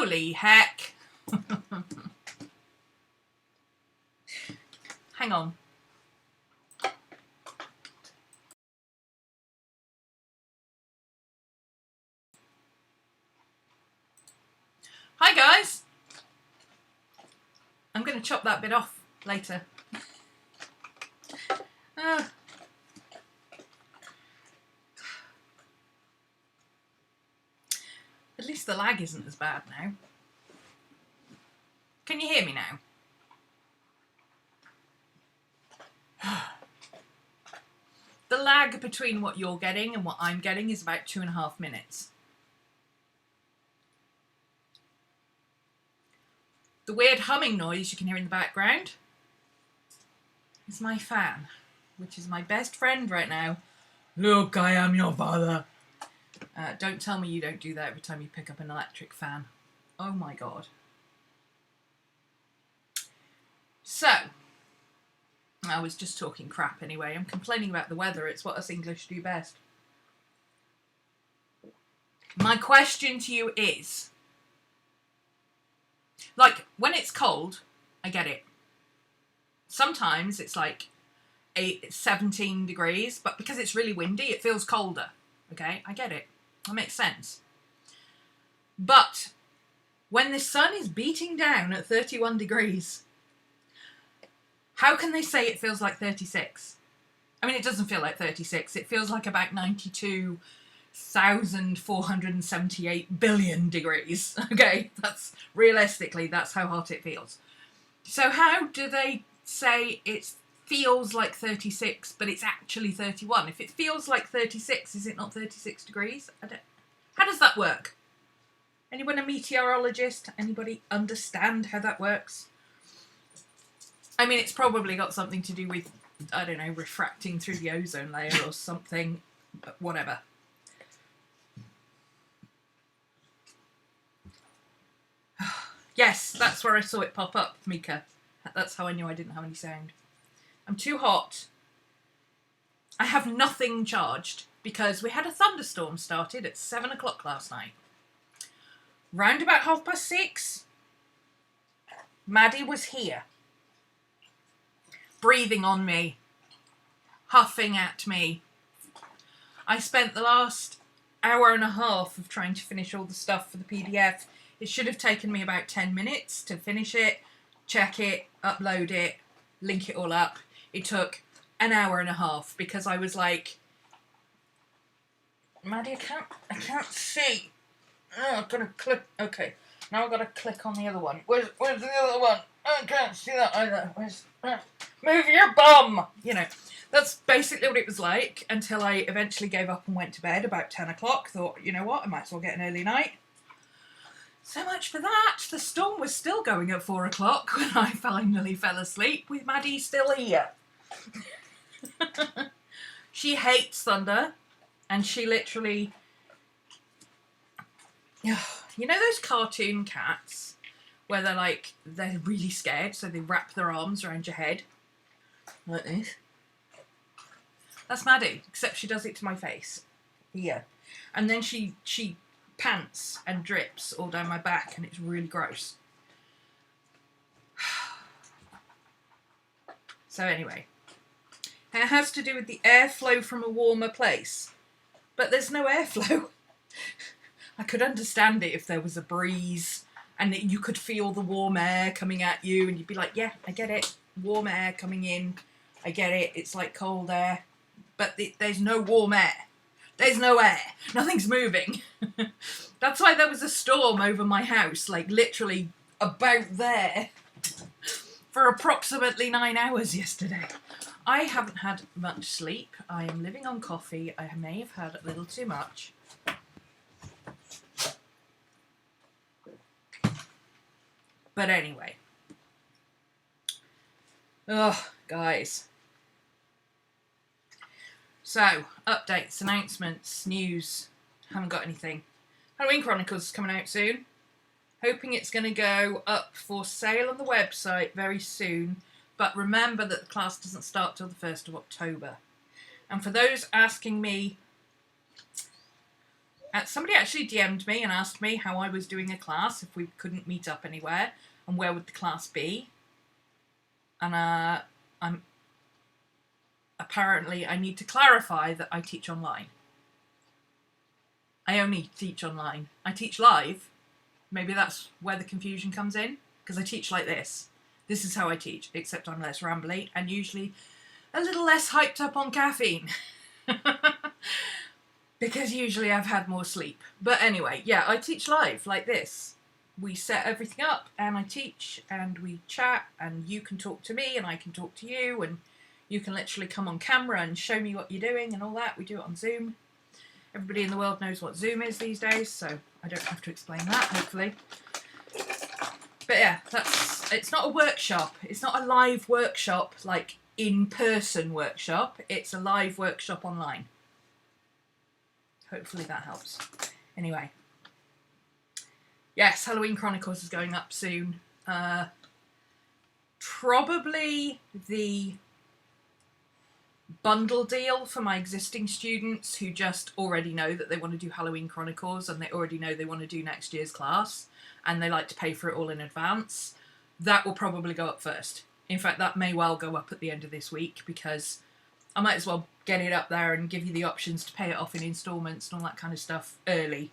Holy heck. Hang on. Hi guys. I'm going to chop that bit off later. At least the lag isn't as bad now. Can you hear me now? The lag between what you're getting and what I'm getting is about 2.5 minutes. The weird humming noise you can hear in the background is my fan, which is my best friend right now. Look, I am your father. Don't tell me you don't do that every time you pick up an electric fan. Oh my god. So, I was just talking crap anyway. I'm complaining about the weather. It's what us English do best. My question to you is, like, when it's cold, I get it. Sometimes it's like 17 degrees, but because it's really windy, it feels colder. Okay, I get it. That makes sense. But when the sun is beating down at 31 degrees, how can they say it feels like 36? I mean, it doesn't feel like 36. It feels like about 92,478 billion degrees. Okay, that's realistically, that's how hot it feels. So how do they say it feels like 36, but it's actually 31? If it feels like 36, is it not 36 degrees? How does that work? Anyone a meteorologist? Anybody understand how that works? I mean, it's probably got something to do with, I don't know, refracting through the ozone layer or something, but whatever. Yes, that's where I saw it pop up, Mika. That's how I knew I didn't have any sound. I'm too hot. I have nothing charged because we had a thunderstorm started at 7 o'clock last night. Round about 6:30, Maddie was here. Breathing on me. Huffing at me. I spent the last hour and a half of trying to finish all the stuff for the PDF. It should have taken me about 10 minutes to finish it, check it, upload it, link it all up. It took an hour and a half because I was like, Maddie, I can't see. Oh, I've got to click. Okay, now I've got to click on the other one. Where's the other one? I can't see that either. Move your bum! You know, that's basically what it was like until I eventually gave up and went to bed about 10 o'clock. Thought, you know what, I might as well get an early night. So much for that. The storm was still going at 4 o'clock when I finally fell asleep with Maddie still here. She hates thunder, and she literally... You know those cartoon cats where they're really scared, so they wrap their arms around your head? Like this. That's Maddie, except she does it to my face. Here. And then she pants and drips all down my back, and it's really gross. So anyway, it has to do with the airflow from a warmer place, but there's no airflow. I could understand it if there was a breeze and you could feel the warm air coming at you and you'd be like, yeah, I get it, warm air coming in, I get it, it's like cold air, but there's no warm air. There's no air. Nothing's moving. That's why there was a storm over my house, like literally about there, for approximately 9 hours yesterday. I haven't had much sleep. I am living on coffee. I may have had a little too much. But anyway. Oh, guys. So, updates, announcements, news. Haven't got anything. Halloween Chronicles is coming out soon. Hoping it's going to go up for sale on the website very soon. But remember that the class doesn't start till the 1st of October. And for those asking me, somebody actually DM'd me and asked me how I was doing a class, if we couldn't meet up anywhere, and where would the class be. And apparently I need to clarify that I teach online. I only teach online. I teach live. Maybe that's where the confusion comes in, because I teach like this. This is how I teach, except I'm less rambly and usually a little less hyped up on caffeine. Because usually I've had more sleep. But anyway, yeah, I teach live like this. We set everything up and I teach and we chat and you can talk to me and I can talk to you and you can literally come on camera and show me what you're doing and all that. We do it on Zoom. Everybody in the world knows what Zoom is these days, so I don't have to explain that, hopefully. But yeah, it's not a workshop. It's not a live workshop, like in-person workshop. It's a live workshop online. Hopefully that helps. Anyway. Yes, Halloween Chronicles is going up soon. Probably the bundle deal for my existing students who just already know that they want to do Halloween Chronicles and they already know they want to do next year's class and they like to pay for it all in advance. That will probably go up first. In fact, that may well go up at the end of this week because I might as well get it up there and give you the options to pay it off in instalments and all that kind of stuff early.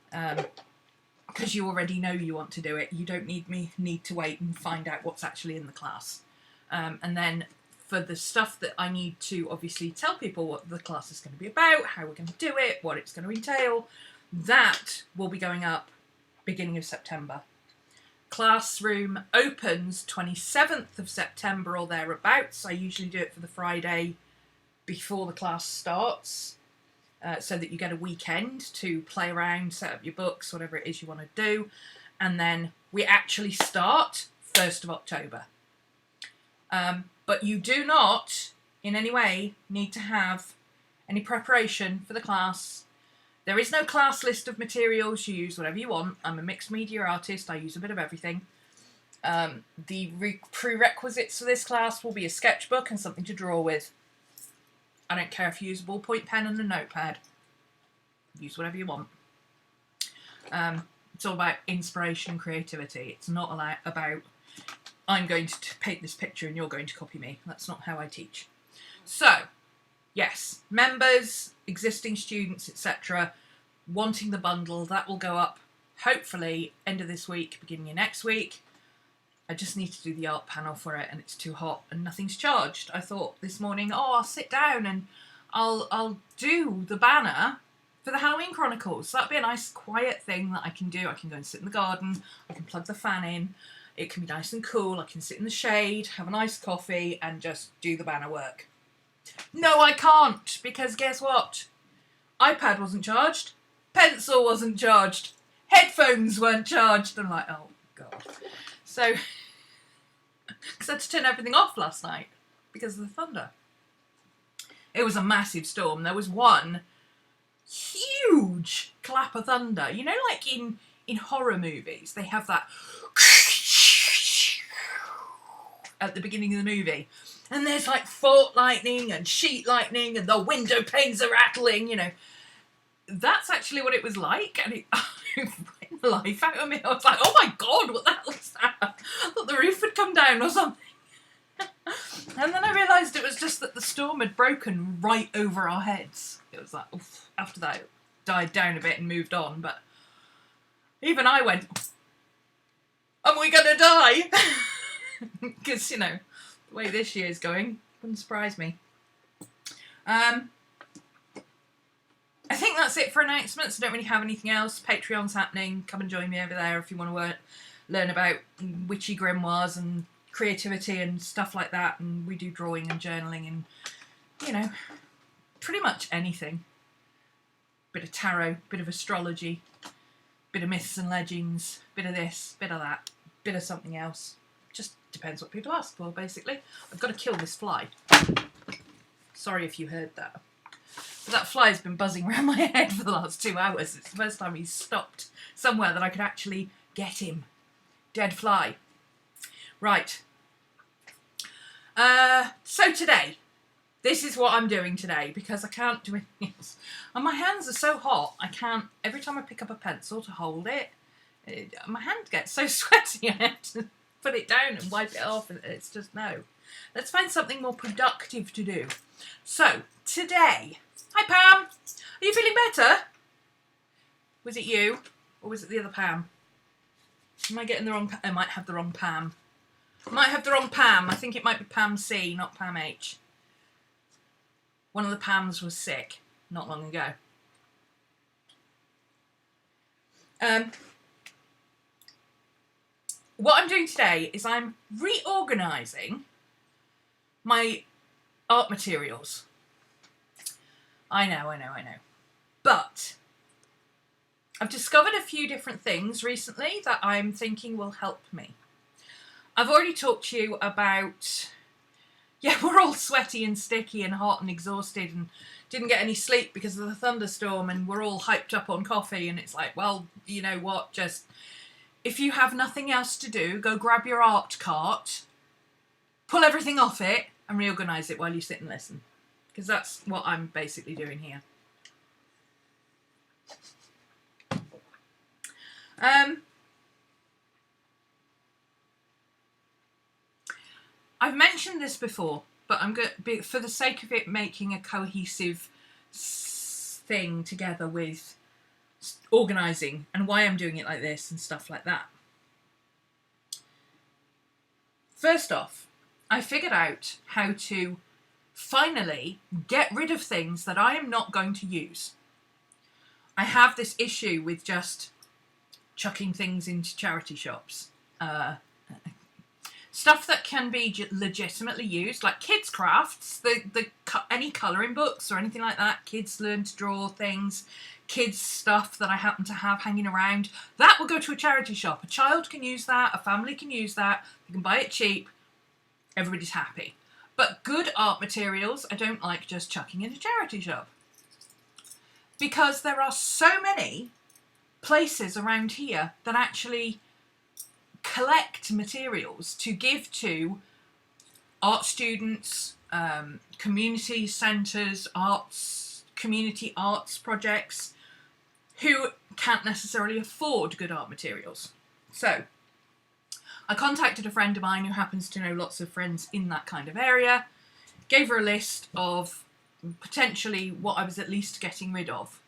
Because you already know you want to do it. You don't need to wait and find out what's actually in the class. And then for the stuff that I need to obviously tell people what the class is going to be about, how we're going to do it, what it's going to entail, that will be going up beginning of September. Classroom opens 27th of September or thereabouts. I usually do it for the Friday before the class starts, so that you get a weekend to play around, set up your books, whatever it is you want to do. And then we actually start 1st of October. But you do not, in any way, need to have any preparation for the class. There is no class list of materials. You use whatever you want. I'm a mixed media artist. I use a bit of everything. The prerequisites for this class will be a sketchbook and something to draw with. I don't care if you use a ballpoint pen and a notepad. Use whatever you want. It's all about inspiration and creativity. It's not about I'm going to paint this picture and you're going to copy me. That's not how I teach. So, yes, members, existing students, etc., wanting the bundle, that will go up hopefully end of this week, beginning of next week. I just need to do the art panel for it and it's too hot and nothing's charged. I thought this morning, I'll sit down and I'll do the banner for the Halloween Chronicles. That'd be a nice quiet thing that I can do. I can go and sit in the garden, I can plug the fan in, it can be nice and cool, I can sit in the shade, have a nice coffee and just do the banner work. No, I can't, because guess what? iPad wasn't charged, pencil wasn't charged, headphones weren't charged. I'm like, oh God. So, because I had to turn everything off last night because of the thunder. It was a massive storm. There was one huge clap of thunder. You know, like in horror movies, they have that at the beginning of the movie. And there's like fault lightning and sheet lightning and the window panes are rattling, you know. That's actually what it was like. And it went the life out of me. I was like, oh my God, what the hell is that? I thought the roof had come down or something. And then I realised it was just that the storm had broken right over our heads. It was like, oof. After that, it died down a bit and moved on. But even I went, are we going to die? Because, you know, the way this year's going wouldn't surprise me. I think that's it for announcements. I don't really have anything else. Patreon's happening. Come and join me over there if you want to learn about witchy grimoires and creativity and stuff like that. And we do drawing and journaling and, you know, pretty much anything. Bit of tarot, bit of astrology, bit of myths and legends, bit of this, bit of that, bit of something else. Just depends what people ask for, basically. I've got to kill this fly. Sorry if you heard that. But that fly's been buzzing around my head for the last 2 hours. It's the first time he's stopped somewhere that I could actually get him. Dead fly. Right. So today, this is what I'm doing today because I can't do anything else. And my hands are so hot, I can't, every time I pick up a pencil to hold it, my hand gets so sweaty I have to put it down and wipe it off, and it's just no. Let's find something more productive to do. So, today, hi Pam, are you feeling better? Was it you, or was it the other Pam? Am I getting the wrong, I might have the wrong Pam. I might have the wrong Pam, I think it might be Pam C, not Pam H. One of the Pams was sick not long ago. What I'm doing today is I'm reorganising my art materials. I know. But I've discovered a few different things recently that I'm thinking will help me. I've already talked to you about, yeah, we're all sweaty and sticky and hot and exhausted and didn't get any sleep because of the thunderstorm, and we're all hyped up on coffee, and it's like, well, you know what, just, if you have nothing else to do, go grab your art cart, pull everything off it, and reorganise it while you sit and listen. Because that's what I'm basically doing here. I've mentioned this before, but I'm going to, for the sake of it making a cohesive thing together with organising and why I'm doing it like this and stuff like that. First off, I figured out how to finally get rid of things that I am not going to use. I have this issue with just chucking things into charity shops. Stuff that can be legitimately used, like kids' crafts, any colouring books or anything like that, kids learn to draw things, kids' stuff that I happen to have hanging around, that will go to a charity shop. A child can use that, a family can use that, they can buy it cheap, everybody's happy. But good art materials, I don't like just chucking in a charity shop. Because there are so many places around here that actually collect materials to give to art students, community centres, community arts projects who can't necessarily afford good art materials. So I contacted a friend of mine who happens to know lots of friends in that kind of area, gave her a list of potentially what I was at least getting rid of,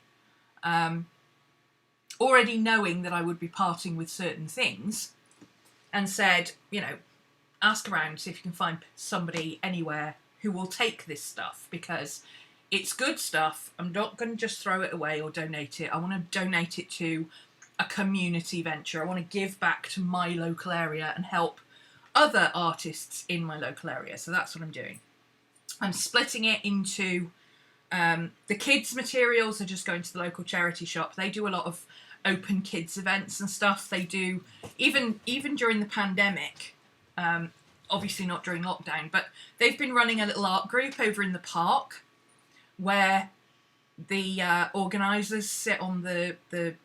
already knowing that I would be parting with certain things, and said, you know, ask around, see if you can find somebody anywhere who will take this stuff, because it's good stuff. I'm not going to just throw it away or donate it. I want to donate it to a community venture. I want to give back to my local area and help other artists in my local area. So that's what I'm doing. I'm splitting it into the kids' materials are just going to the local charity shop. They do a lot of open kids events and stuff. They do, even during the pandemic, obviously not during lockdown, but they've been running a little art group over in the park where the organisers sit on the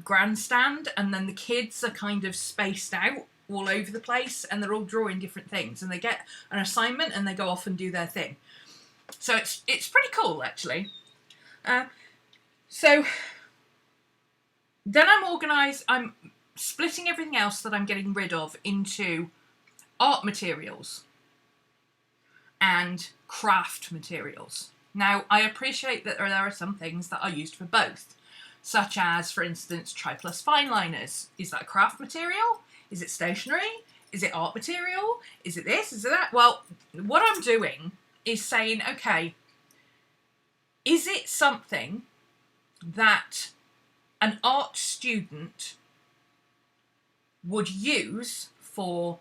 grandstand, and then the kids are kind of spaced out all over the place, and they're all drawing different things, and they get an assignment and they go off and do their thing. So it's pretty cool, actually. So then I'm splitting everything else that I'm getting rid of into art materials and craft materials. Now, I appreciate that there are some things that are used for both, such as, for instance, Tri-Plus fine liners. Is that a craft material? Is it stationery? Is it art material? Is it this? Is it that? Well, what I'm doing is saying, okay, is it something that an art student would use for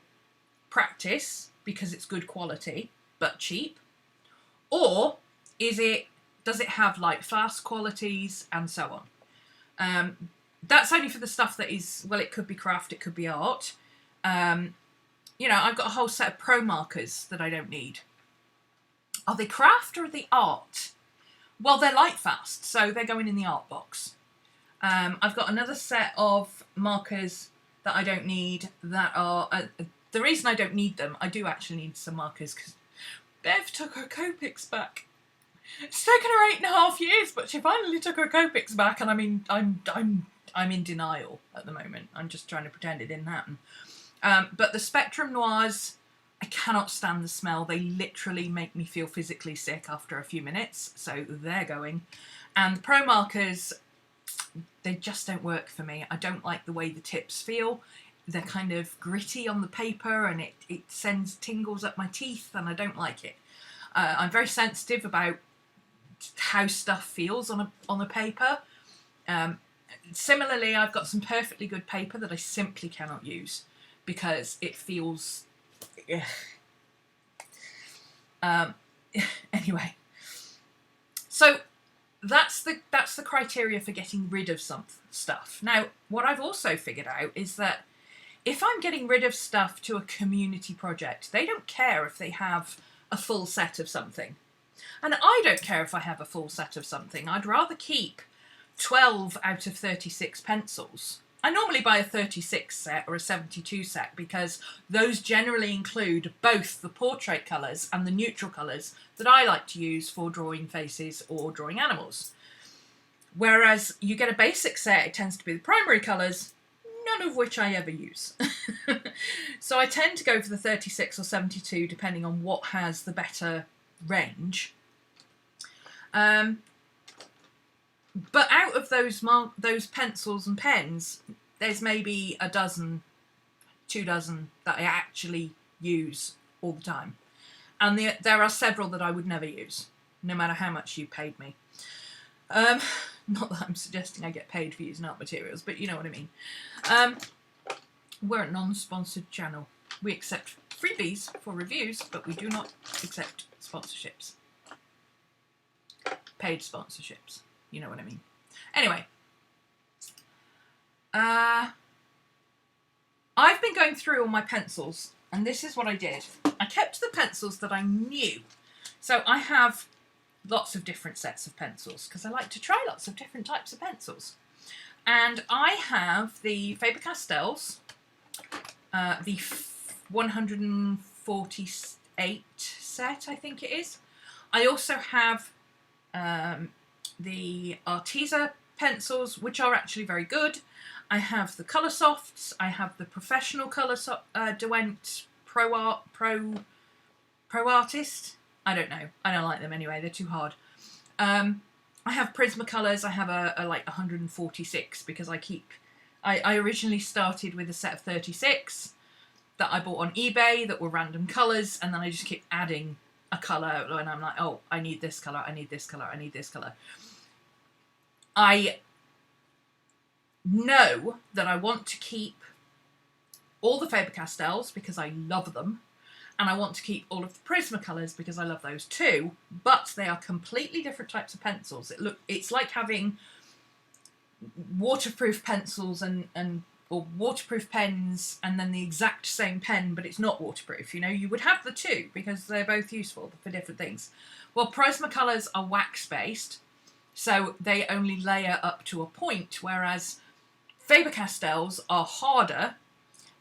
practice because it's good quality but cheap? Or does it have like fast qualities and so on? That's only for the stuff that is, well, it could be craft, it could be art. You know, I've got a whole set of pro markers that I don't need. Are they craft or are they art? Well, they're light fast, so they're going in the art box. I've got another set of markers that I don't need that are... the reason I don't need them, I do actually need some markers because Bev took her Copics back. It's taken her 8.5 years, but she finally took her Copics back, and I mean, I'm in denial at the moment. I'm just trying to pretend it didn't happen. But the Spectrum Noirs, I cannot stand the smell. They literally make me feel physically sick after a few minutes, so they're going. And the Pro Markers, they just don't work for me. I don't like the way the tips feel. They're kind of gritty on the paper, and it sends tingles up my teeth, and I don't like it. I'm very sensitive about how stuff feels on a paper. Similarly, I've got some perfectly good paper that I simply cannot use because it feels... anyway, so that's the criteria for getting rid of some stuff. Now, what I've also figured out is that if I'm getting rid of stuff to a community project, they don't care if they have a full set of something. And I don't care if I have a full set of something. I'd rather keep 12 out of 36 pencils. I normally buy a 36 set or a 72 set because those generally include both the portrait colours and the neutral colours that I like to use for drawing faces or drawing animals. Whereas you get a basic set, it tends to be the primary colours, none of which I ever use. So I tend to go for the 36 or 72 depending on what has the better range. But out of those pencils and pens, there's maybe a dozen, 2 dozen that I actually use all the time. And there are several that I would never use, no matter how much you paid me. Not that I'm suggesting I get paid for using art materials, but you know what I mean. We're a non-sponsored channel. We accept freebies for reviews, but we do not accept sponsorships. Paid sponsorships. You know what I mean. Anyway. I've been going through all my pencils, and this is what I did. I kept the pencils that I knew. So I have lots of different sets of pencils, because I like to try lots of different types of pencils. And I have the Faber-Castells, the 148 set, I think it is. I also have the Arteza pencils, which are actually very good. I have the Colour Softs. I have the professional Colour Derwent Pro Artist. I don't know. I don't like them anyway. They're too hard. I have Prismacolors. I have a like 146 because I originally started with a set of 36 that I bought on eBay that were random colours, and then I just keep adding a colour, and I'm like, oh, I need this colour, I need this colour, I need this colour. I know that I want to keep all the Faber-Castells because I love them, and I want to keep all of the Prismacolors because I love those too, but they are completely different types of pencils. It's like having waterproof pencils or waterproof pens and then the exact same pen, but it's not waterproof. You know, you would have the two because they're both useful for different things. Well, Prismacolors are wax-based, so they only layer up to a point, whereas Faber-Castells are harder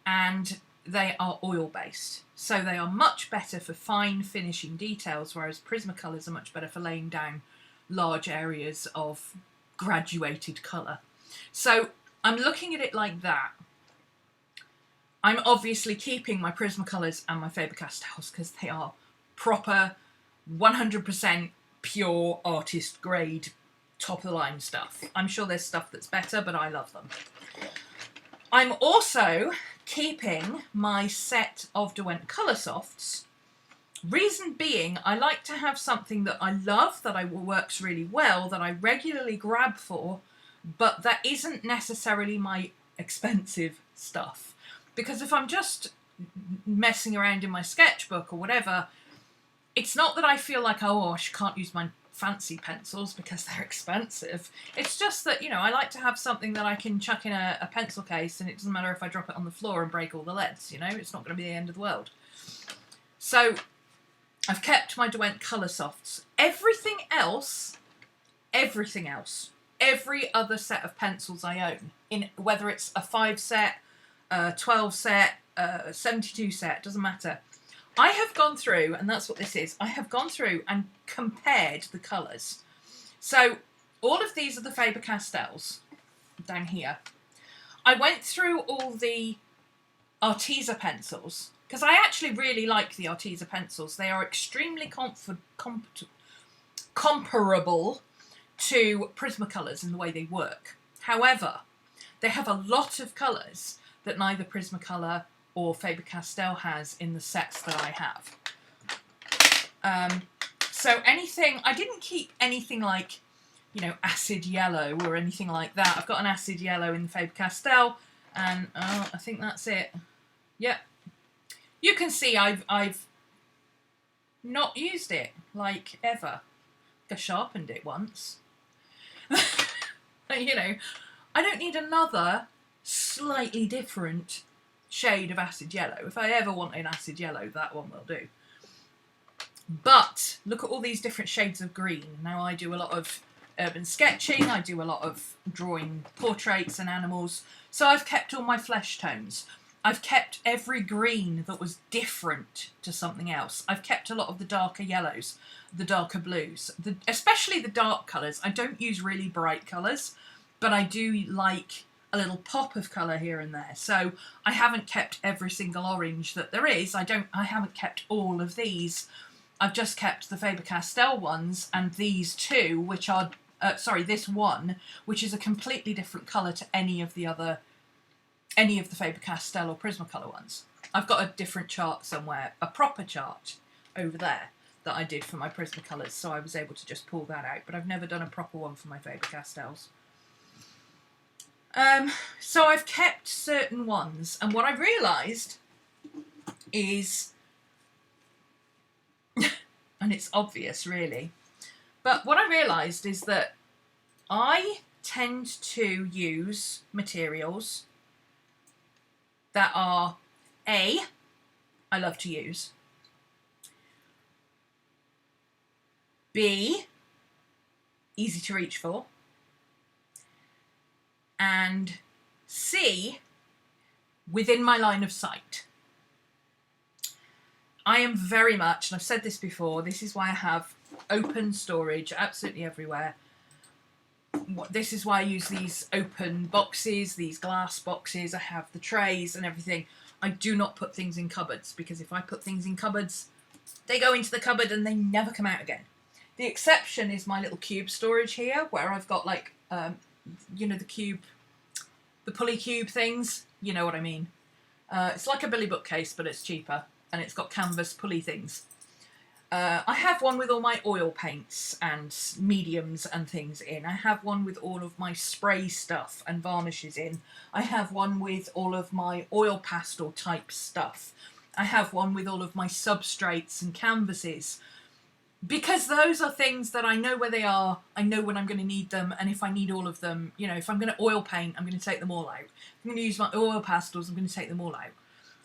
and they are oil-based. So they are much better for fine finishing details, whereas Prismacolors are much better for laying down large areas of graduated colour. So I'm looking at it like that. I'm obviously keeping my Prismacolors and my Faber-Castells because they are proper 100% pure artist grade top of the line stuff. I'm sure there's stuff that's better, but I love them. I'm also keeping my set of Derwent Colour Softs. Reason being, I like to have something that I love, that works really well, that I regularly grab for, but that isn't necessarily my expensive stuff. Because if I'm just messing around in my sketchbook or whatever, it's not that I feel like, oh, I can't use my fancy pencils because they're expensive. It's just that, you know, I like to have something that I can chuck in a pencil case and it doesn't matter if I drop it on the floor and break all the leads, you know, it's not going to be the end of the world. So I've kept my Derwent Colour Softs. Everything else, every other set of pencils I own, whether it's a 5 set, a 12 set, a 72 set, doesn't matter. I have gone through, and that's what this is, I have gone through and compared the colours. So all of these are the Faber-Castells down here. I went through all the Arteza pencils, because I actually really like the Arteza pencils. They are extremely comparable to Prismacolors in the way they work. However, they have a lot of colours that neither Prismacolor or Faber-Castell has in the sets that I have. So anything, I didn't keep anything like, you know, acid yellow or anything like that. I've got an acid yellow in the Faber-Castell, and I think that's it. Yep. You can see I've not used it, like, ever. I sharpened it once. You know, I don't need another slightly different shade of acid yellow. If I ever want an acid yellow, that one will do. But look at all these different shades of green. Now I do a lot of urban sketching, I do a lot of drawing portraits and animals, so I've kept all my flesh tones. I've kept every green that was different to something else. I've kept a lot of the darker yellows, the darker blues, especially the dark colours. I don't use really bright colours, but I do like a little pop of colour here and there. So I haven't kept every single orange that there is. I haven't kept all of these. I've just kept the Faber-Castell ones and these two, which are, this one, which is a completely different colour to any of the Faber-Castell or Prismacolor ones. I've got a different chart somewhere, a proper chart over there that I did for my Prismacolors, so I was able to just pull that out, but I've never done a proper one for my Faber-Castells. So I've kept certain ones, and what I've realised is, and it's obvious really, but what I realised is that I tend to use materials that are I love to use, B, easy to reach for, and C, within my line of sight. I am very much, and I've said this before, this is why I have open storage absolutely everywhere. This is why I use these open boxes, these glass boxes. I have the trays and everything. I do not put things in cupboards, because if I put things in cupboards, they go into the cupboard and they never come out again. The exception is my little cube storage here, where I've got like, you know, the pulley cube things. You know what I mean. It's like a Billy bookcase, but it's cheaper, and it's got canvas pulley things. I have one with all my oil paints and mediums and things in. I have one with all of my spray stuff and varnishes in. I have one with all of my oil pastel type stuff. I have one with all of my substrates and canvases. Because those are things that I know where they are, I know when I'm going to need them, and if I need all of them, you know, if I'm going to oil paint, I'm going to take them all out. If I'm going to use my oil pastels, I'm going to take them all out.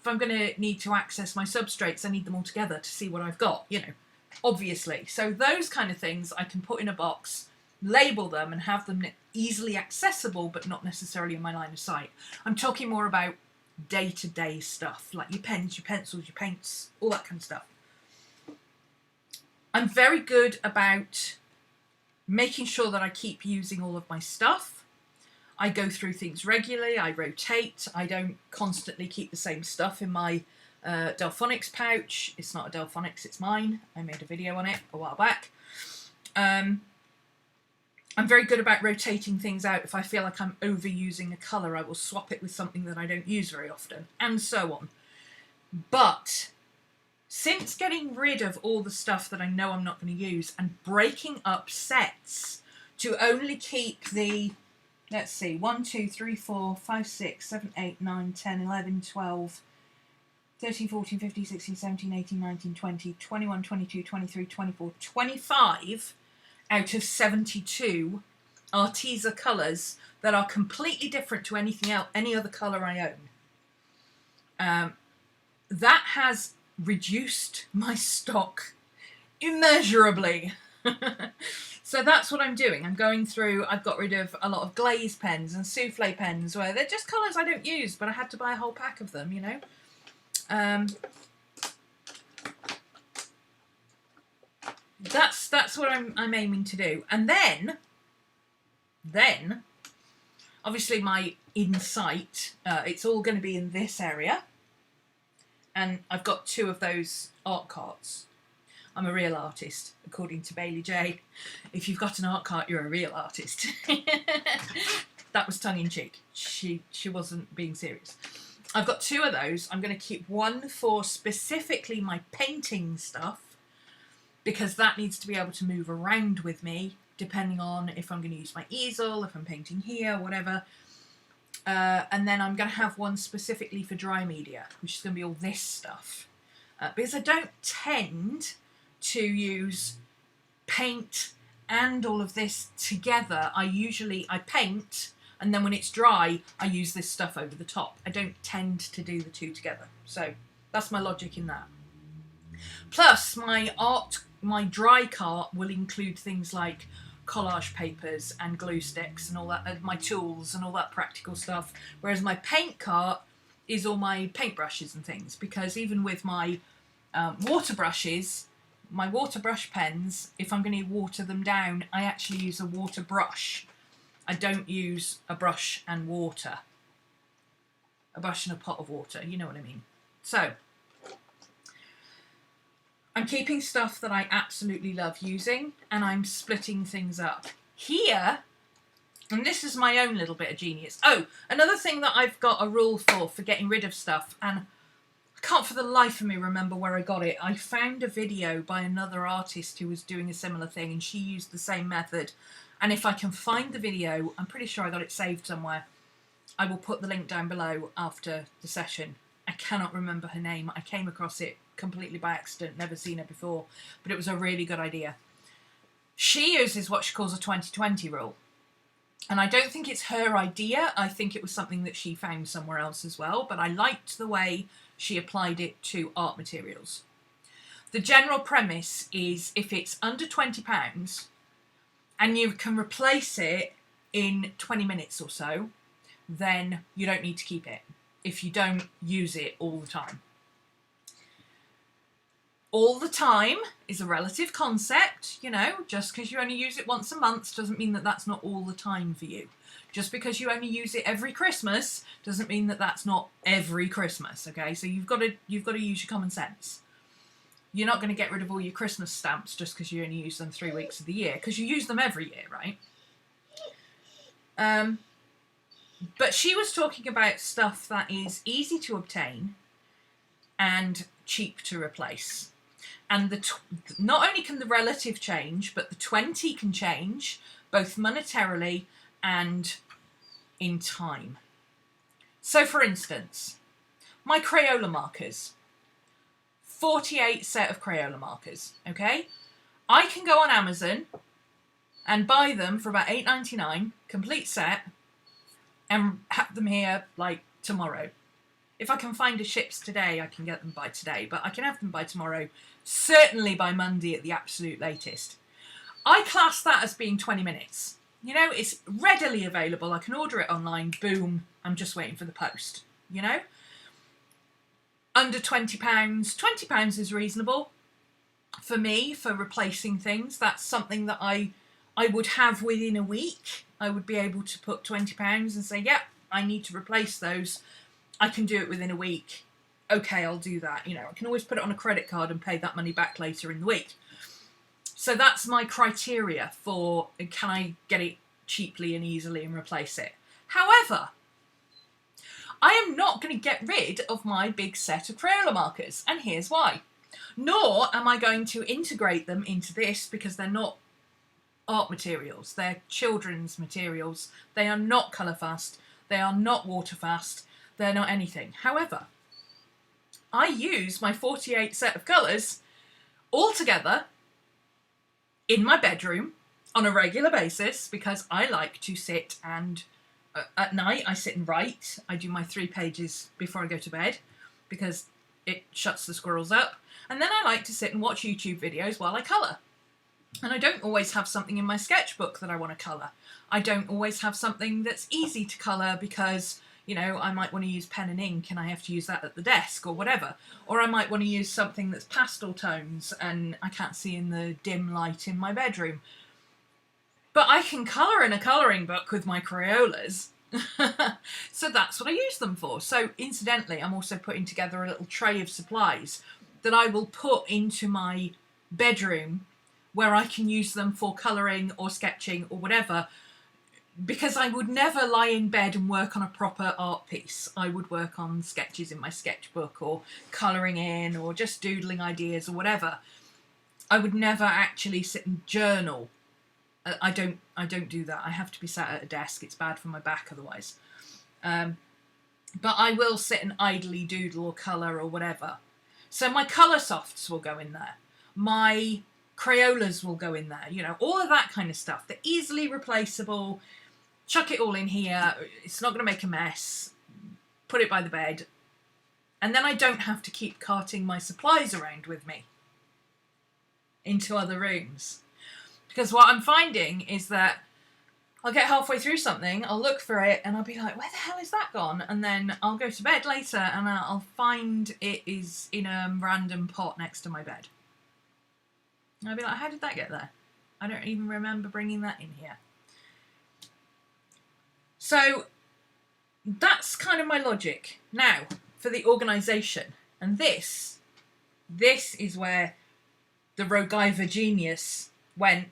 If I'm going to need to access my substrates, I need them all together to see what I've got, you know, obviously. So those kind of things I can put in a box, label them, and have them easily accessible, but not necessarily in my line of sight. I'm talking more about day-to-day stuff, like your pens, your pencils, your paints, all that kind of stuff. I'm very good about making sure that I keep using all of my stuff. I go through things regularly, I rotate, I don't constantly keep the same stuff in my Delfonics pouch. It's not a Delfonics, it's mine. I made a video on it a while back. I'm very good about rotating things out. If I feel like I'm overusing a colour, I will swap it with something that I don't use very often, and so on. But since getting rid of all the stuff that I know I'm not going to use and breaking up sets to only keep the, let's see, 1, 2, 3, 4, 5, 6, 7, 8, 9, 10, 11, 12, 13, 14, 15, 16, 17, 18, 19, 20, 21, 22, 23, 24, 25 out of 72 Arteza colours that are completely different to anything else, any other colour I own. That has reduced my stock immeasurably. So that's what I'm doing. I'm going through, I've got rid of a lot of glaze pens and souffle pens where they're just colours I don't use, but I had to buy a whole pack of them, you know. that's what I'm aiming to do. And then obviously my insight, it's all going to be in this area, and I've got 2 of those art carts. I'm a real artist, according to Bailey J. If you've got an art cart, you're a real artist. That was tongue-in-cheek. She wasn't being serious. I've got 2 of those. I'm going to keep one for specifically my painting stuff, because that needs to be able to move around with me, depending on if I'm going to use my easel, if I'm painting here, whatever. And then I'm going to have one specifically for dry media, which is going to be all this stuff. Because I don't tend to use paint and all of this together. I paint, and then when it's dry, I use this stuff over the top. I don't tend to do the 2 together. So that's my logic in that. Plus, my dry cart will include things like collage papers and glue sticks and all that, and my tools and all that practical stuff. Whereas my paint cart is all my paintbrushes and things, because even with my water brushes, my water brush pens, if I'm going to water them down, I actually use a water brush. I don't use a brush and water. A brush and a pot of water, you know what I mean. So, I'm keeping stuff that I absolutely love using, and I'm splitting things up. Here, and this is my own little bit of genius. Oh, another thing that I've got a rule for getting rid of stuff, and I can't for the life of me remember where I got it. I found a video by another artist who was doing a similar thing, and she used the same method. And if I can find the video, I'm pretty sure I got it saved somewhere. I will put the link down below after the session. I cannot remember her name. I came across it completely by accident, never seen it before, but it was a really good idea. She uses what she calls a 20-20 rule. And I don't think it's her idea. I think it was something that she found somewhere else as well, but I liked the way she applied it to art materials. The general premise is if it's under £20 and you can replace it in 20 minutes or so, then you don't need to keep it if you don't use it all the time. All the time is a relative concept, you know, just because you only use it once a month doesn't mean that that's not all the time for you. Just because you only use it every Christmas doesn't mean that that's not every Christmas, okay? So you've got to use your common sense. You're not going to get rid of all your Christmas stamps just because you only use them 3 weeks of the year, because you use them every year, right? But she was talking about stuff that is easy to obtain and cheap to replace. And not only can the relative change, but the 20 can change, both monetarily and in time. So for instance, my Crayola markers. 48 set of Crayola markers, okay? I can go on Amazon and buy them for about $8.99, complete set, and have them here, like, tomorrow. If I can find a ships today, I can get them by today, but I can have them by tomorrow, certainly by Monday at the absolute latest. I class that as being 20 minutes. You know, it's readily available. I can order it online, boom, I'm just waiting for the post, you know? Under £20, £20 is reasonable for me for replacing things. That's something that I would have within a week. I would be able to put £20 and say, yep, I need to replace those. I can do it within a week. Okay, I'll do that. You know, I can always put it on a credit card and pay that money back later in the week. So that's my criteria for can I get it cheaply and easily and replace it. However, I am not going to get rid of my big set of Crayola markers, and here's why. Nor am I going to integrate them into this, because they're not art materials. They're children's materials. They are not colour fast. They are not water fast. They're not anything. However, I use my 48 set of colours all together in my bedroom on a regular basis, because I like to sit and at night I sit and write. I do my 3 pages before I go to bed because it shuts the squirrels up. And then I like to sit and watch YouTube videos while I colour. And I don't always have something in my sketchbook that I want to colour. I don't always have something that's easy to colour because, You know, I might want to use pen and ink and I have to use that at the desk or whatever. Or I might want to use something that's pastel tones and I can't see in the dim light in my bedroom. But I can colour in a colouring book with my Crayolas. So that's what I use them for. So incidentally, I'm also putting together a little tray of supplies that I will put into my bedroom where I can use them for colouring or sketching or whatever, because I would never lie in bed and work on a proper art piece. I would work on sketches in my sketchbook or colouring in or just doodling ideas or whatever. I would never actually sit and journal. I don't do that. I have to be sat at a desk. It's bad for my back otherwise. But I will sit and idly doodle or colour or whatever. So my colour softs will go in there. My Crayolas will go in there. You know, all of that kind of stuff. They're easily replaceable. Chuck it all in here. It's not going to make a mess. Put it by the bed. And then I don't have to keep carting my supplies around with me into other rooms. Because what I'm finding is that I'll get halfway through something, I'll look for it, and I'll be like, where the hell is that gone? And then I'll go to bed later and I'll find it is in a random pot next to my bed. And I'll be like, how did that get there? I don't even remember bringing that in here. So that's kind of my logic. Now, for the organisation. And this is where the Rogiver genius went,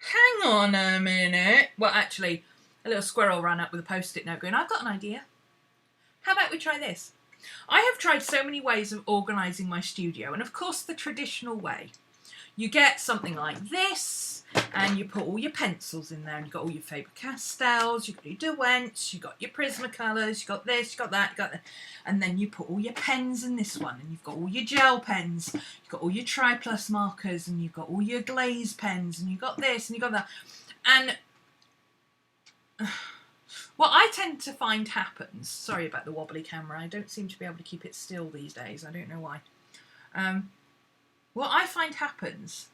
hang on a minute. Well, actually, a little squirrel ran up with a post-it note going, I've got an idea. How about we try this? I have tried so many ways of organising my studio, and of course the traditional way. You get something like this, and you put all your pencils in there, and you've got all your Faber-Castells, you've got your Derwents, you've got your Prismacolors, you've got this, you've got that, you've got that. And then you put all your pens in this one, and you've got all your gel pens, you've got all your Tri-Plus markers, and you've got all your glaze pens, and you've got this, and you've got that. And what I tend to find happens, sorry about the wobbly camera, I don't seem to be able to keep it still these days, I don't know why. What I find happens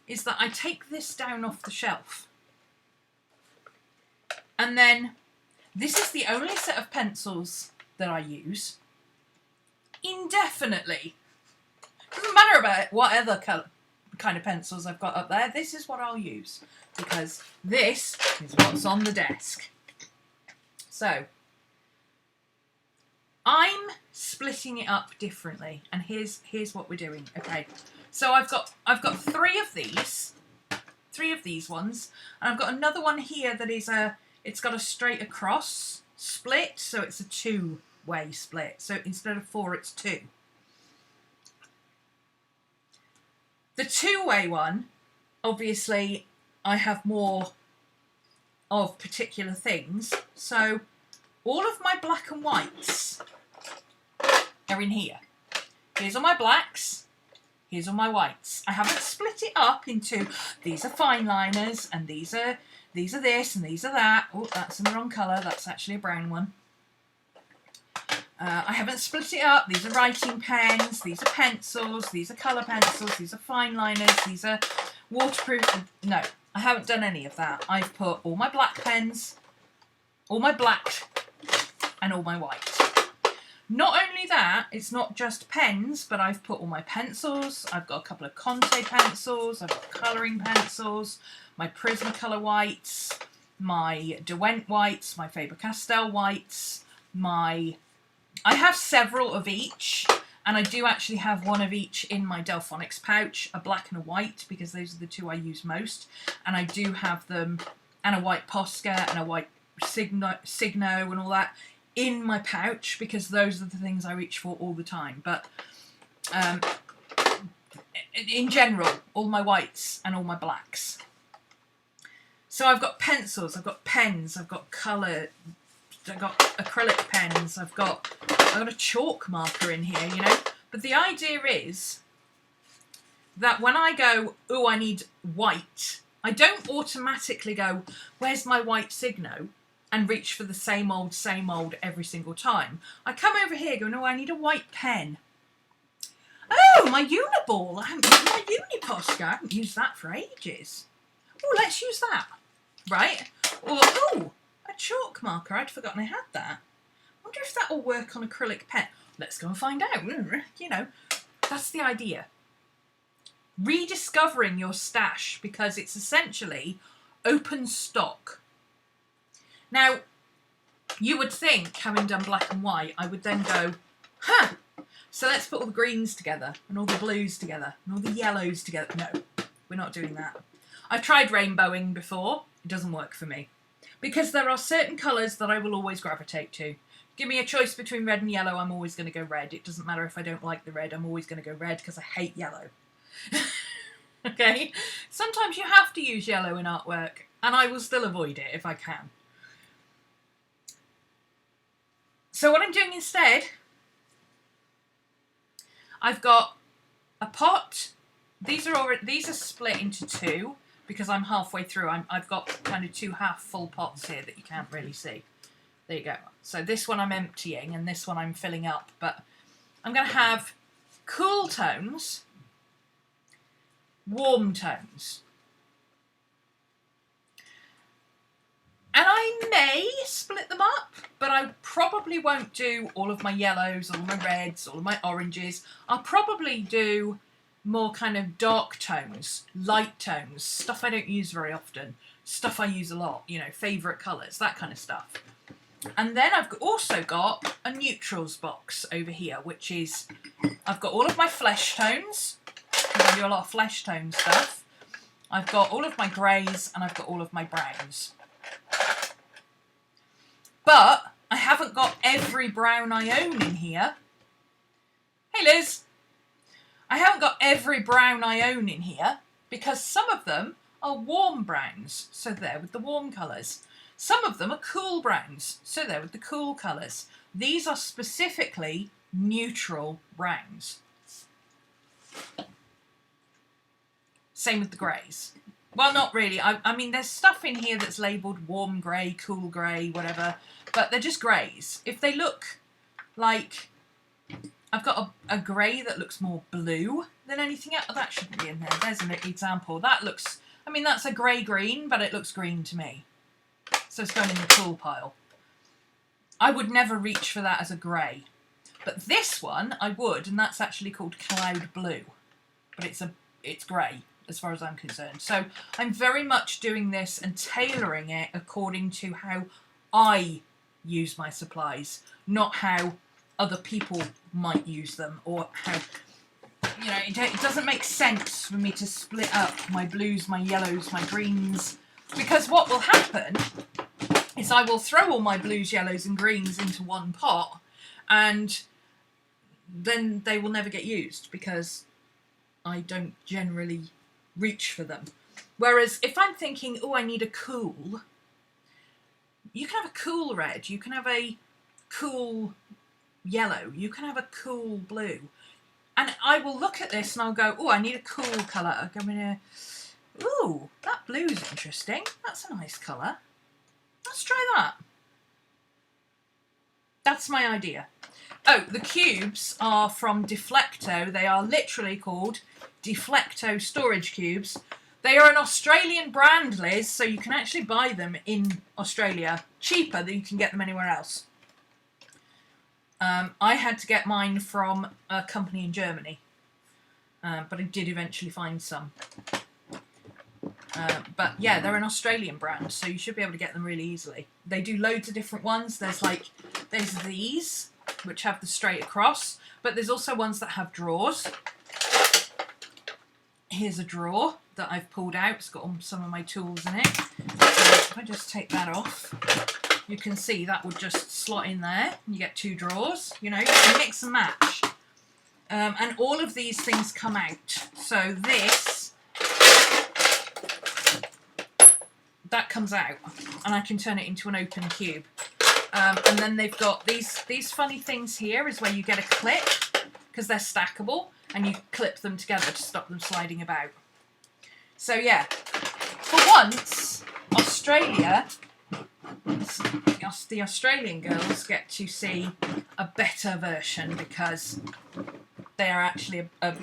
is that I take this down off the shelf, and then this is the only set of pencils that I use indefinitely. Doesn't matter about what other kind of pencils I've got up there, this is what I'll use, because this is what's on the desk. So I'm splitting it up differently, and here's what we're doing. Okay, so I've got three of these ones, and I've got another one here that is it's got a straight across split, so it's a two-way split. So instead of 4, it's 2. The two-way one, obviously, I have more of particular things, so all of my black and whites are in here. Here's all my blacks, here's all my whites. I haven't split it up into, these are fine liners, and these are this, and these are that. Oh, that's in the wrong colour, that's actually a brown one. I haven't split it up. These are writing pens, these are pencils, these are colour pencils, these are fine liners, these are waterproof. No, I haven't done any of that. I've put all my black pens, all my black, and all my white. Not only that, it's not just pens, but I've put all my pencils. I've got a couple of Conte pencils, I've got colouring pencils, my Prismacolor whites, my Derwent whites, my Faber-Castell whites, I have several of each, and I do actually have one of each in my Delfonics pouch, a black and a white, because those are the two I use most. And I do have them, and a white Posca and a white Signo and all that in my pouch, because those are the things I reach for all the time. But in general, all my whites and all my blacks. So I've got pencils, I've got pens, I've got colour, I've got acrylic pens, I've got a chalk marker in here, you know. But the idea is that when I go, oh, I need white, I don't automatically go, where's my white Signo, and reach for the same old every single time. I come over here going, oh, I need a white pen. Oh, my Uniball, I haven't used my Uniposca, I haven't used that for ages. Oh, let's use that, right? Or, oh, a chalk marker. I'd forgotten I had that. I wonder if that will work on acrylic pen. Let's go and find out. You know, that's the idea. Rediscovering your stash, because it's essentially open stock. Now, you would think, having done black and white, I would then go, huh, so let's put all the greens together, and all the blues together, and all the yellows together. No, we're not doing that. I've tried rainbowing before. It doesn't work for me. Because there are certain colours that I will always gravitate to. Give me a choice between red and yellow, I'm always going to go red. It doesn't matter if I don't like the red, I'm always going to go red because I hate yellow. Okay? Sometimes you have to use yellow in artwork, and I will still avoid it if I can. So what I'm doing instead, I've got a pot. These are split into two because I'm halfway through. I've got kind of two half full pots here that you can't really see. There you go. So this one I'm emptying and this one I'm filling up, but I'm going to have cool tones, warm tones. And I may split them up, but I probably won't do all of my yellows, all of my reds, all of my oranges. I'll probably do more kind of dark tones, light tones, stuff I don't use very often, stuff I use a lot, you know, favourite colours, that kind of stuff. And then I've also got a neutrals box over here, which is, I've got all of my flesh tones, because I do a lot of flesh tone stuff. I've got all of my greys and I've got all of my browns. But I haven't got every brown I own in here. Hey Liz! I haven't got every brown I own in here because some of them are warm browns, so they're with the warm colours. Some of them are cool browns, so they're with the cool colours. These are specifically neutral browns. Same with the greys. Well, not really. I mean, there's stuff in here that's labelled warm grey, cool grey, whatever, but they're just greys. If they look like... I've got a grey that looks more blue than anything else. That shouldn't be in there. There's an example. That looks... I mean, that's a grey-green, but it looks green to me. So it's going in the cool pile. I would never reach for that as a grey. But this one, I would, and that's actually called cloud blue. But it's grey, as far as I'm concerned. So I'm very much doing this and tailoring it according to how I use my supplies, not how other people might use them, or how, you know, it doesn't make sense for me to split up my blues, my yellows, my greens, because what will happen is I will throw all my blues, yellows and greens into one pot, and then they will never get used because I don't generally reach for them. Whereas if I'm thinking, oh, I need a cool, you can have a cool red, you can have a cool yellow, you can have a cool blue. And I will look at this and I'll go, oh, I need a cool colour. I'm gonna, ooh, that blue's interesting. That's a nice colour. Let's try that. That's my idea. Oh, the cubes are from Deflecto. They are literally called Deflecto storage cubes. They are an Australian brand, Liz, so you can actually buy them in Australia cheaper than you can get them anywhere else. I had to get mine from a company in Germany, but I did eventually find some. But yeah, they're an Australian brand, so you should be able to get them really easily. They do loads of different ones. There's these, which have the straight across, but there's also ones that have drawers. Here's a drawer that I've pulled out. It's got some of my tools in it. So if I just take that off, you can see that would just slot in there. You get two drawers, you know, you can mix and match. And all of these things come out. So this, that comes out, and I can turn it into an open cube. And then they've got these funny things here is where you get a clip, because they're stackable, and you clip them together to stop them sliding about. So yeah, for once, Australia, the Australian girls get to see a better version because they are actually a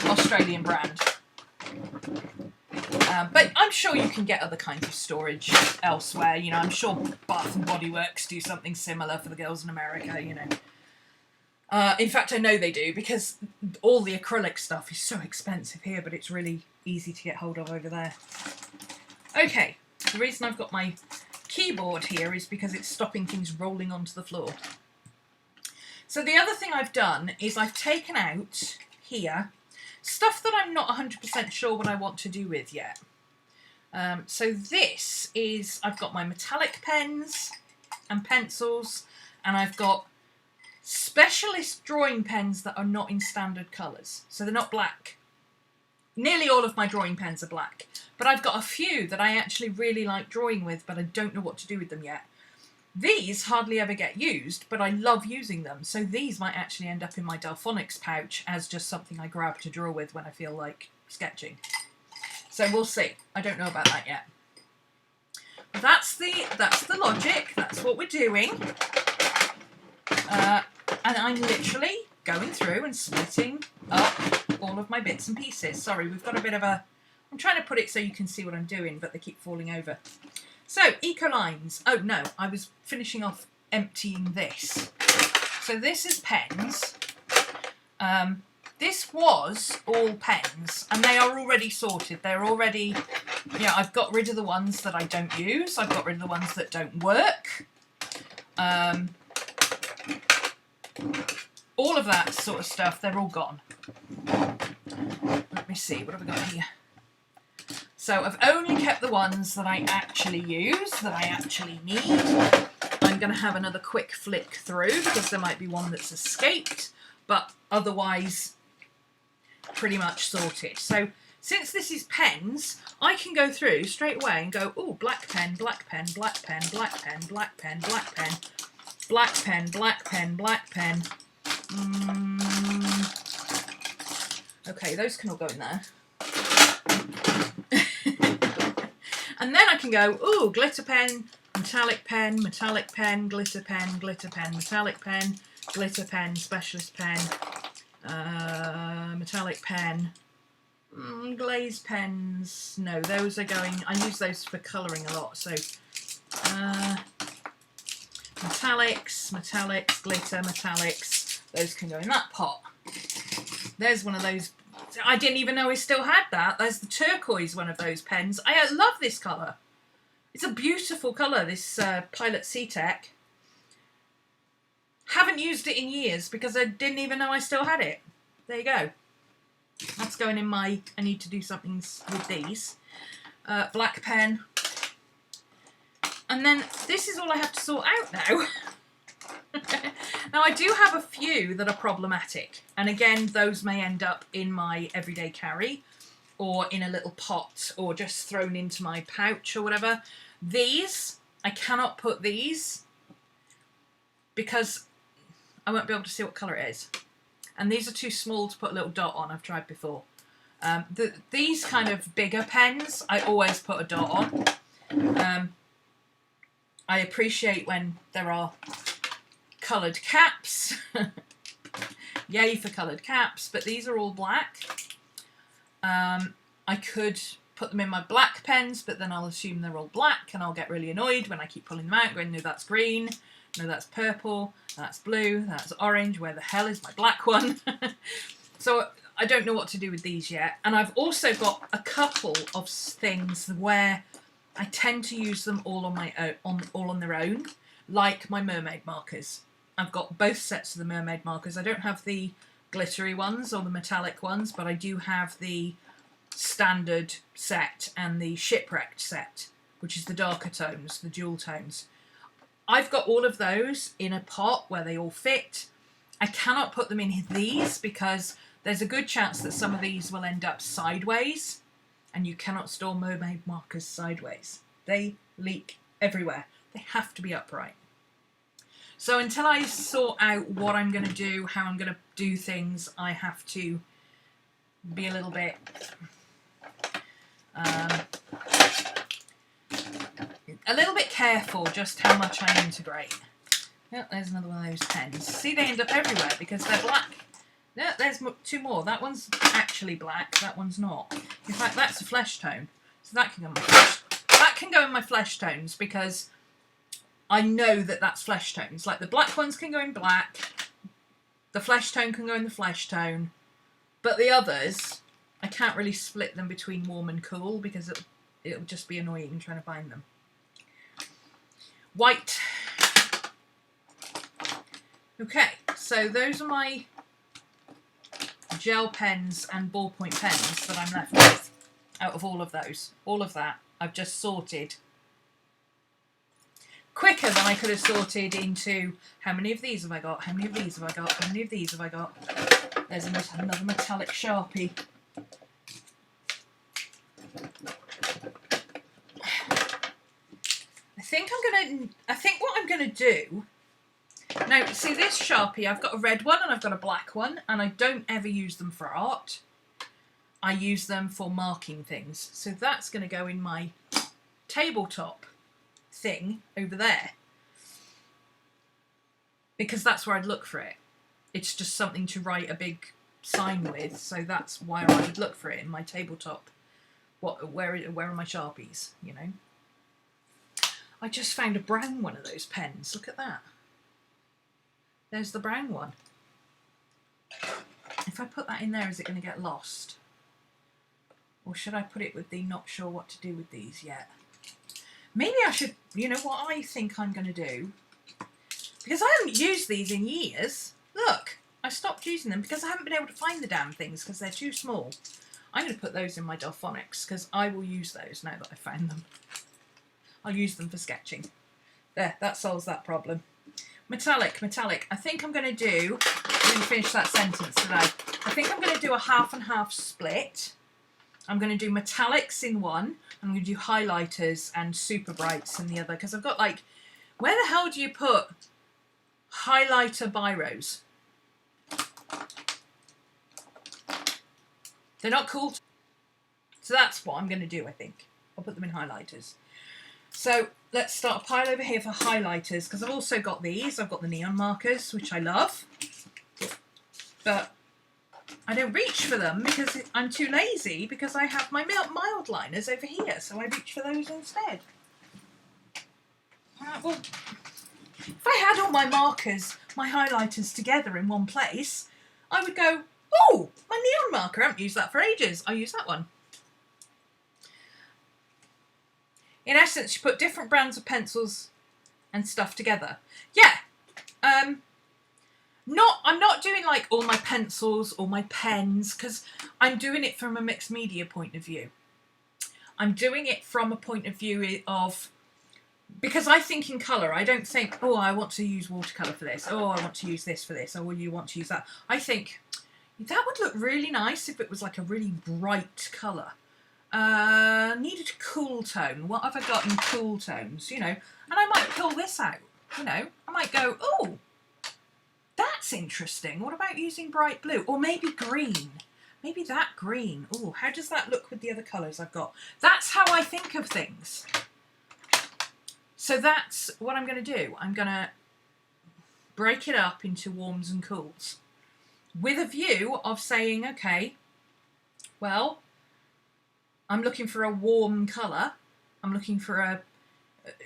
Australian brand. But I'm sure you can get other kinds of storage elsewhere. You know, I'm sure Bath and Body Works do something similar for the girls in America, you know. In fact, I know they do, because all the acrylic stuff is so expensive here, but it's really easy to get hold of over there. Okay, the reason I've got my keyboard here is because it's stopping things rolling onto the floor. So the other thing I've done is I've taken out here stuff that I'm not 100% sure what I want to do with yet. So this is, I've got my metallic pens and pencils, and I've got specialist drawing pens that are not in standard colours. So they're not black. Nearly all of my drawing pens are black, but I've got a few that I actually really like drawing with, but I don't know what to do with them yet. These hardly ever get used, but I love using them, so these might actually end up in my Delfonics pouch as just something I grab to draw with when I feel like sketching. So we'll see. I don't know about that yet. But that's the logic. That's what we're doing. And I'm literally going through and splitting up all of my bits and pieces. Sorry, we've got a bit of a... I'm trying to put it so you can see what I'm doing, but they keep falling over. So, eco lines. Oh no, I was finishing off emptying this. So this is pens. This was all pens, and they are already sorted. They're already, yeah, I've got rid of the ones that I don't use. I've got rid of the ones that don't work. All of that sort of stuff, they're all gone. Let me see, what have we got here? So I've only kept the ones that I actually use, that I actually need. I'm going to have another quick flick through because there might be one that's escaped, but otherwise pretty much sorted. So since this is pens, I can go through straight away and go, oh, black pen, black pen, black pen, black pen, black pen, black pen, black pen, black pen, black pen. Okay, those can all go in there. And then I can go, ooh, glitter pen, metallic pen, metallic pen, glitter pen, glitter pen, metallic pen, glitter pen, specialist pen, metallic pen, glazed pens. No, those are going, I use those for colouring a lot, so metallics, metallics, glitter, metallics, those can go in that pot. There's one of those. I didn't even know I still had that. There's the turquoise one of those pens. I love this colour. It's a beautiful colour, this Pilot C-Tech. Haven't used it in years because I didn't even know I still had it. There you go. That's going in my... I need to do something with these. Black pen. And then this is all I have to sort out now. Now I do have a few that are problematic, and again those may end up in my everyday carry or in a little pot or just thrown into my pouch or whatever. These, I cannot put these because I won't be able to see what colour it is, and these are too small to put a little dot on. I've tried before. These kind of bigger pens I always put a dot on. I appreciate when there are coloured caps. Yay for coloured caps, but these are all black. I could put them in my black pens, but then I'll assume they're all black and I'll get really annoyed when I keep pulling them out going, no, that's green, no, that's purple, that's blue, that's orange, where the hell is my black one? So I don't know what to do with these yet. And I've also got a couple of things where I tend to use them all on my own, all on their own, like my mermaid markers. I've got both sets of the mermaid markers. I don't have the glittery ones or the metallic ones, but I do have the standard set and the shipwrecked set, which is the darker tones, the dual tones. I've got all of those in a pot where they all fit. I cannot put them in these because there's a good chance that some of these will end up sideways, and you cannot store mermaid markers sideways. They leak everywhere. They have to be upright. So until I sort out what I'm going to do, how I'm going to do things, I have to be a little bit careful just how much I integrate. Oh, there's another one of those pens. See, they end up everywhere because they're black. Yeah, there's two more. That one's actually black. That one's not. In fact, that's a flesh tone. So that can go in my flesh. That can go in my flesh tones because I know that that's flesh tones. Like the black ones can go in black. The flesh tone can go in the flesh tone. But the others, I can't really split them between warm and cool because it'll just be annoying trying to find them. White. Okay, so those are my gel pens and ballpoint pens that I'm left with out of all of those. All of that I've just sorted quicker than I could have sorted into how many of these have I got, how many of these have I got, how many of these have I got. There's another metallic Sharpie. I think what I'm gonna do now, see this Sharpie, I've got a red one and I've got a black one, and I don't ever use them for art. I use them for marking things. So that's going to go in my tabletop thing over there. Because that's where I'd look for it. It's just something to write a big sign with, so that's why I would look for it in my tabletop. Where are my Sharpies, you know? I just found a brown one of those pens. Look at that. There's the brown one. If I put that in there, is it going to get lost? Or should I put it with the not sure what to do with these yet? Maybe I should, you know what I think I'm going to do? Because I haven't used these in years. Look, I stopped using them because I haven't been able to find the damn things because they're too small. I'm going to put those in my Delfonics because I will use those now that I found them. I'll use them for sketching. There, that solves that problem. Metallic. I think I'm going to do, I'm going to finish that sentence today. I think I'm going to do a half and half split. I'm going to do metallics in one. I'm going to do highlighters and super brights in the other. Because I've got like, where the hell do you put highlighter biros? They're not cool. So that's what I'm going to do, I think. I'll put them in highlighters. So let's start a pile over here for highlighters, because I've also got these. I've got the neon markers, which I love, but I don't reach for them because I'm too lazy, because I have my mild liners over here, so I reach for those instead. Well, if I had all my markers, my highlighters together in one place, I would go, oh, my neon marker, I haven't used that for ages. I'll use that one. In essence, you put different brands of pencils and stuff together. Yeah. I'm not doing like all my pencils or my pens, because I'm doing it from a mixed media point of view. I'm doing it from a point of view of, because I think in colour. I don't think, oh, I want to use watercolour for this. Oh, I want to use this for this. Oh, well, you want to use that. I think that would look really nice if it was like a really bright colour. Needed a cool tone. What have I got in cool tones? You know, and I might pull this out. You know, I might go, oh, that's interesting. What about using bright blue? Or maybe green. Maybe that green. Oh, how does that look with the other colours I've got? That's how I think of things. So that's what I'm going to do. I'm going to break it up into warms and cools with a view of saying, okay, well, I'm looking for a warm colour. I'm looking for a,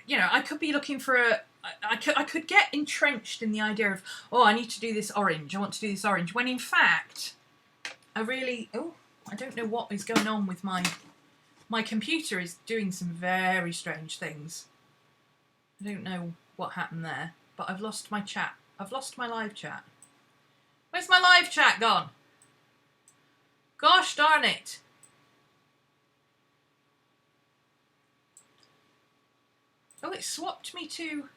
you know, I could be looking for a, I could get entrenched in the idea of, oh, I need to do this orange. I want to do this orange. When in fact, I don't know what is going on with my computer is doing some very strange things. I don't know what happened there, but I've lost my chat. I've lost my live chat. Where's my live chat gone? Gosh darn it. Oh, it swapped me to...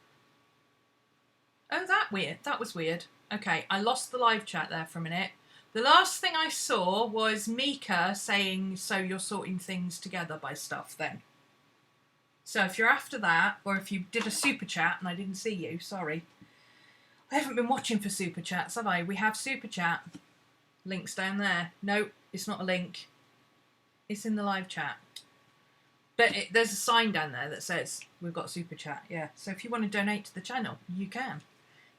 Oh, that was weird. Okay, I lost the live chat there for a minute. The last thing I saw was Mika saying, so you're sorting things together by stuff then. So if you're after that, or if you did a super chat and I didn't see you, sorry. I haven't been watching for super chats, have I? We have super chat. Link's down there. No, it's not a link. It's in the live chat. But there's a sign down there that says we've got super chat. Yeah, so if you want to donate to the channel, you can.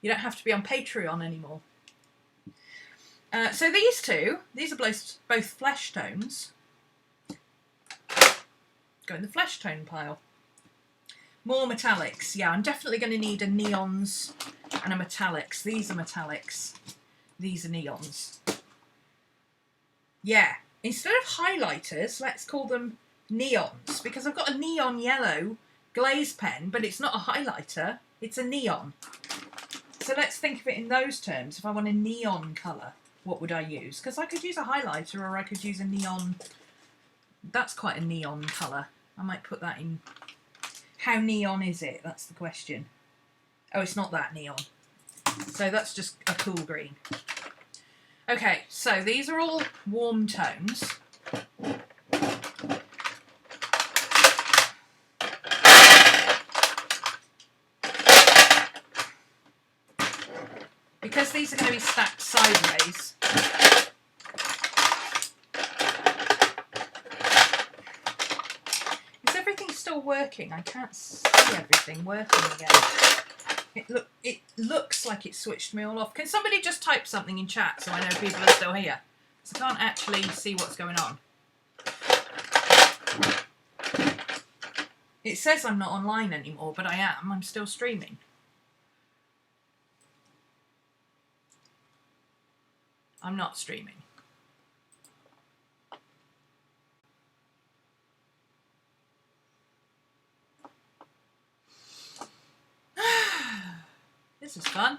You don't have to be on Patreon anymore. So these are both flesh tones. Go in the flesh tone pile. More metallics. Yeah, I'm definitely going to need a neons and a metallics. These are metallics. These are neons. Yeah. Instead of highlighters, let's call them neons, because I've got a neon yellow glaze pen, but it's not a highlighter, it's a neon. So let's think of it in those terms. If I want a neon colour, what would I use? Because I could use a highlighter, or I could use a neon. That's quite a neon colour. I might put that in. How neon is it? That's the question. Oh, it's not that neon. So that's just a cool green. Okay, so these are all warm tones. Because these are going to be stacked sideways, is everything still working? I can't see everything working again. It looks like it switched me all off. Can somebody just type something in chat so I know people are still here? Because I can't actually see what's going on. It says I'm not online anymore, but I am. I'm still streaming. I'm not streaming. This is fun.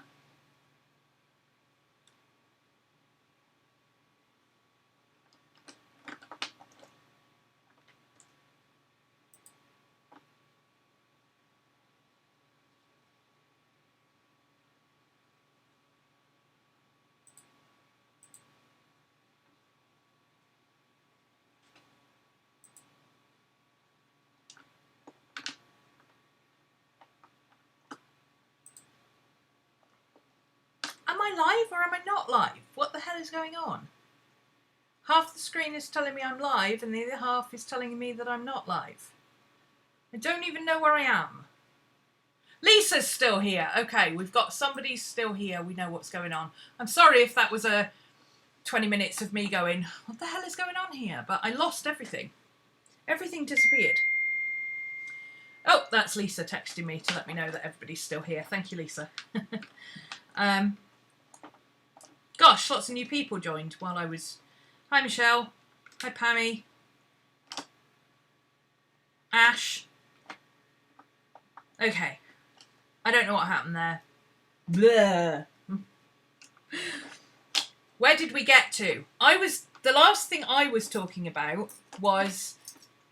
Am I live or am I not live? What the hell is going on? Half the screen is telling me I'm live and the other half is telling me that I'm not live. I don't even know where I am. Lisa's still here. Okay, we've got somebody still here. We know what's going on. I'm sorry if that was a 20 minutes of me going, what the hell is going on here? But I lost everything. Everything disappeared. Oh, that's Lisa texting me to let me know that everybody's still here. Thank you, Lisa. Gosh, lots of new people joined while I was... Hi, Michelle. Hi, Pammy. Ash. Okay. I don't know what happened there. Blah. Where did we get to? The last thing I was talking about was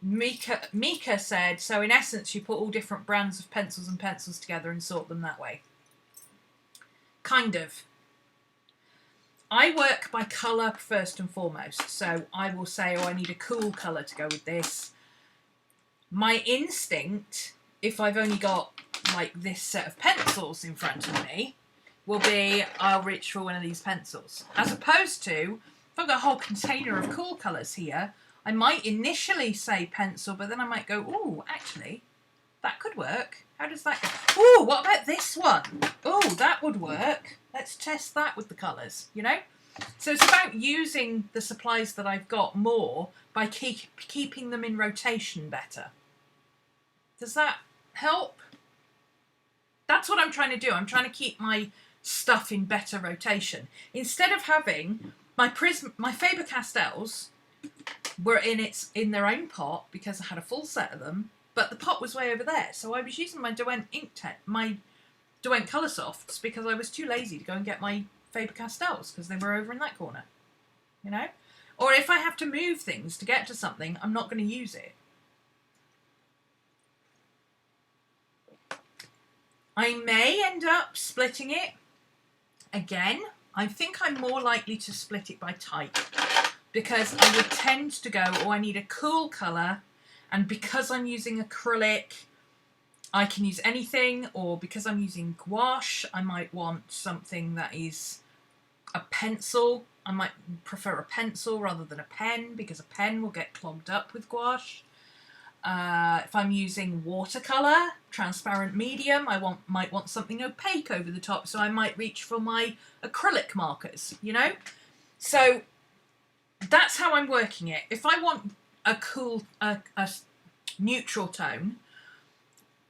Mika said, so in essence you put all different brands of pencils and pencils together and sort them that way. Kind of. I work by colour first and foremost, so I will say, oh, I need a cool colour to go with this. My instinct, if I've only got like this set of pencils in front of me, will be I'll reach for one of these pencils. As opposed to, if I've got a whole container of cool colours here, I might initially say pencil, but then I might go, ooh, actually, that could work. How does that go? Ooh, what about this one? Ooh, that would work. Let's test that with the colours, you know? So it's about using the supplies that I've got more by keeping them in rotation better. Does that help? That's what I'm trying to do. I'm trying to keep my stuff in better rotation. Instead of having my Faber-Castells were in their own pot because I had a full set of them, but the pot was way over there. So I was using my Derwent my Derwent Colorsofts because I was too lazy to go and get my Faber-Castells because they were over in that corner, you know? Or if I have to move things to get to something, I'm not going to use it. I may end up splitting it. Again, I think I'm more likely to split it by type because I would tend to go, oh, I need a cool colour, and because I'm using acrylic, I can use anything, or because I'm using gouache, I might want something that is a pencil. I might prefer a pencil rather than a pen because a pen will get clogged up with gouache. If I'm using watercolour, transparent medium, I might want something opaque over the top, so I might reach for my acrylic markers, you know? So that's how I'm working it. If I want a cool, a neutral tone,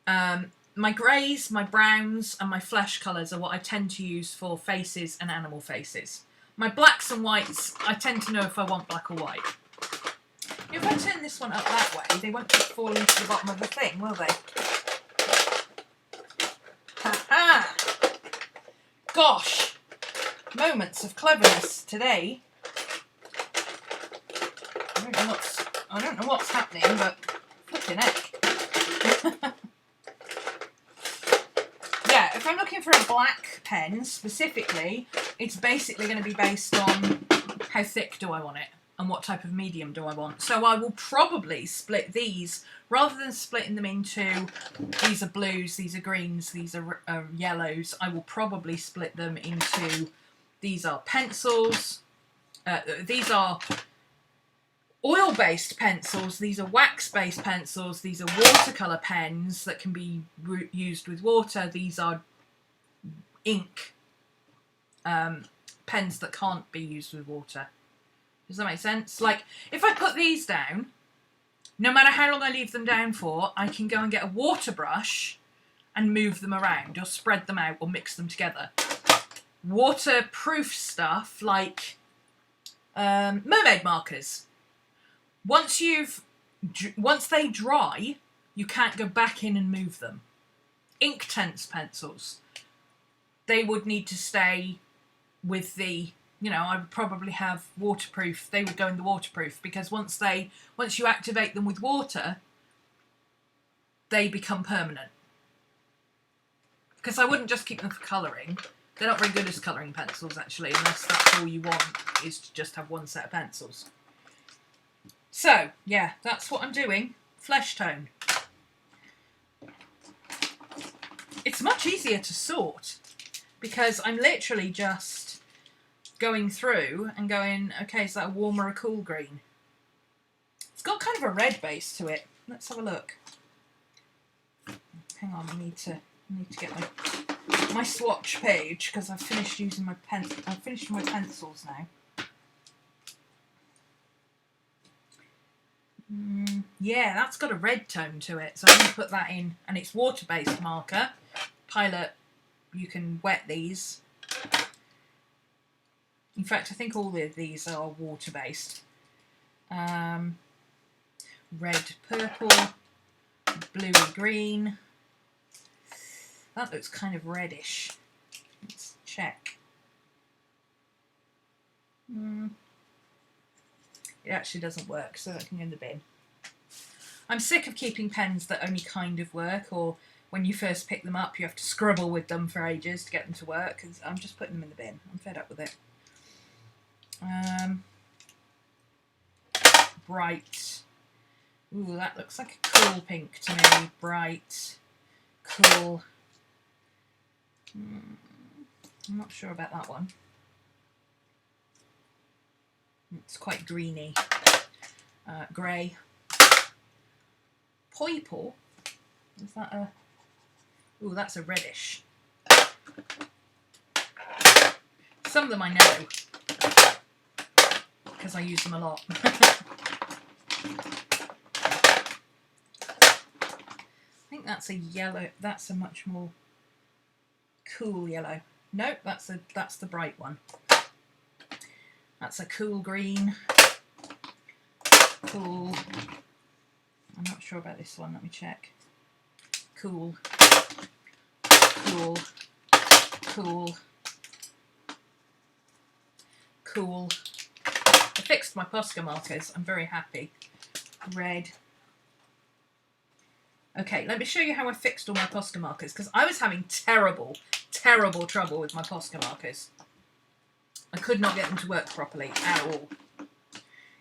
my greys, my browns and my flesh colours are what I tend to use for faces and animal faces. My blacks and whites, I tend to know if I want black or white. If I turn this one up that way, they won't just fall into the bottom of the thing, will they? Ha-ha! Gosh! Moments of cleverness today. I don't know what's happening, but flipping heck. Yeah, if I'm looking for a black pen specifically, it's basically going to be based on how thick do I want it and what type of medium do I want. So I will probably split these, rather than splitting them into these are blues, these are greens, these are yellows, I will probably split them into these are pencils, these are oil-based pencils, these are wax-based pencils, these are watercolour pens that can be used with water, these are ink pens that can't be used with water. Does that make sense? Like, if I put these down, no matter how long I leave them down for, I can go and get a water brush and move them around, or spread them out, or mix them together. Waterproof stuff, like mermaid markers. Once they dry, you can't go back in and move them. Inktense pencils, they would need to stay with the, you know, I would probably have waterproof, they would go in the waterproof, because once you activate them with water, they become permanent. Because I wouldn't just keep them for colouring. They're not very good as colouring pencils, actually, unless that's all you want, is to just have one set of pencils. So, yeah, that's what I'm doing. Flesh tone. It's much easier to sort, because I'm literally just going through and going, okay, is that a warm or a cool green? It's got kind of a red base to it. Let's have a look. Hang on, I need to get my swatch page, because I've finished using my I've finished my pencils now. Yeah, that's got a red tone to it, so I'm going to put that in, and it's water-based marker. Pilot, you can wet these. In fact, I think all of these are water-based. Red, purple, bluey green. That looks kind of reddish. Let's check. It actually doesn't work, so that can go in the bin. I'm sick of keeping pens that only kind of work, or when you first pick them up you have to scribble with them for ages to get them to work. I'm just putting them in the bin. I'm fed up with it. Bright. Ooh, that looks like a cool pink to me. Bright. Cool. I'm not sure about that one. It's quite greeny. Grey. Purple. Is that a... Ooh, that's a reddish. Some of them I know, because I use them a lot. I think that's a yellow. That's a much more cool yellow. Nope, that's the bright one. That's a cool green. Cool. I'm not sure about this one. Let me check. Cool. Cool. Cool. Cool. I fixed my Posca markers. I'm very happy. Red. Okay, let me show you how I fixed all my Posca markers, because I was having terrible trouble with my Posca markers. I could not get them to work properly at all.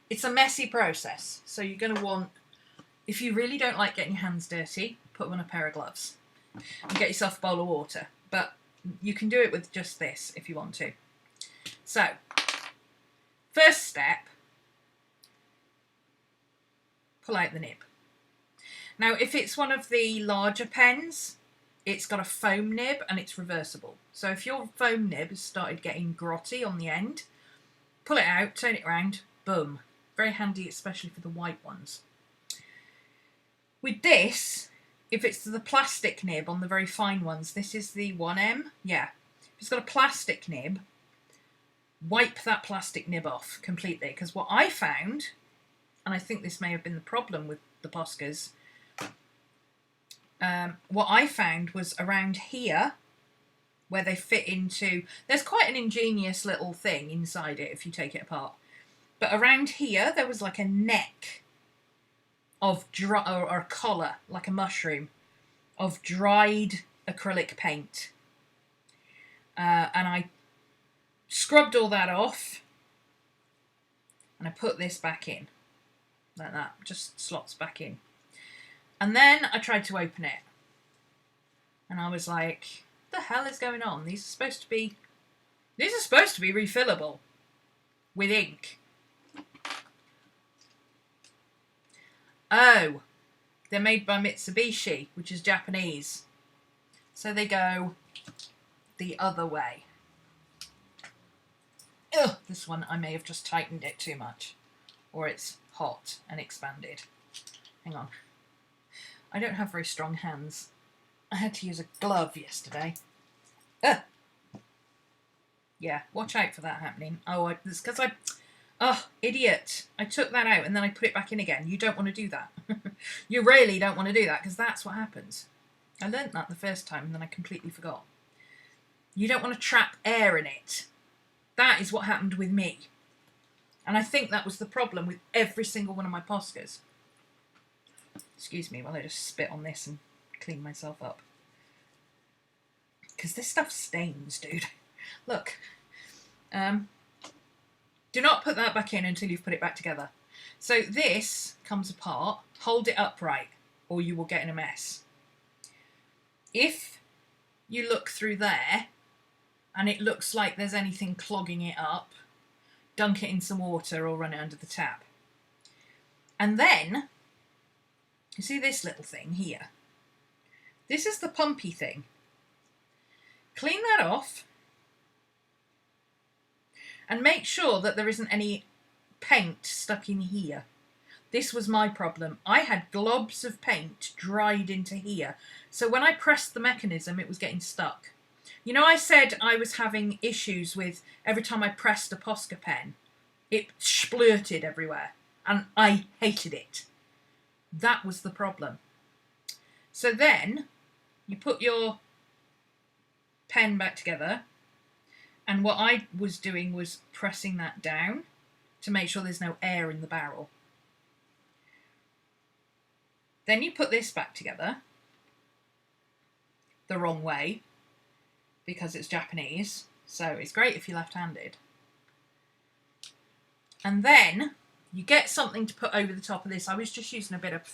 It's a messy process, so you're going to want, if you really don't like getting your hands dirty, put on a pair of gloves and get yourself a bowl of water. But you can do it with just this if you want to. So, first step, pull out the nib. Now, if it's one of the larger pens, it's got a foam nib and it's reversible. So if your foam nib has started getting grotty on the end, pull it out, turn it around, boom. Very handy, especially for the white ones. With this, if it's the plastic nib on the very fine ones, this is the 1M, yeah. If it's got a plastic nib, wipe that plastic nib off completely. Because what I found, and I think this may have been the problem with the Poscas, what I found was around here, where they fit into, there's quite an ingenious little thing inside it if you take it apart. But around here, there was like a neck of or a collar, like a mushroom, of dried acrylic paint. And I scrubbed all that off, and I put this back in, like that, just slots back in. And then I tried to open it, and I was like, what the hell is going on? These are supposed to be refillable with ink. Oh, they're made by Mitsubishi, which is Japanese. So they go the other way. Ugh, this one I may have just tightened it too much. Or it's hot and expanded. Hang on. I don't have very strong hands. I had to use a glove yesterday. Ugh. Yeah, watch out for that happening. Oh, it's because oh, idiot. I took that out and then I put it back in again. You don't want to do that. You really don't want to do that, because that's what happens. I learnt that the first time and then I completely forgot. You don't want to trap air in it. That is what happened with me. And I think that was the problem with every single one of my Poscas. Excuse me while I just spit on this and clean myself up. Because this stuff stains, dude. Look. Do not put that back in until you've put it back together. So this comes apart. Hold it upright or you will get in a mess. If you look through there and it looks like there's anything clogging it up, dunk it in some water or run it under the tap. And then, you see this little thing here? This is the pumpy thing. Clean that off and make sure that there isn't any paint stuck in here. This was my problem. I had globs of paint dried into here. So when I pressed the mechanism, it was getting stuck. You know, I said I was having issues with every time I pressed a Posca pen, it splurted everywhere. And I hated it. That was the problem. So then you put your pen back together. And what I was doing was pressing that down to make sure there's no air in the barrel. Then you put this back together the wrong way because it's Japanese, so it's great if you're left-handed. And then you get something to put over the top of this. I was just using a bit of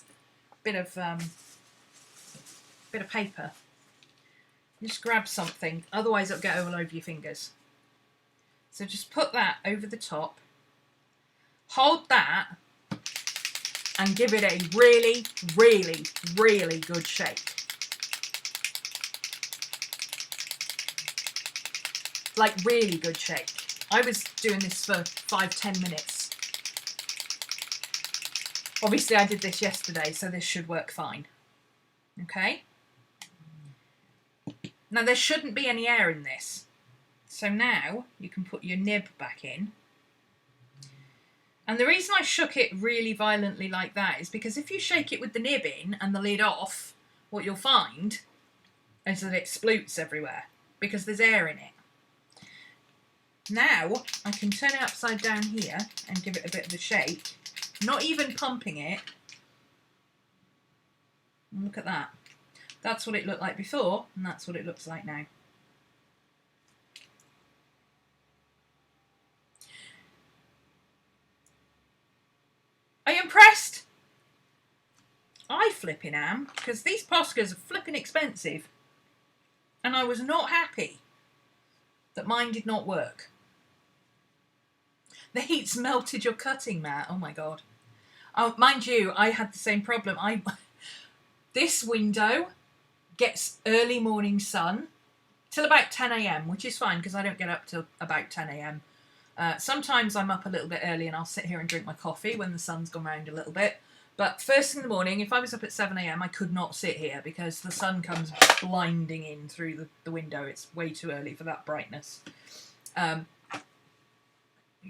paper. Just grab something, otherwise it'll get all over your fingers. So just put that over the top, hold that, and give it a really, really, really good shake. Like really good shake. I was doing this for 5-10 minutes. Obviously I did this yesterday, so this should work fine. Okay? Now there shouldn't be any air in this. So now you can put your nib back in. And the reason I shook it really violently like that is because if you shake it with the nib in and the lid off, what you'll find is that it sploots everywhere because there's air in it. Now I can turn it upside down here and give it a bit of a shake, not even pumping it. And look at that. That's what it looked like before, and that's what it looks like now. Are you impressed? I flipping am, because these Poscas are flipping expensive. And I was not happy that mine did not work. The heat's melted your cutting mat. Oh my God. Oh, mind you, I had the same problem. This window gets early morning sun till about 10 a.m, which is fine because I don't get up till about 10 a.m. Sometimes I'm up a little bit early and I'll sit here and drink my coffee when the sun's gone round a little bit. But first thing in the morning, if I was up at 7 a.m, I could not sit here because the sun comes blinding in through the window. It's way too early for that brightness.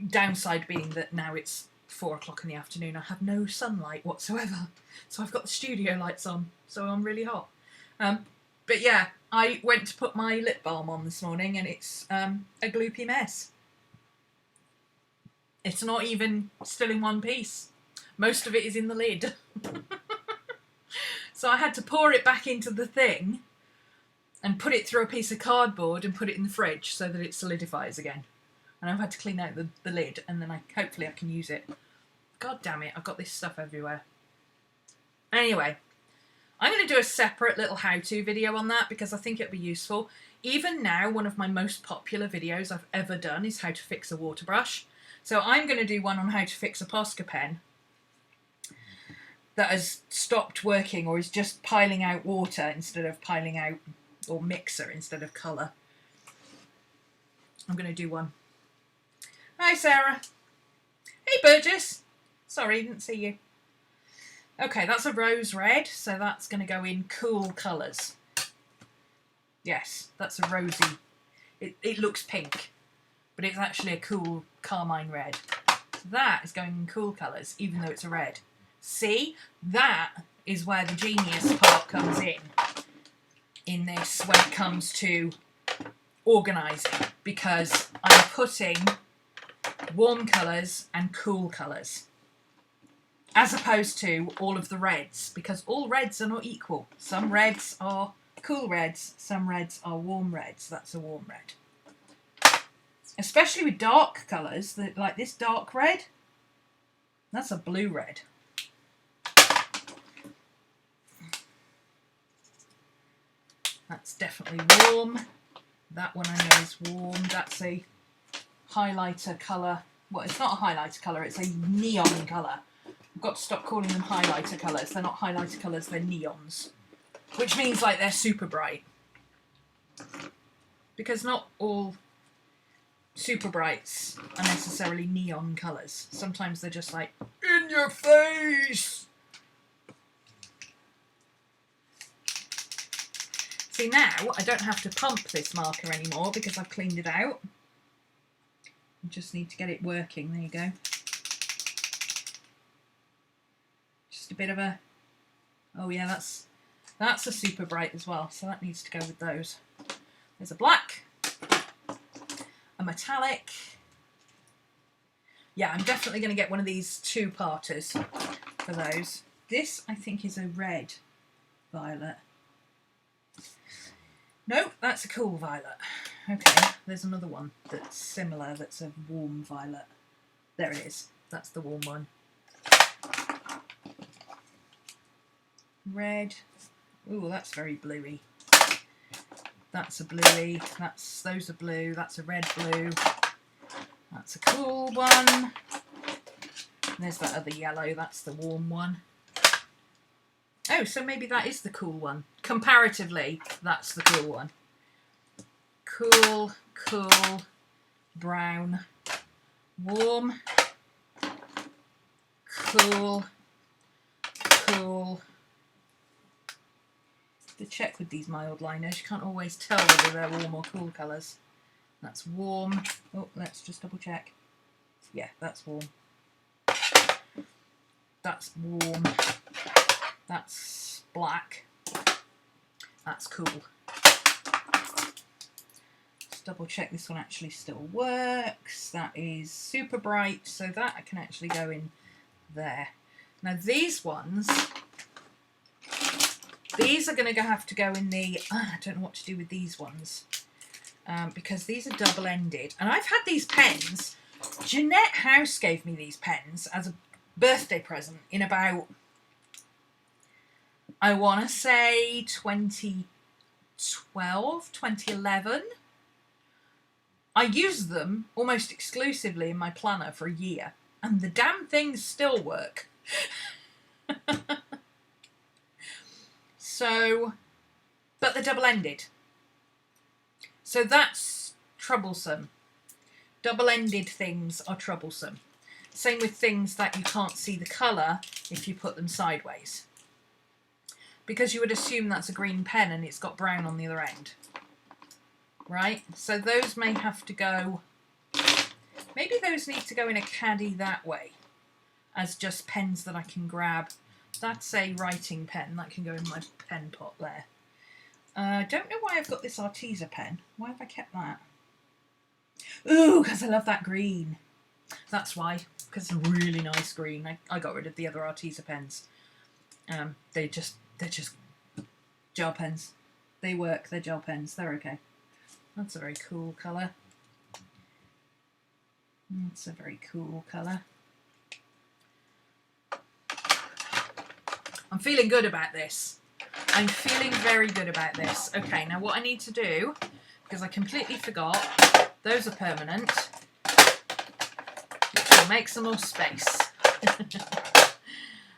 Downside being that now it's 4 o'clock in the afternoon, I have no sunlight whatsoever. So I've got the studio lights on, so I'm really hot. But yeah, I went to put my lip balm on this morning and it's a gloopy mess. It's not even still in one piece. Most of it is in the lid. So I had to pour it back into the thing and put it through a piece of cardboard and put it in the fridge so that it solidifies again. And I've had to clean out the lid and then hopefully I can use it. God damn it, I've got this stuff everywhere. Anyway, I'm going to do a separate little how-to video on that because I think it'll be useful. Even now, one of my most popular videos I've ever done is how to fix a water brush. So I'm going to do one on how to fix a Posca pen that has stopped working or is just piling out water instead of piling out, or mixer instead of colour. I'm going to do one. Hi Sarah. Hey Burgess. Sorry, didn't see you. Okay, that's a rose red, so that's going to go in cool colours. Yes, that's a rosy. It looks pink, but it's actually a cool carmine red. That is going in cool colours, even though it's a red. See, that is where the genius part comes in this when it comes to organising, because I'm putting warm colours and cool colours as opposed to all of the reds, because all reds are not equal. Some reds are cool reds, some reds are warm reds. That's a warm red. Especially with dark colours, like this dark red, that's a blue red. That's definitely warm. That one I know is warm. That's a highlighter colour. Well, it's not a highlighter colour, it's a neon colour. I've got to stop calling them highlighter colours. They're not highlighter colours, they're neons. Which means like they're super bright. Because not all super brights are necessarily neon colours. Sometimes they're just like, in your face! See, now I don't have to pump this marker anymore because I've cleaned it out. I just need to get it working. There you go. Just a bit of a... Oh yeah, that's a super bright as well, so that needs to go with those. There's a black, a metallic. Yeah, I'm definitely going to get one of these two-parters for those. This, I think, is a red violet. Nope, that's a cool violet. Okay, there's another one that's similar, that's a warm violet. There it is. That's the warm one. Red. Ooh, that's very bluey. That's a bluey. Those are blue. That's a red blue. That's a cool one. And there's that other yellow. That's the warm one. Oh, so maybe that is the cool one. Comparatively, that's the cool one. Cool, cool, brown, warm, cool, cool. To check with these mild liners, you can't always tell whether they're warm or cool colours. That's warm. Oh, let's just double check. Yeah, that's warm. That's warm. That's black. That's cool. Just double check this one actually still works. That is super bright, so that I can actually go in there. Now these ones, these are going to have to go in the... I don't know what to do with these ones. Because these are double-ended. And I've had these pens. Jeanette House gave me these pens as a birthday present in about... I want to say 2012, 2011. I used them almost exclusively in my planner for a year, and the damn things still work. So, but they're double-ended. So that's troublesome. Double-ended things are troublesome. Same with things that you can't see the colour if you put them sideways. Because you would assume that's a green pen and it's got brown on the other end. Right? So those may have to go... Maybe those need to go in a caddy that way, as just pens that I can grab. That's a writing pen. That can go in my pen pot there. Don't know why I've got this Arteza pen. Why have I kept that? Ooh, because I love that green. That's why. Because it's a really nice green. I got rid of the other Arteza pens. They're just gel pens. They work. They're gel pens. They're okay. That's a very cool colour. That's a very cool colour. I'm feeling good about this. I'm feeling very good about this. Okay, now what I need to do, because I completely forgot, those are permanent, which will make some more space.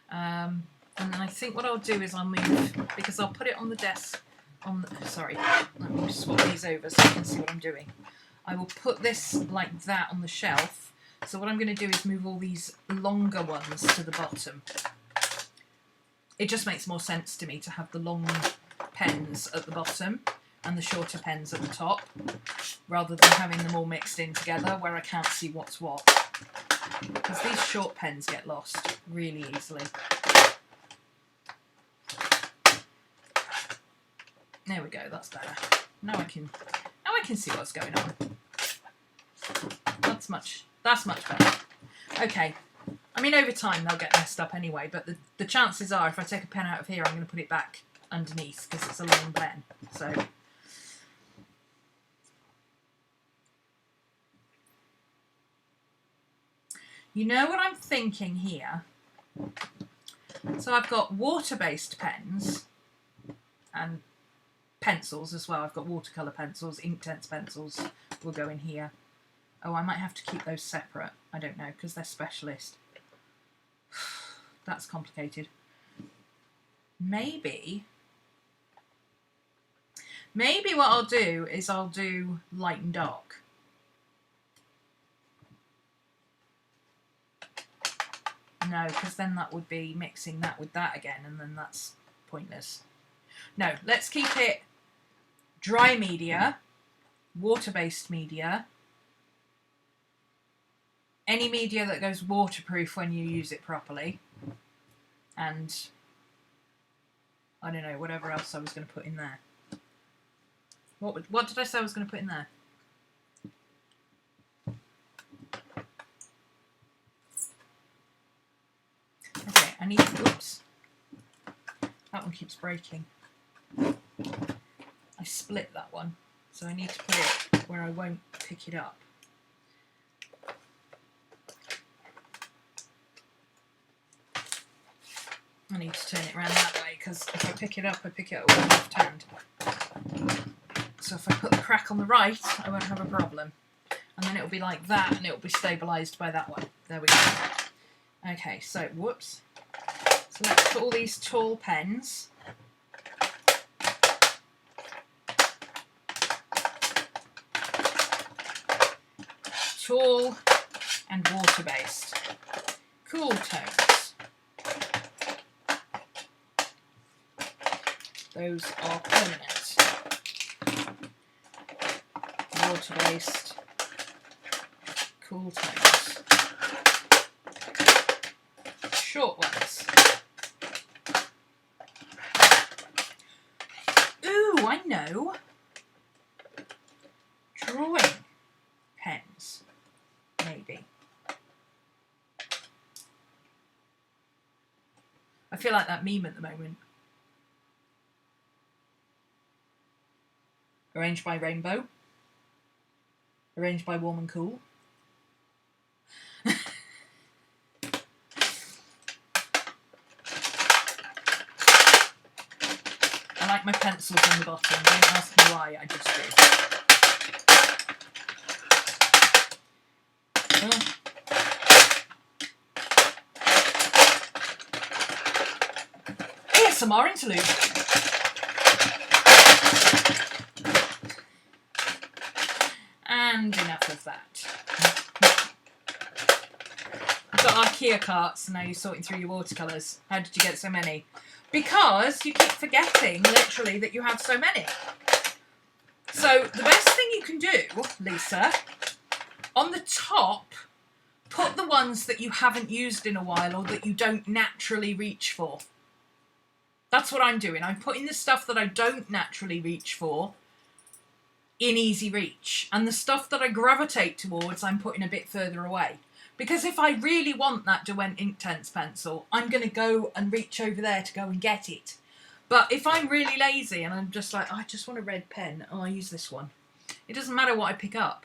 And then I think what I'll do is I'll move, because I'll put it on the desk, sorry, let me swap these over so you can see what I'm doing. I will put this like that on the shelf. So what I'm going to do is move all these longer ones to the bottom. It just makes more sense to me to have the long pens at the bottom and the shorter pens at the top, rather than having them all mixed in together where I can't see what's what. Because these short pens get lost really easily. There we go, that's better. Now I can see what's going on. That's much better. Okay. I mean, over time they'll get messed up anyway, but the chances are if I take a pen out of here, I'm going to put it back underneath because it's a long pen. So, you know what I'm thinking here? So I've got water-based pens and pencils as well. I've got watercolour pencils, Inktense pencils will go in here. Oh, I might have to keep those separate. I don't know, because they're specialist. That's complicated. Maybe what I'll do is I'll do light and dark. No, because then that would be mixing that with that again, and then that's pointless. No, let's keep it dry media, water-based media, any media that goes waterproof when you use it properly, and I don't know, whatever else I was going to put in there. What did I say I was going to put in there? Okay, I need, oops, that one keeps breaking. I split that one, so I need to put it where I won't pick it up. I need to turn it around that way because if I pick it up with my left hand. So if I put the crack on the right, I won't have a problem. And then it'll be like that and it'll be stabilised by that one. There we go. Okay, so, whoops. So let's put all these tall pens. Tall and water-based. Cool tones. Those are permanent. Water-based. Cool tones. Short ones. Ooh, I know. Drawing pens. Maybe. I feel like that meme at the moment. Arranged by Rainbow. Arranged by Warm and Cool. I like my pencils on the bottom. Don't ask me why, I just do. ASMR interlude. And enough of that. IKEA carts, and now you're sorting through your watercolours. How did you get so many? Because you keep forgetting, literally, that you have so many. So the best thing you can do, Lisa, on the top, put the ones that you haven't used in a while or that you don't naturally reach for. That's what I'm doing. I'm putting the stuff that I don't naturally reach for in easy reach. And the stuff that I gravitate towards, I'm putting a bit further away. Because if I really want that Derwent Inktense pencil, I'm going to go and reach over there to go and get it. But if I'm really lazy and I'm just like, oh, I just want a red pen, oh, I use this one. It doesn't matter what I pick up.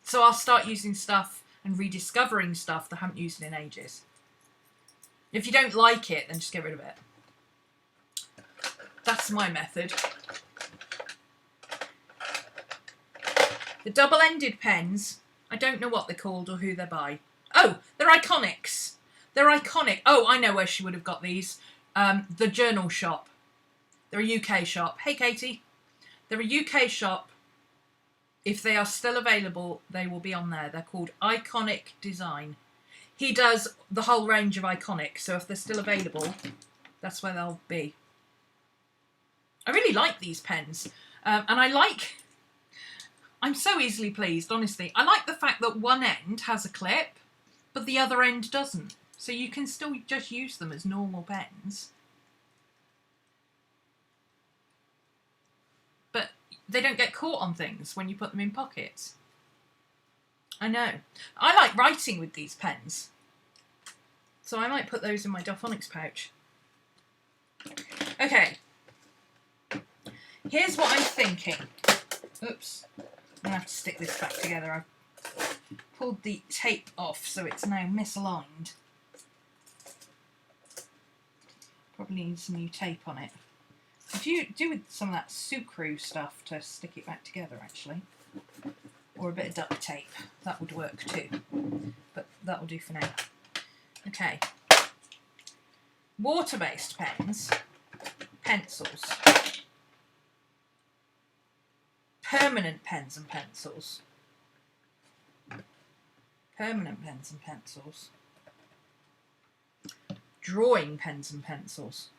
So I'll start using stuff and rediscovering stuff that I haven't used in ages. If you don't like it, then just get rid of it. That's my method. The double-ended pens, I don't know what they're called or who they're by. Oh, they're Iconics. They're iconic. Oh, I know where she would have got these. The Journal Shop. They're a UK shop. Hey, Katie. They're a UK shop. If they are still available, they will be on there. They're called Iconic Design. He does the whole range of Iconic, so if they're still available, that's where they'll be. I really like these pens. And I'm so easily pleased, honestly. I like the fact that one end has a clip, but the other end doesn't. So you can still just use them as normal pens. But they don't get caught on things when you put them in pockets. I know. I like writing with these pens. So I might put those in my Delfonics pouch. Okay. Here's what I'm thinking. Oops. I'm going to have to stick this back together. I've pulled the tape off, so it's now misaligned. Probably need some new tape on it. Could you do with some of that sucru stuff to stick it back together, actually? Or a bit of duct tape. That would work too. But that will do for now. Okay. Water-based pens. Pencils. Permanent pens and pencils. Permanent pens and pencils. Drawing pens and pencils.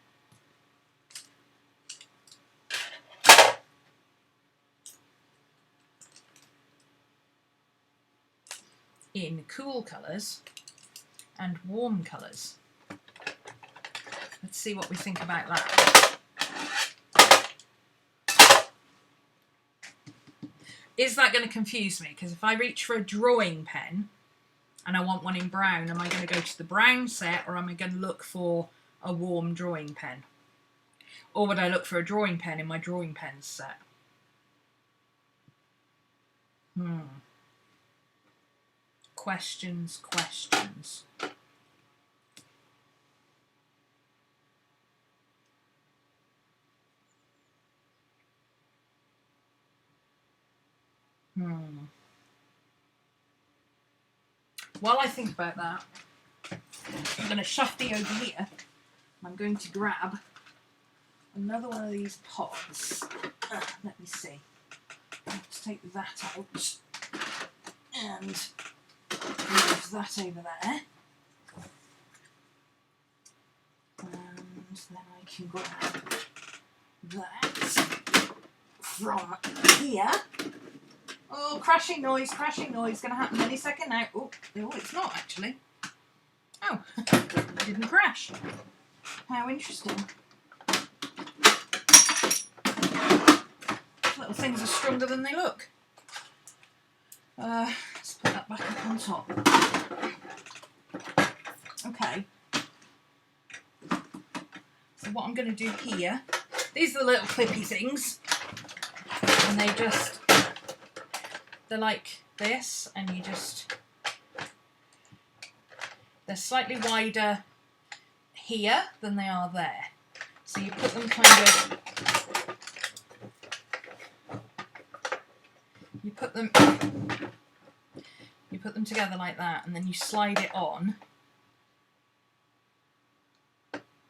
In cool colours and warm colours. Let's see what we think about that. Is that going to confuse me? Because if I reach for a drawing pen and I want one in brown, am I going to go to the brown set or am I going to look for a warm drawing pen? Or would I look for a drawing pen in my drawing pens set? Questions, questions. While I think about that, I'm going to shufty over here. I'm going to grab another one of these pods. Let me see. Let's take that out. And move that over there. And then I can grab that from here. Oh, crashing noise, going to happen any second now. Oh, it's not actually. Oh, it didn't crash. How interesting. Little things are stronger than they look. Let's put that back up on top. Okay. So what I'm going to do here, these are the little clippy things. And they're like this, and they're slightly wider here than they are there. So you put them you put them together like that, and then you slide it on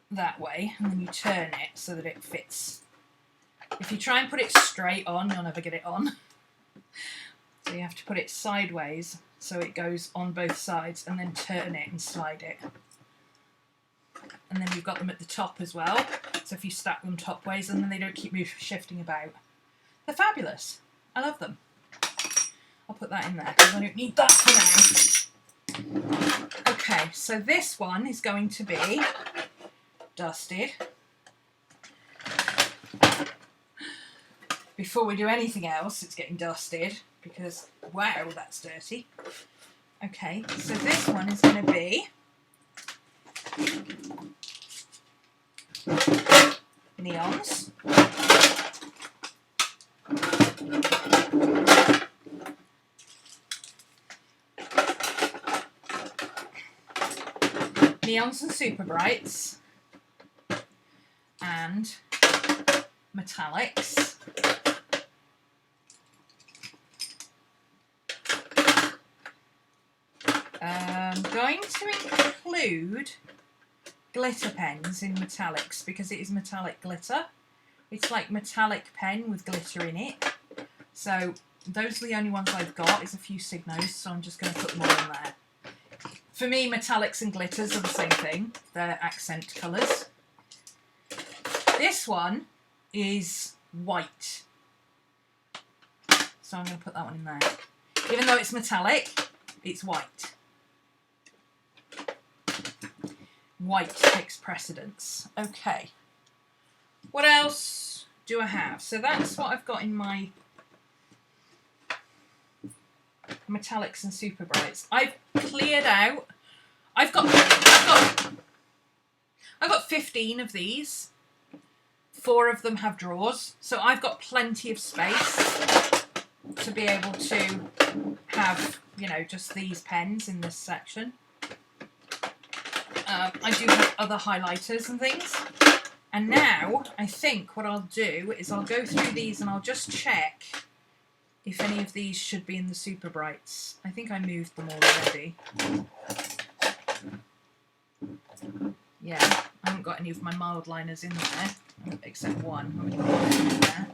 that way, and then you turn it so that it fits. If you try and put it straight on, you'll never get it on. So you have to put it sideways so it goes on both sides, and then turn it and slide it. And then you've got them at the top as well, so if you stack them top ways, and then they don't keep shifting about. They're fabulous. I love them. I'll put that in there because I don't need that for now. Okay, so this one is going to be dusted. Before we do anything else, it's getting dusted because, wow, that's dirty. Okay, so this one is going to be neons. Neons and super brights and metallics. I'm going to include glitter pens in metallics because it is metallic glitter. It's like metallic pen with glitter in it. So those are the only ones I've got. Is a few Signos, so I'm just going to put them all in there. For me, metallics and glitters are the same thing. They're accent colours. This one is white. So I'm going to put that one in there. Even though it's metallic, it's white. White takes precedence. Okay. What else do I have? So that's what I've got in my metallics and super brights. I've cleared out. I've got 15 of these. 4 of them have drawers, so I've got plenty of space to be able to have, you know, just these pens in this section. I do have other highlighters and things. And now I think what I'll do is I'll go through these and I'll just check if any of these should be in the super brights. I think I moved them already. Yeah, I haven't got any of my mild liners in there, except one. I've only got one in there.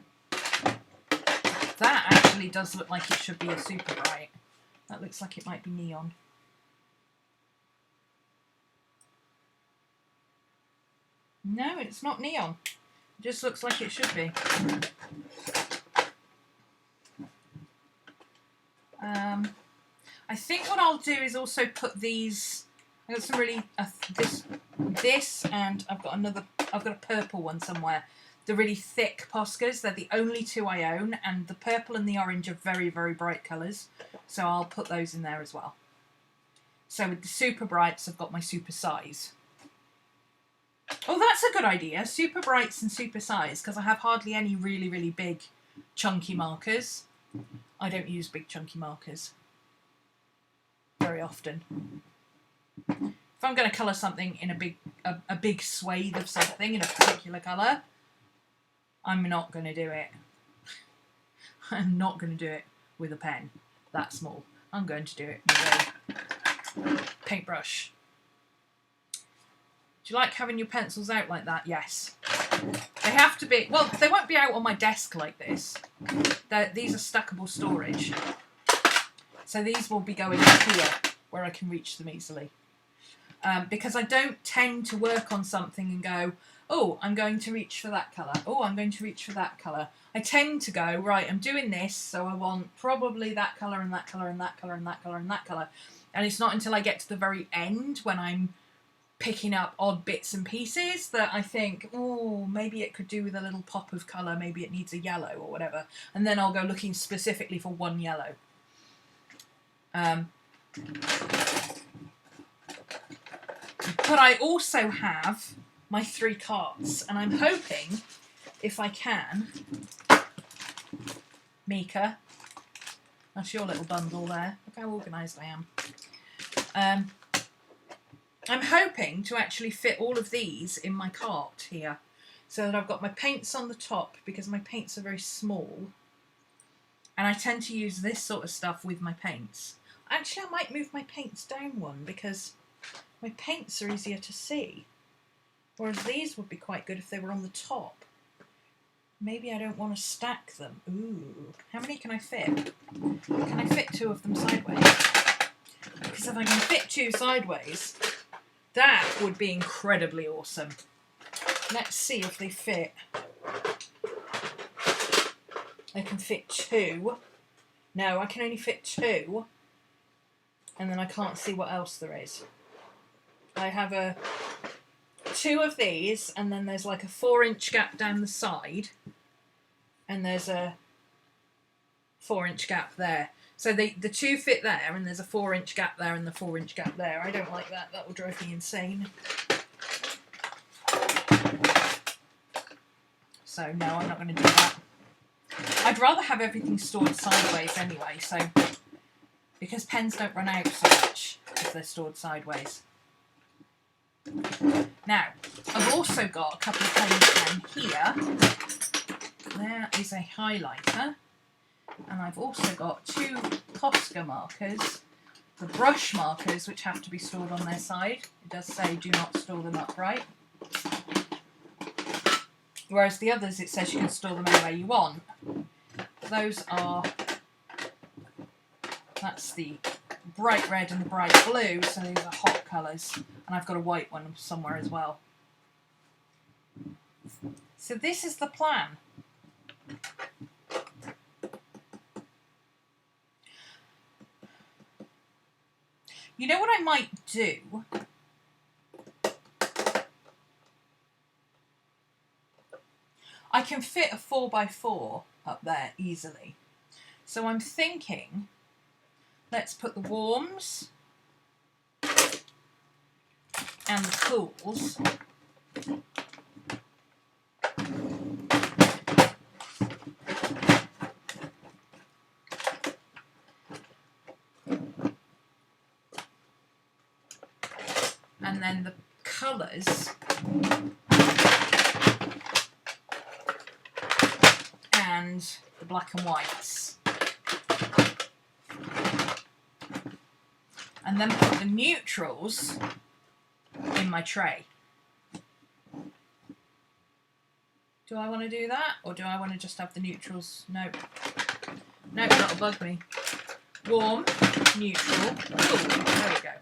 That actually does look like it should be a super bright. That looks like it might be neon. No, it's not neon. It just looks like it should be. I think what I'll do is also put these. I've got some really this, and I've got a purple one somewhere. The really thick Poscas. They're the only 2 I own, and the purple and the orange are very, very bright colours. So I'll put those in there as well. So with the super brights, I've got my super size. Oh, that's a good idea. Super brights and super size, because I have hardly any really, really big, chunky markers. I don't use big, chunky markers very often. If I'm going to colour something in a big swathe of something in a particular colour, I'm not going to do it. I'm not going to do it with a pen that small. I'm going to do it with a paintbrush. Do you like having your pencils out like that? Yes. They have to be, well, they won't be out on my desk like this. These are stackable storage. So these will be going here where I can reach them easily. Because I don't tend to work on something and go, oh, I'm going to reach for that colour. Oh, I'm going to reach for that colour. I tend to go, right, I'm doing this, so I want probably that colour and that colour and that colour and that colour and that colour. And it's not until I get to the very end when I'm picking up odd bits and pieces that I think, oh, maybe it could do with a little pop of colour, maybe it needs a yellow or whatever. And then I'll go looking specifically for one yellow. But I also have my 3 carts, and I'm hoping, if I can, Mika, that's your little bundle there. Look how organised I am. I'm hoping to actually fit all of these in my cart here, so that I've got my paints on the top, because my paints are very small, and I tend to use this sort of stuff with my paints. Actually, I might move my paints down one, because my paints are easier to see, whereas these would be quite good if they were on the top. maybe I don't want to stack them. Ooh, how many can I fit? Can I fit 2 of them sideways? Because if I can fit 2 sideways, that would be incredibly awesome. Let's see if they fit. I can fit 2. No, I can only fit 2. And then I can't see what else there is. I have 2 of these, and then there's like a 4-inch gap down the side. And there's a 4-inch gap there. So the 2 fit there, and there's a 4-inch gap there and the 4-inch gap there. I don't like that. That will drive me insane. So no, I'm not going to do that. I'd rather have everything stored sideways anyway, so because pens don't run out so much if they're stored sideways. Now, I've also got a couple of pens down here. There is a highlighter, and I've also got 2 Posca markers, the brush markers, which have to be stored on their side. It does say do not store them upright. Whereas the others, it says you can store them anywhere you want. Those are, that's the bright red and the bright blue, so these are hot colours. And I've got a white one somewhere as well. So this is the plan. You know what I might do? I can fit a 4x4 up there easily. So I'm thinking, let's put the warms and the cools and then the colours and the black and whites, and then put the neutrals in my tray. Do I want to do that, or do I want to just have the neutrals? No, that'll bug me. Warm, neutral, cool. There we go.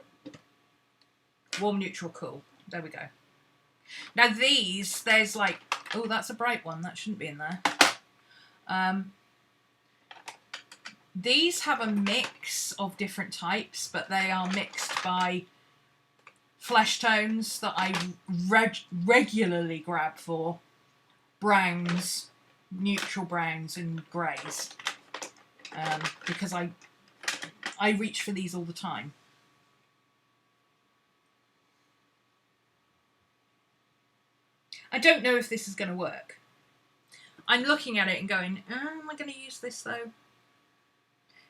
Warm, neutral, cool. There we go. Now these, there's like, oh, that's a bright one. That shouldn't be in there. These have a mix of different types, but they are mixed by flesh tones that I regularly grab for browns, neutral browns and greys, because I reach for these all the time. I don't know if this is going to work. I'm looking at it and going, oh, am I going to use this though?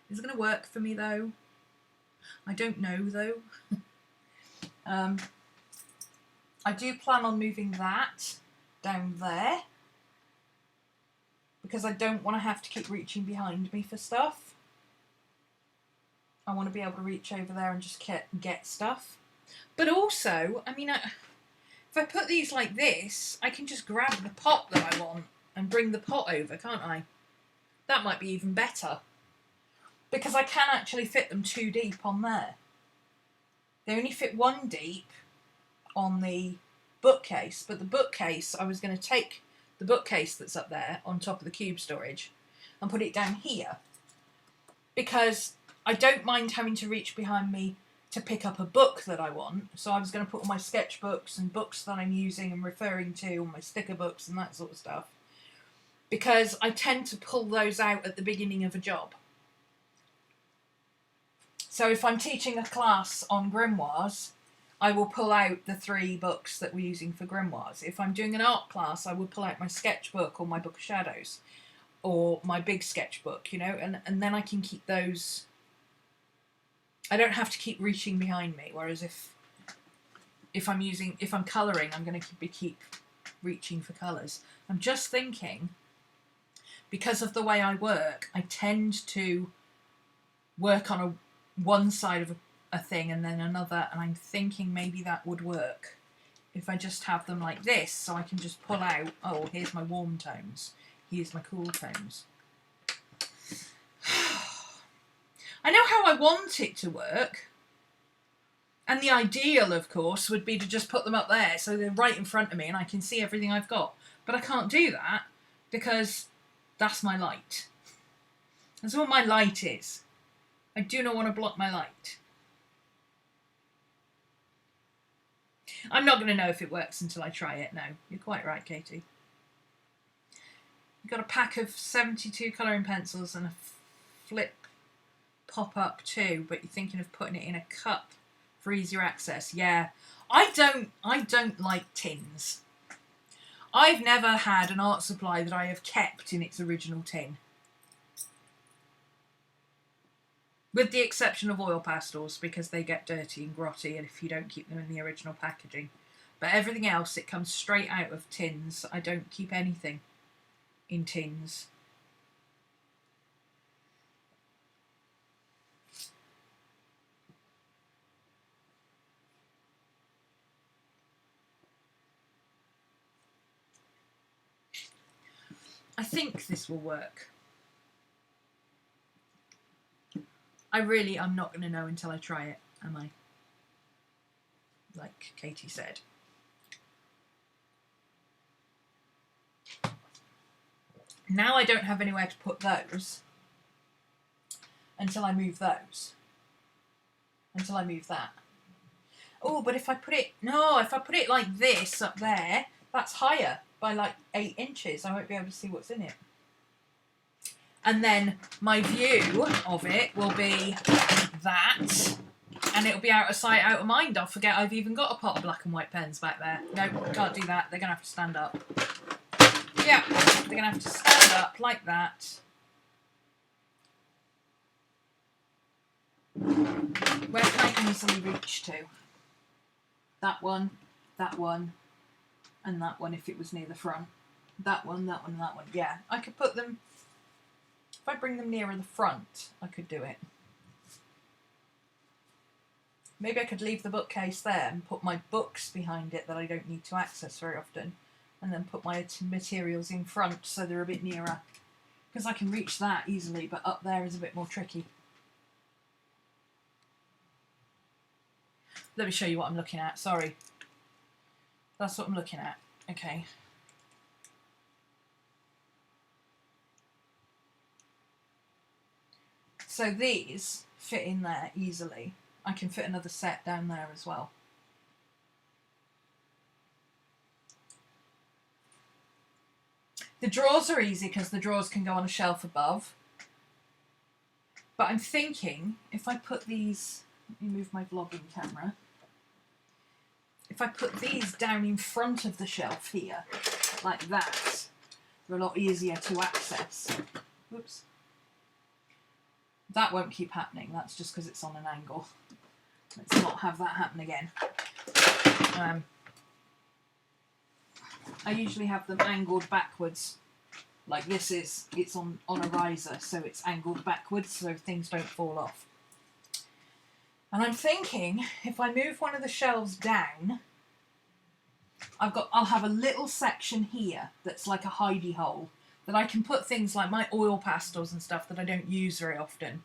Is it going to work for me though? I don't know though. I do plan on moving that down there because I don't want to have to keep reaching behind me for stuff. I want to be able to reach over there and just get stuff. But also, I mean, if I put these like this, I can just grab the pot that I want and bring the pot over, can't I? That might be even better. Because I can actually fit them 2 deep on there. They only fit 1 deep on the bookcase, but the bookcase, I was going to take the bookcase that's up there on top of the cube storage and put it down here. Because I don't mind having to reach behind me to pick up a book that I want. So I was going to put all my sketchbooks and books that I'm using and referring to, all my sticker books and that sort of stuff. Because I tend to pull those out at the beginning of a job. So if I'm teaching a class on grimoires, I will pull out the 3 books that we're using for grimoires. If I'm doing an art class, I will pull out my sketchbook or my book of shadows or my big sketchbook, you know, and then I can keep those. I don't have to keep reaching behind me. Whereas if I'm colouring, I'm going to keep reaching for colours. I'm just thinking, because of the way I work, I tend to work on one side of a thing and then another, and I'm thinking maybe that would work if I just have them like this, so I can just pull out, oh, here's my warm tones, Here's my cool tones. I know how I want it to work. And the ideal, of course, would be to just put them up there so they're right in front of me and I can see everything I've got. But I can't do that because that's my light. That's what my light is. I do not want to block my light. I'm not going to know if it works until I try it. No, you're quite right, Katie. You've got a pack of 72 colouring pencils and a flip pop-up too, but you're thinking of putting it in a cup for easier access. Yeah, I don't like tins. I've never had an art supply that I have kept in its original tin. With the exception of oil pastels, because they get dirty and grotty if you don't keep them in the original packaging. But everything else, it comes straight out of tins. I don't keep anything in tins. I think this will work. I'm not going to know until I try it, am I? Like Katie said. Now I don't have anywhere to put those until I move those. Until I move that. Oh, but if I put it... No, if I put it like this up there, that's higher by like 8 inches. I won't be able to see what's in it. And then my view of it will be that, and it'll be out of sight, out of mind. I'll forget I've even got a pot of black and white pens back there. No, can't do that. They're going to have to stand up. Yeah, they're going to have to stand up like that. Where can I easily reach to? That one, and that one if it was near the front. That one, that one, that one. Yeah, I could put them... If I bring them nearer the front, I could do it. Maybe I could leave the bookcase there and put my books behind it that I don't need to access very often. And then put my materials in front so they're a bit nearer. Because I can reach that easily, but up there is a bit more tricky. Let me show you what I'm looking at, sorry. That's what I'm looking at, okay. So these fit in there easily. I can fit another set down there as well. The drawers are easy because the drawers can go on a shelf above. But I'm thinking if I put these, let me move my vlogging camera. If I put these down in front of the shelf here, like that, they're a lot easier to access. Whoops. That won't keep happening, that's just because it's on an angle. Let's not have that happen again. I usually have them angled backwards. Like this is, it's on a riser, so it's angled backwards so things don't fall off. And I'm thinking, if I move one of the shelves down, I'll have a little section here that's like a hidey hole that I can put things like my oil pastels and stuff that I don't use very often,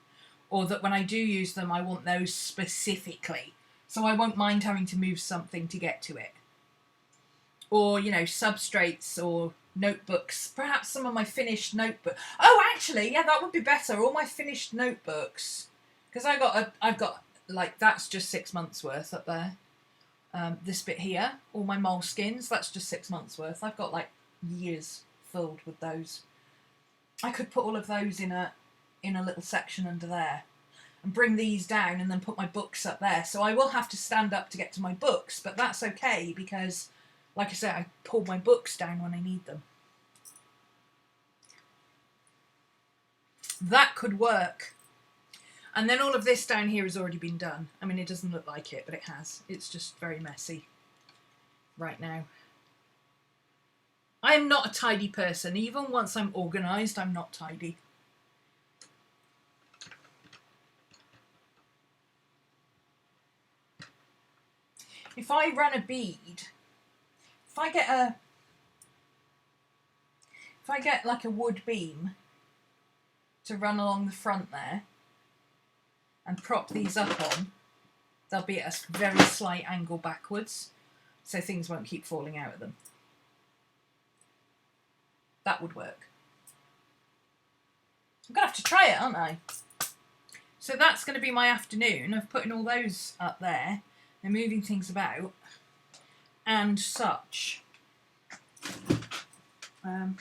or that when I do use them I want those specifically, so I won't mind having to move something to get to it. Or, you know, substrates or notebooks, perhaps some of my finished notebooks. Oh, actually, yeah, that would be better, all my finished notebooks, because I've got like, that's just 6 months worth up there. This bit here, all my moleskins, that's just 6 months worth. I've got like years filled with those. I could put all of those in a little section under there and bring these down and then put my books up there. So I will have to stand up to get to my books, but that's okay because, like I said, I pull my books down when I need them. That could work. And then all of this down here has already been done. I mean, it doesn't look like it, but it has. It's just very messy right now. I am not a tidy person. Even once I'm organised, I'm not tidy. If I run a bead, if if I get like a wood beam to run along the front there and prop these up on, they'll be at a very slight angle backwards, so things won't keep falling out of them. That would work. I'm going to have to try it, aren't I? So that's going to be my afternoon of putting all those up there and moving things about and such. And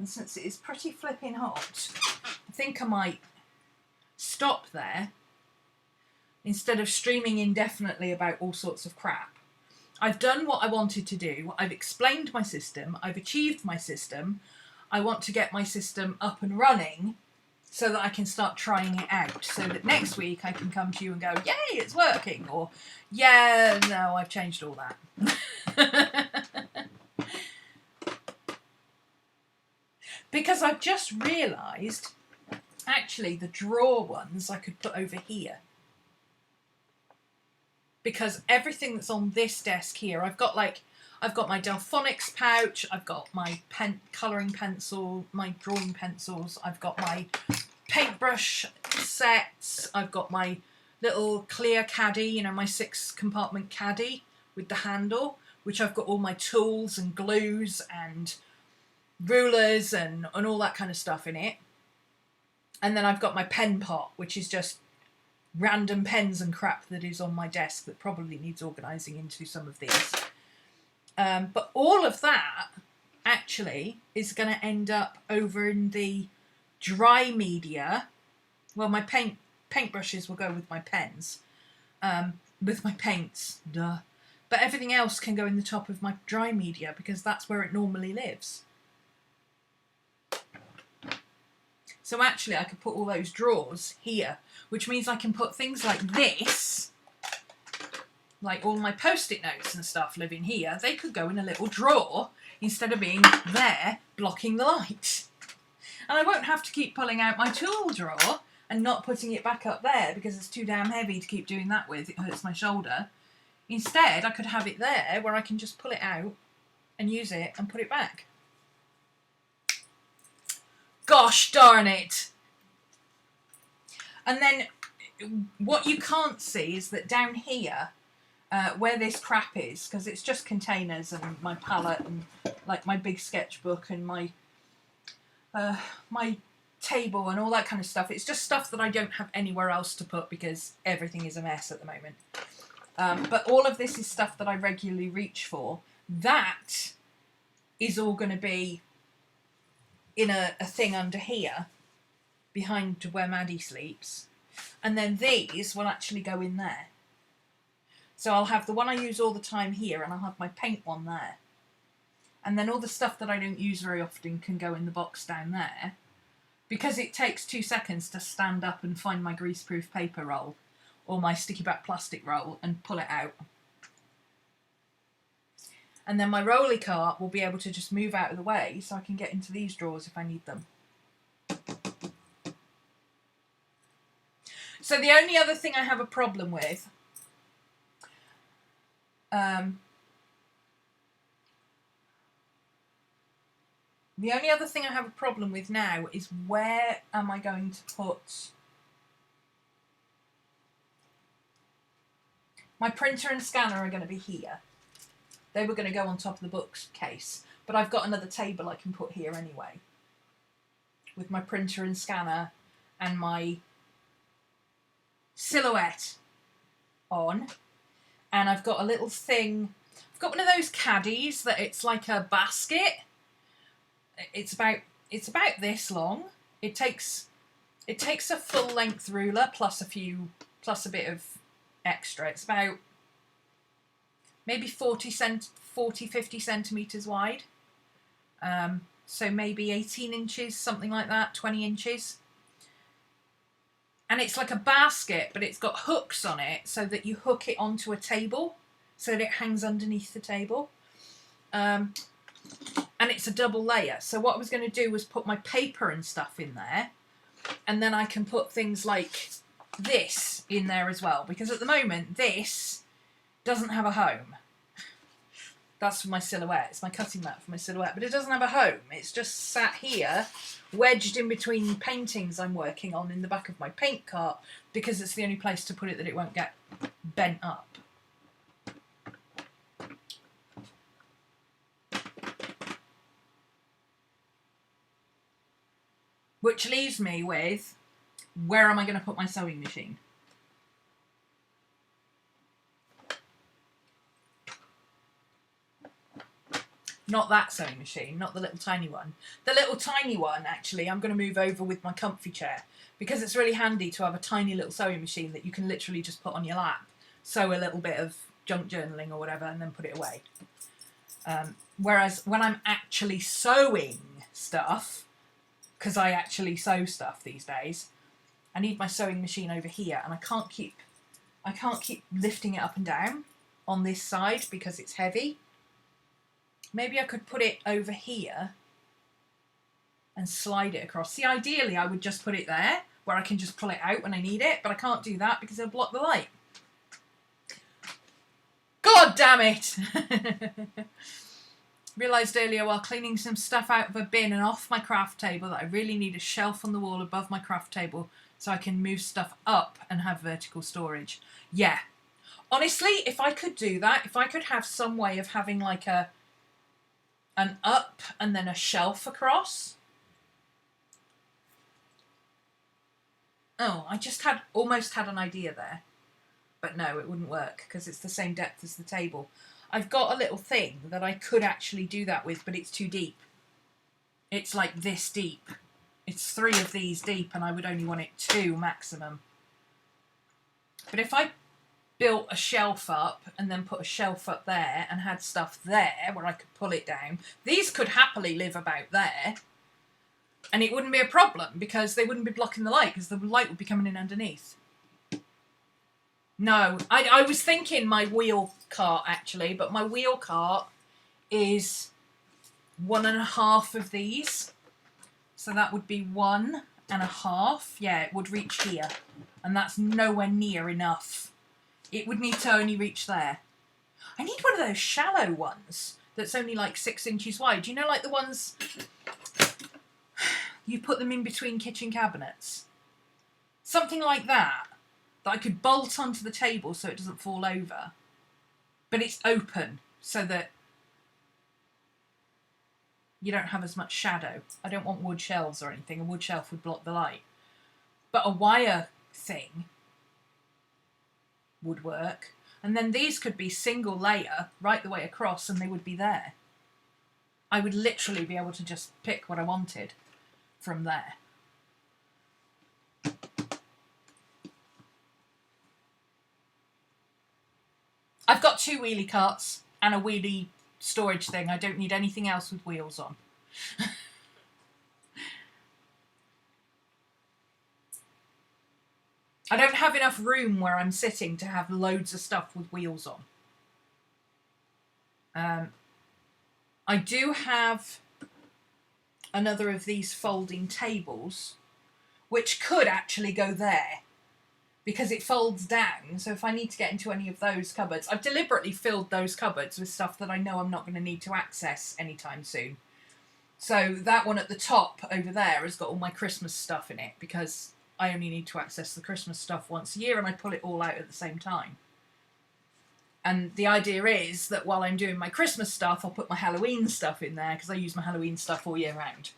since it is pretty flipping hot, I think I might stop there instead of streaming indefinitely about all sorts of crap. I've done what I wanted to do. I've explained my system. I've achieved my system. I want to get my system up and running so that I can start trying it out, so that next week I can come to you and go, yay, it's working, or yeah, no, I've changed all that. Because I've just realised, actually, the drawer ones I could put over here. Because everything that's on this desk here, I've got my Delfonics pouch, I've got my colouring pencil, my drawing pencils, I've got my paintbrush sets, I've got my little clear caddy, you know, my 6-compartment caddy with the handle, which I've got all my tools and glues and rulers and all that kind of stuff in it. And then I've got my pen pot, which is just random pens and crap that is on my desk that probably needs organising into some of these. But all of that actually is going to end up over in the dry media. Well, my paintbrushes will go with my pens, with my paints, duh. But everything else can go in the top of my dry media because that's where it normally lives. So actually I could put all those drawers here, which means I can put things like this, like all my post-it notes and stuff live in here. They could go in a little drawer instead of being there blocking the light. And I won't have to keep pulling out my tool drawer and not putting it back up there because it's too damn heavy to keep doing that with. It hurts my shoulder. Instead, I could have it there where I can just pull it out and use it and put it back. Gosh darn it! And then what you can't see is that down here, where this crap is, because it's just containers and my palette and like my big sketchbook and my my table and all that kind of stuff. It's just stuff that I don't have anywhere else to put because everything is a mess at the moment. But all of this is stuff that I regularly reach for. That is all going to be in a thing under here, behind where Maddie sleeps. And then these will actually go in there. So I'll have the one I use all the time here, and I'll have my paint one there. And then all the stuff that I don't use very often can go in the box down there. Because it takes 2 seconds to stand up and find my greaseproof paper roll or my sticky back plastic roll and pull it out. And then my rolly cart will be able to just move out of the way so I can get into these drawers if I need them. So the only other thing I have a problem with, now is where am I going to put my printer and scanner are going to be here. They were going to go on top of the bookcase, but I've got another table I can put here anyway, with my printer and scanner and my silhouette on. And I've got a little thing, I've got one of those caddies that it's like a basket. It's about this long. It takes a full length ruler plus a bit of extra. It's about maybe 50 centimetres wide. So maybe 18 inches, something like that, 20 inches. And it's like a basket, but it's got hooks on it so that you hook it onto a table so that it hangs underneath the table. And it's a double layer. So what I was going to do was put my paper and stuff in there. And then I can put things like this in there as well. Because at the moment, this doesn't have a home. That's for my silhouette. It's my cutting mat for my silhouette. But it doesn't have a home. It's just sat here, wedged in between paintings I'm working on in the back of my paint cart, because it's the only place to put it that it won't get bent up. Which leaves me with, where am I going to put my sewing machine? Not that sewing machine, not the little tiny one. The little tiny one, actually, I'm going to move over with my comfy chair, because it's really handy to have a tiny little sewing machine that you can literally just put on your lap, sew a little bit of junk journaling or whatever, and then put it away. Whereas when I'm actually sewing stuff, because I actually sew stuff these days, I need my sewing machine over here, and I can't keep lifting it up and down on this side because it's heavy. Maybe I could put it over here and slide it across. See, ideally I would just put it there where I can just pull it out when I need it, but I can't do that because it'll block the light. God damn it! Realised earlier while cleaning some stuff out of a bin and off my craft table that I really need a shelf on the wall above my craft table so I can move stuff up and have vertical storage. Yeah. Honestly, if I could do that, if I could have some way of having like an up and then a shelf across. Oh, I just almost had an idea there. But no, it wouldn't work because it's the same depth as the table. I've got a little thing that I could actually do that with, but it's too deep. It's like this deep. It's 3 of these deep, and I would only want it 2 maximum. But if I built a shelf up and then put a shelf up there and had stuff there where I could pull it down, these could happily live about there. And it wouldn't be a problem because they wouldn't be blocking the light because the light would be coming in underneath. No, I was thinking my wheel cart actually, but my wheel cart is 1.5 of these. So that would be 1.5. Yeah, it would reach here. And that's nowhere near enough. It would need to only reach there. I need one of those shallow ones that's only like 6 inches wide. You know, like the ones you put them in between kitchen cabinets? Something like that. That I could bolt onto the table so it doesn't fall over. But it's open so that you don't have as much shadow. I don't want wood shelves or anything. A wood shelf would block the light. But a wire thing would work. And then these could be single layer right the way across and they would be there. I would literally be able to just pick what I wanted from there. I've got 2 wheelie carts and a wheelie storage thing. I don't need anything else with wheels on. I don't have enough room where I'm sitting to have loads of stuff with wheels on. I do have another of these folding tables, which could actually go there because it folds down. So if I need to get into any of those cupboards, I've deliberately filled those cupboards with stuff that I know I'm not going to need to access anytime soon. So that one at the top over there has got all my Christmas stuff in it because I only need to access the Christmas stuff once a year and I pull it all out at the same time. And the idea is that while I'm doing my Christmas stuff, I'll put my Halloween stuff in there because I use my Halloween stuff all year round.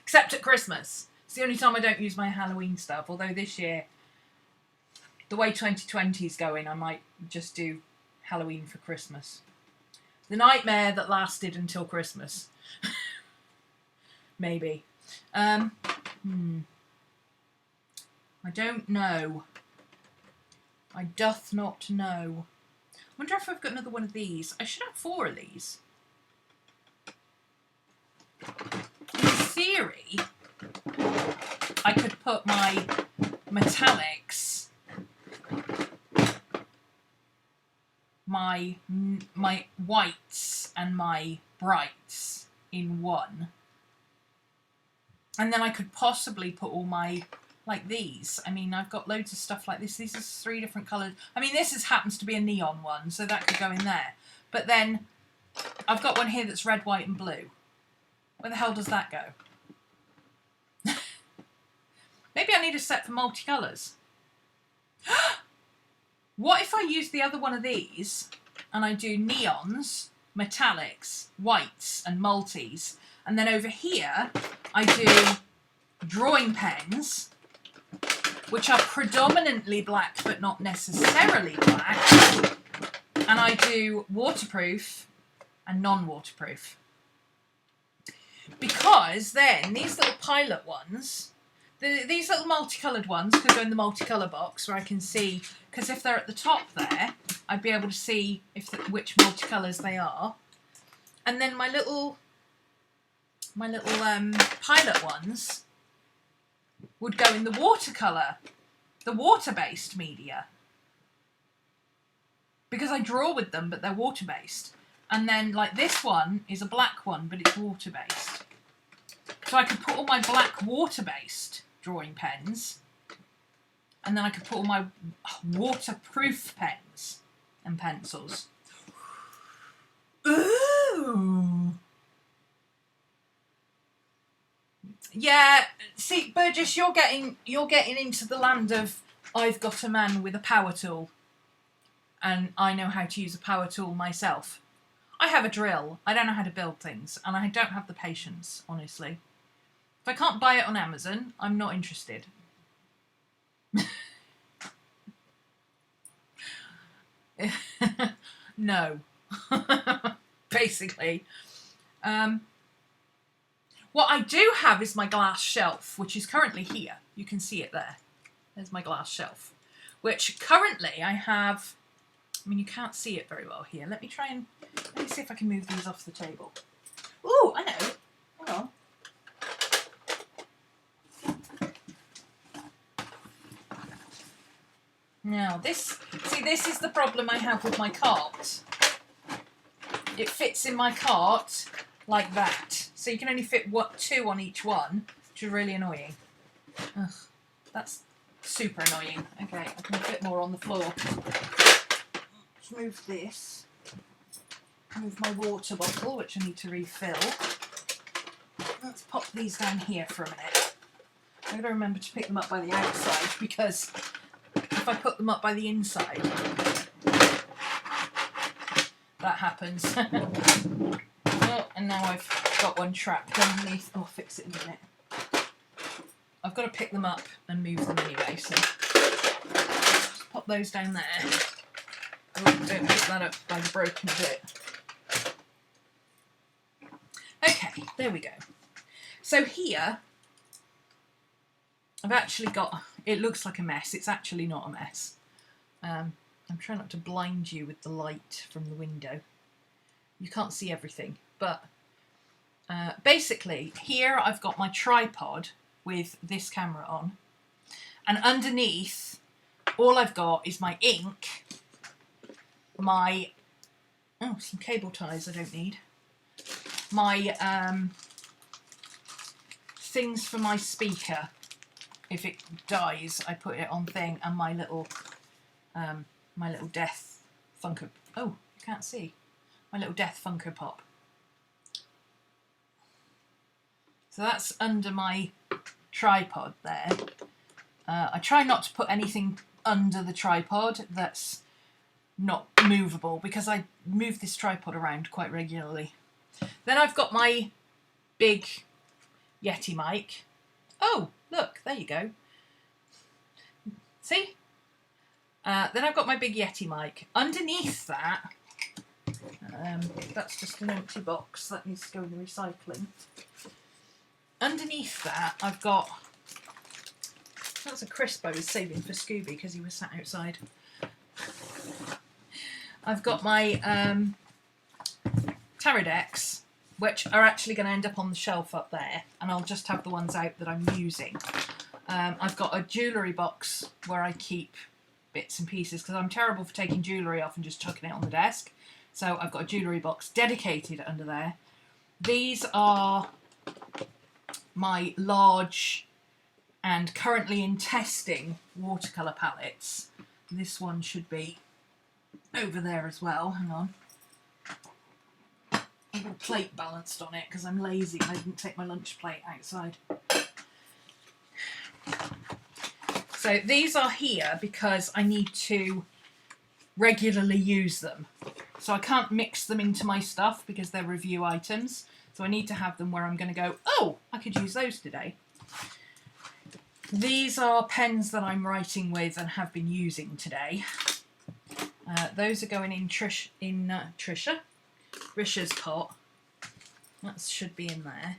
Except at Christmas. It's the only time I don't use my Halloween stuff, although this year, the way 2020 is going, I might just do Halloween for Christmas. The nightmare that lasted until Christmas. Maybe. I don't know. I doth not know. I wonder if I've got another one of these. I should have 4 of these. In theory, I could put my metallics, my whites and my brights in one. And then I could possibly put all my like these. I mean, I've got loads of stuff like this. These are 3 different colours. I mean, happens to be a neon one, so that could go in there. But then I've got one here that's red, white and blue. Where the hell does that go? Maybe I need a set for multicolours. What if I use the other one of these and I do neons, metallics, whites and multis, and then over here I do drawing pens, which are predominantly black but not necessarily black, and I do waterproof and non-waterproof. Because then these little pilot ones, these little multicoloured ones could go in the multicolour box where I can see, because if they're at the top there, I'd be able to see which multicolours they are. And then my little pilot ones would go in the watercolour, the water-based media. Because I draw with them, but they're water-based. And then, like, this one is a black one, but it's water-based. So I could put all my black water-based drawing pens, and then I could put all my waterproof pens and pencils. Ooh! Yeah, see, Burgess, you're getting into the land of I've got a man with a power tool, and I know how to use a power tool myself. I have a drill. I don't know how to build things, and I don't have the patience, honestly. If I can't buy it on Amazon, I'm not interested. No. Basically. What I do have is my glass shelf, which is currently here. You can see it there. There's my glass shelf, which currently I have. I mean, you can't see it very well here. Let me see if I can move these off the table. Ooh, I know. Hang on. Now, this is the problem I have with my cart. It fits in my cart like that. So you can only fit 2 on each one, which is really annoying. Ugh, that's super annoying. Okay, I can fit more on the floor. Let's move this. Move my water bottle, which I need to refill. Let's pop these down here for a minute. I've got to remember to pick them up by the outside, because if I put them up by the inside, that happens. Oh, and now I've got one trapped underneath. I'll fix it in a minute. I've got to pick them up and move them anyway, so just pop those down there. Oh, don't pick that up by the broken bit. Okay, there we go. So here, I've actually got, it looks like a mess. It's actually not a mess. I'm trying not to blind you with the light from the window. You can't see everything, but basically here I've got my tripod with this camera on, and underneath all I've got is my ink, some cable ties I don't need, my things for my speaker. If it dies, I put it on thing, and my little death Funko. Oh, you can't see my little death Funko Pop. So that's under my tripod there. I try not to put anything under the tripod that's not movable, because I move this tripod around quite regularly. Then I've got my big Yeti mic. Oh, look, there you go. See? Then I've got my big Yeti mic. Underneath that, that's just an empty box. That needs to go in the recycling. Underneath that, I've got... That's a crisp I was saving for Scooby because he was sat outside. I've got my tarot decks, which are actually going to end up on the shelf up there, and I'll just have the ones out that I'm using. I've got a jewellery box where I keep bits and pieces, because I'm terrible for taking jewellery off and just chucking it on the desk. So I've got a jewellery box dedicated under there. These are my large and currently in testing watercolour palettes. This one should be over there as well. Hang on. I've got a plate balanced on it because I'm lazy and I didn't take my lunch plate outside. So these are here because I need to regularly use them. So I can't mix them into my stuff because they're review items. So I need to have them where I'm going to go, oh, I could use those today. These are pens that I'm writing with and have been using today. Those are going in Risha's pot. That should be in there.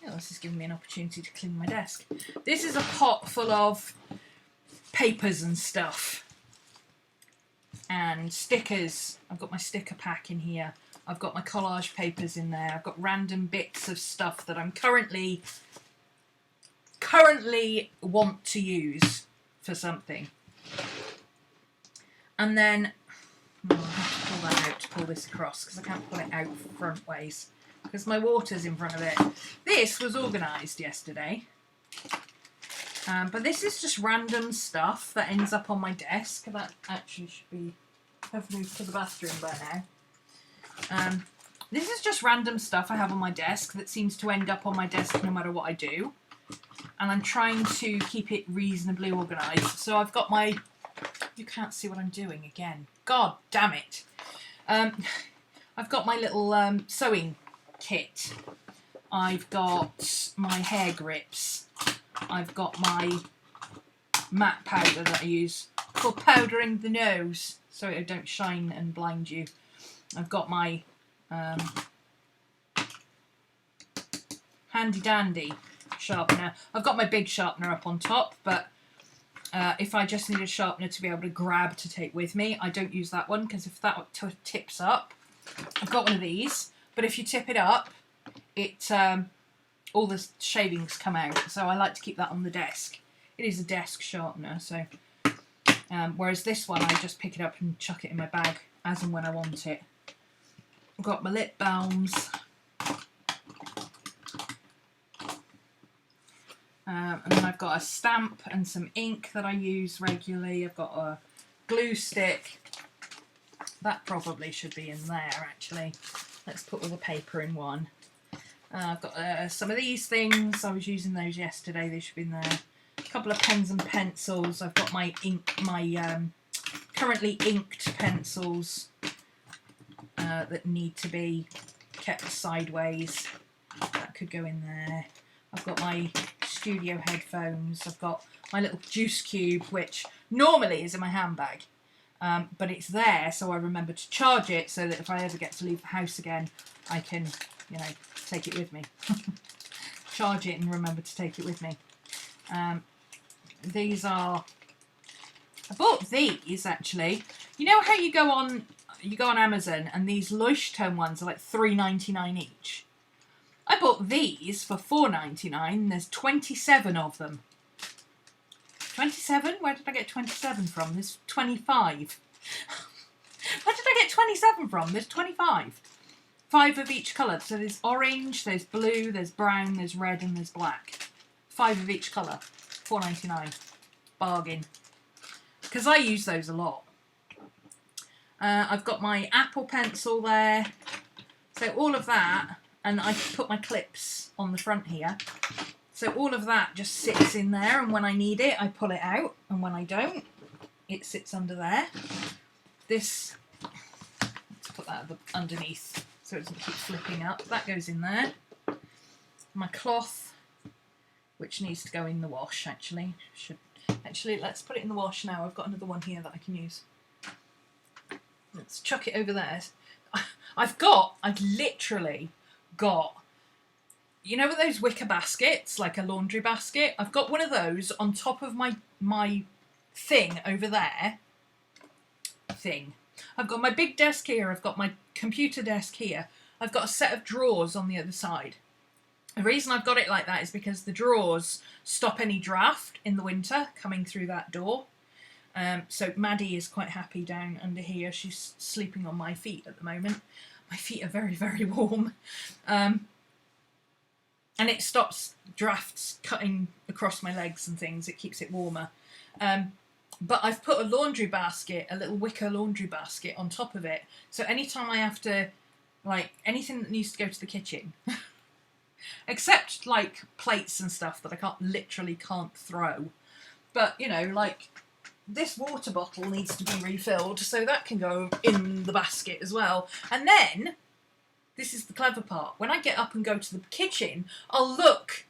Oh, this is giving me an opportunity to clean my desk. This is a pot full of papers and stuff. And stickers. I've got my sticker pack in here. I've got my collage papers in there. I've got random bits of stuff that I'm currently want to use for something. And then I have to pull that out to pull this across because I can't pull it out front ways because my water's in front of it. This was organised yesterday, but this is just random stuff that ends up on my desk. That actually should be, I've moved to the bathroom by now. This is just random stuff I have on my desk that seems to end up on my desk no matter what I do, and I'm trying to keep it reasonably organised. So I've got my, you can't see what I'm doing again. God damn it. I've got my little sewing kit. I've got my hair grips. I've got my matte powder that I use for powdering the nose so it don't shine and blind you. I've got my handy dandy sharpener. I've got my big sharpener up on top, but if I just need a sharpener to be able to grab to take with me, I don't use that one because if that tips up, I've got one of these, but if you tip it up, it all the shavings come out, so I like to keep that on the desk. It is a desk sharpener, so whereas this one, I just pick it up and chuck it in my bag as and when I want it. I've got my lip balms. And then I've got a stamp and some ink that I use regularly. I've got a glue stick. That probably should be in there, actually. Let's put all the paper in one. I've got some of these things. I was using those yesterday. They should be in there. A couple of pens and pencils. I've got my ink, my currently inked pencils that need to be kept sideways. That could go in there. I've got my studio headphones. I've got my little juice cube, which normally is in my handbag, but it's there so I remember to charge it so that if I ever get to leave the house again, I can, you know, take it with me. Charge it and remember to take it with me. These are, I bought these actually. You know how you go on Amazon and these Leuchtturm ones are like $3.99 each? I bought these for $4.99. There's 27 of them. 27? Where did I get 27 from? There's 25. Where did I get 27 from? There's 25. 5 of each colour. So there's orange, there's blue, there's brown, there's red, and there's black. 5 of each colour. $4.99. Bargain. Because I use those a lot. I've got my Apple pencil there. So all of that. And I put my clips on the front here. So all of that just sits in there, and when I need it, I pull it out, and when I don't, it sits under there. This, let's put that underneath so it doesn't keep flipping up. That goes in there. My cloth, which needs to go in the wash, actually. Actually, let's put it in the wash now. I've got another one here that I can use. Let's chuck it over there. I've literally got, you know, with those wicker baskets, like a laundry basket, I've got one of those on top of my thing over there. I've got my big desk here, I've got my computer desk here, I've got a set of drawers on the other side. The reason I've got it like that is because the drawers stop any draft in the winter coming through that door. So Maddie is quite happy down under here. She's sleeping on my feet at the moment. My feet are very, very warm. And it stops drafts cutting across my legs and things. It keeps it warmer. But I've put a laundry basket, a little wicker laundry basket on top of it. So anytime I have to, like, anything that needs to go to the kitchen, except like plates and stuff that I literally can't throw. But, you know, like this water bottle needs to be refilled, so that can go in the basket as well. And then, this is the clever part, when I get up and go to the kitchen, I'll look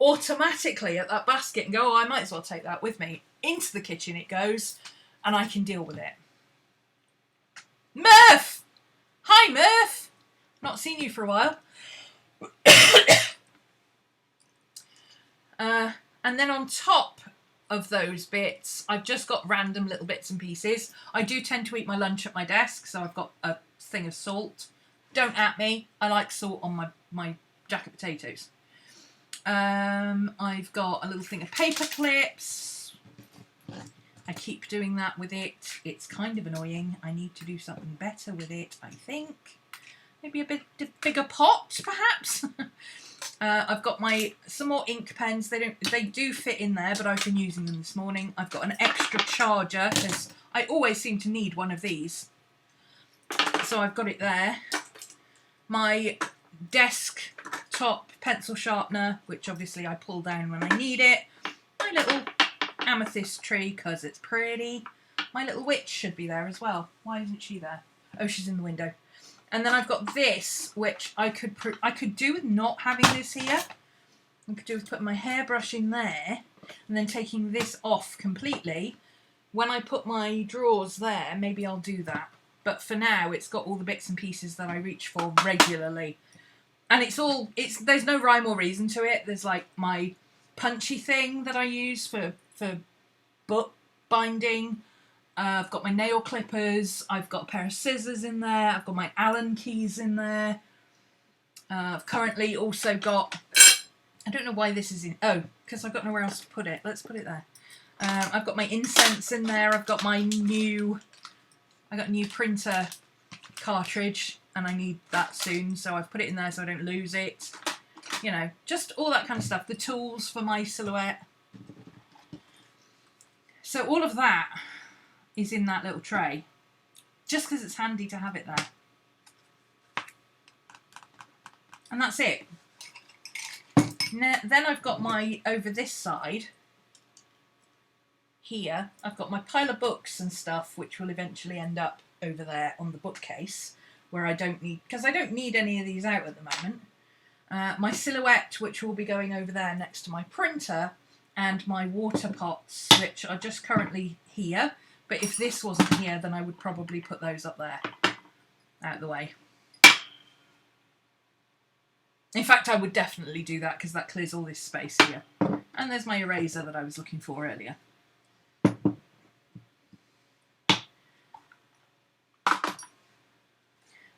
automatically at that basket and go, oh, I might as well take that with me. Into the kitchen it goes, and I can deal with it. Murph! Hi, Murph! Not seen you for a while. And then on top of those bits, I've just got random little bits and pieces. I do tend to eat my lunch at my desk, so I've got a thing of salt. Don't at me. I like salt on my jacket potatoes. I've got a little thing of paper clips. I keep doing that with it. It's kind of annoying. I need to do something better with it, I think. Maybe a bit bigger pot, perhaps. I've got some more ink pens. They do fit in there, but I've been using them this morning. I've got an extra charger because I always seem to need one of these. So I've got it there. My desktop pencil sharpener, which obviously I pull down when I need it. My little amethyst tree because it's pretty. My little witch should be there as well. Why isn't she there? Oh, she's in the window. And then I've got this, which I could do with not having this here. I could do with putting my hairbrush in there and then taking this off completely. When I put my drawers there, maybe I'll do that. But for now, it's got all the bits and pieces that I reach for regularly. And there's no rhyme or reason to it. There's like my punchy thing that I use for book binding. I've got my nail clippers, I've got a pair of scissors in there, I've got my Allen keys in there. I've currently also got, I don't know why this is in, oh, because I've got nowhere else to put it. Let's put it there. I've got my incense in there, I've got a new printer cartridge, and I need that soon, so I've put it in there so I don't lose it. You know, just all that kind of stuff. The tools for my silhouette. So all of that is in that little tray, just because it's handy to have it there. And that's it. Then I've got over this side, here, I've got my pile of books and stuff, which will eventually end up over there on the bookcase, where I don't need any of these out at the moment. My silhouette, which will be going over there next to my printer, and my water pots, which are just currently here. But if this wasn't here, then I would probably put those up there, out of the way. In fact, I would definitely do that because that clears all this space here. And there's my eraser that I was looking for earlier.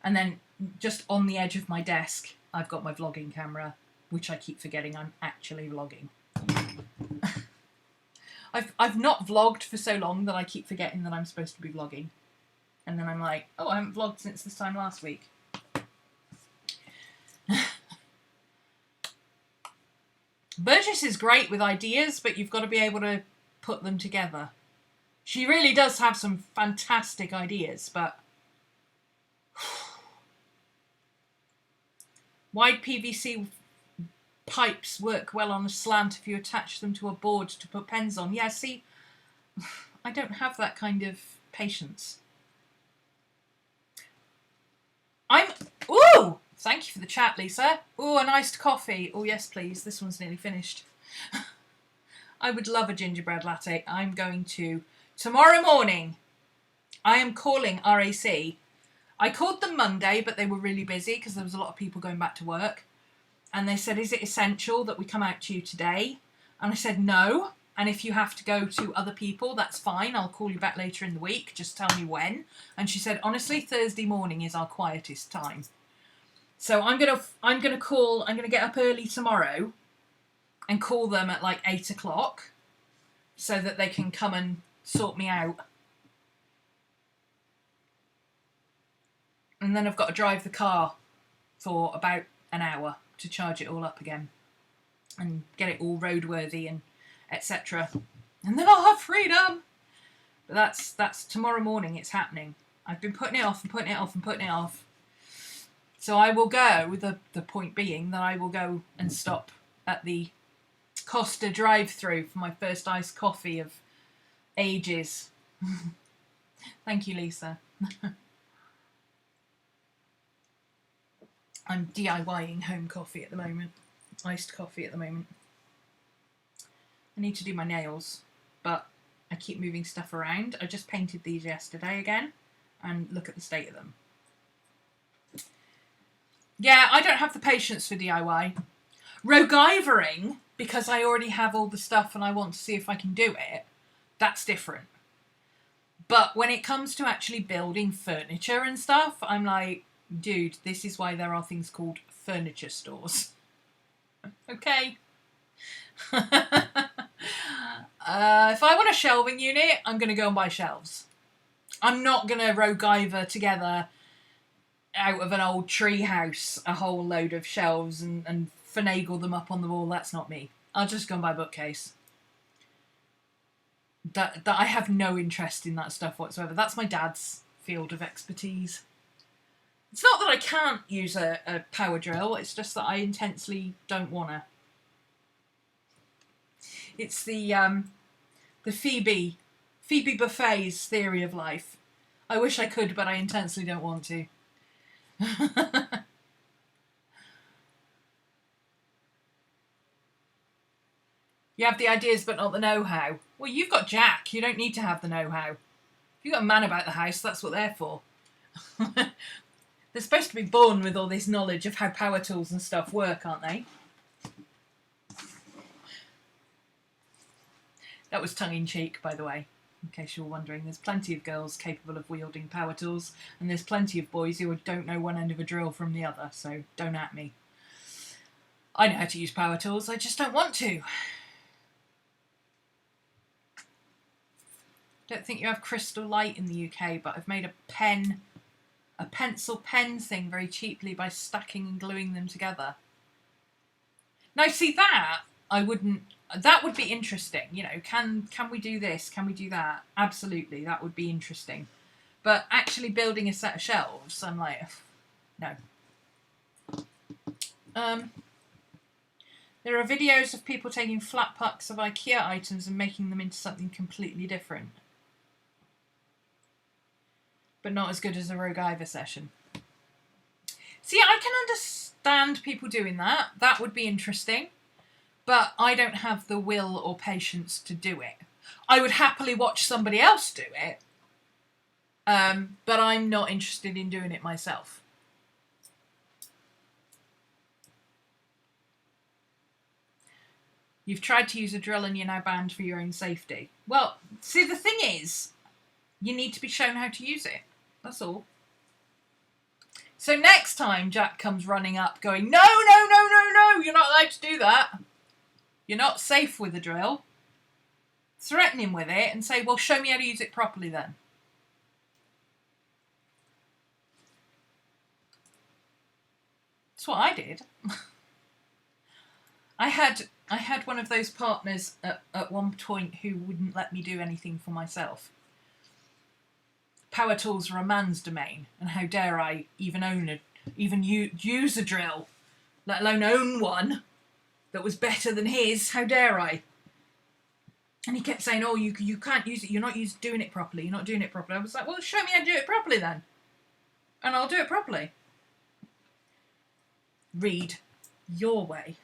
And then just on the edge of my desk, I've got my vlogging camera, which I keep forgetting I'm actually vlogging. I've not vlogged for so long that I keep forgetting that I'm supposed to be vlogging. And then I'm like, oh, I haven't vlogged since this time last week. Burgess is great with ideas, but you've got to be able to put them together. She really does have some fantastic ideas, but wide PVC pipes work well on a slant if you attach them to a board to put pens on. Yeah, see, I don't have that kind of patience. Ooh! Thank you for the chat, Lisa. Ooh, an iced coffee. Oh, yes, please. This one's nearly finished. I would love a gingerbread latte. I'm going to... Tomorrow morning, I am calling RAC. I called them Monday, but they were really busy because there was a lot of people going back to work. And they said, is it essential that we come out to you today? And I said, no. And if you have to go to other people, that's fine. I'll call you back later in the week. Just tell me when. And she said, honestly, Thursday morning is our quietest time. So I'm gonna get up early tomorrow and call them at like 8 o'clock so that they can come and sort me out. And then I've got to drive the car for about an hour to charge it all up again. and get it all roadworthy and etc. And then I'll have freedom. But that's tomorrow morning. It's happening. I've been putting it off and putting it off and putting it off. So I will go, with the point being that I will go and stop at the Costa drive-through for my first iced coffee of ages. Thank you, Lisa. I'm DIYing home coffee at the moment. Iced coffee at the moment. I need to do my nails, but I keep moving stuff around. I just painted these yesterday again, and look at the state of them. Yeah, I don't have the patience for DIY. Roguivering, because I already have all the stuff and I want to see if I can do it, that's different. But when it comes to actually building furniture and stuff, I'm like, dude, this is why there are things called furniture stores. Okay. If I want a shelving unit, I'm going to go and buy shelves. I'm not going to roguiver together out of an old tree house a whole load of shelves and finagle them up on the wall. That's not me. I'll just go and buy a bookcase. That I have no interest in that stuff whatsoever. That's my dad's field of expertise. It's not that I can't use a power drill, it's just that I intensely don't want to. It's the Phoebe Buffet's theory of life. I wish I could, but I intensely don't want to. You have the ideas but not the know-how. Well, you've got Jack. You don't need to have the know-how. If you've got a man about the house, that's what they're for. They're supposed to be born with all this knowledge of how power tools and stuff work, aren't they? That was tongue-in-cheek, by the way, in case you're wondering. There's plenty of girls capable of wielding power tools, and there's plenty of boys who don't know one end of a drill from the other, so don't at me. I know how to use power tools, I just don't want to. Don't think you have crystal light in the UK, but I've made a pencil pen thing very cheaply by stacking and gluing them together. Now, see, that would be interesting. You know, can we do this? Can we do that? Absolutely, that would be interesting. But actually building a set of shelves, I'm like, no. There are videos of people taking flat packs of IKEA items and making them into something completely different. But not as good as a roguiver session. See, I can understand people doing that. That would be interesting. But I don't have the will or patience to do it. I would happily watch somebody else do it. But I'm not interested in doing it myself. You've tried to use a drill and you're now banned for your own safety. Well, see, the thing is, you need to be shown how to use it. That's all. So next time Jack comes running up going, no, you're not allowed to do that. You're not safe with a drill. Threaten him with it and say, well, show me how to use it properly then. That's what I did. I had one of those partners at one point who wouldn't let me do anything for myself. Power tools are a man's domain, and how dare I even use a drill, let alone own one that was better than his. How dare I? And he kept saying, oh, you can't use it, you're not doing it properly, you're not doing it properly. I was like, well, show me how to do it properly then, and I'll do it properly. Read your way.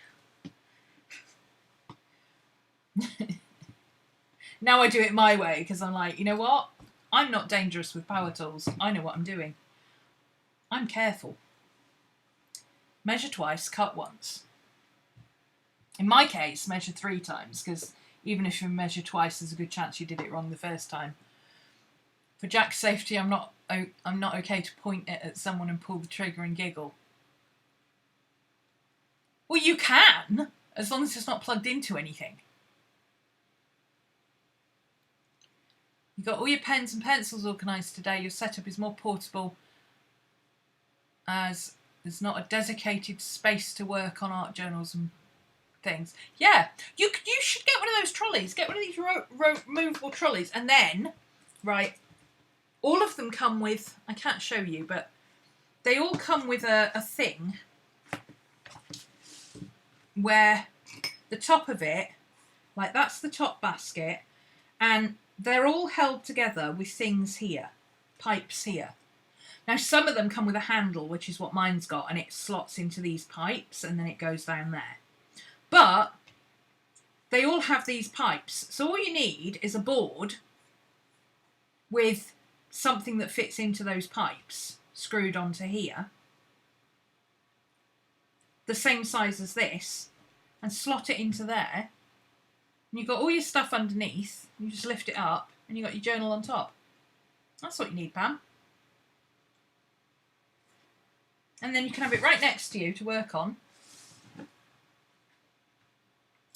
Now I do it my way, because I'm like, you know what? I'm not dangerous with power tools. I know what I'm doing. I'm careful. Measure twice, cut once. In my case, measure 3 times, because even if you measure twice, there's a good chance you did it wrong the first time. For Jack's safety, I'm not okay to point it at someone and pull the trigger and giggle. Well, you can, as long as it's not plugged into anything. You've got all your pens and pencils organised today. Your setup is more portable as there's not a dedicated space to work on art journals and things. Yeah, you should get one of those trolleys. Get one of these movable trolleys, and then, right, all of them come with, I can't show you, but they all come with a thing where the top of it, like that's the top basket, and they're all held together with things here, pipes here. Now some of them come with a handle, which is what mine's got, and it slots into these pipes and then it goes down there. But they all have these pipes, so all you need is a board with something that fits into those pipes screwed onto here, the same size as this, and slot it into there, and you've got all your stuff underneath. You just lift it up and you've got your journal on top. That's what you need, Pam. And then you can have it right next to you to work on.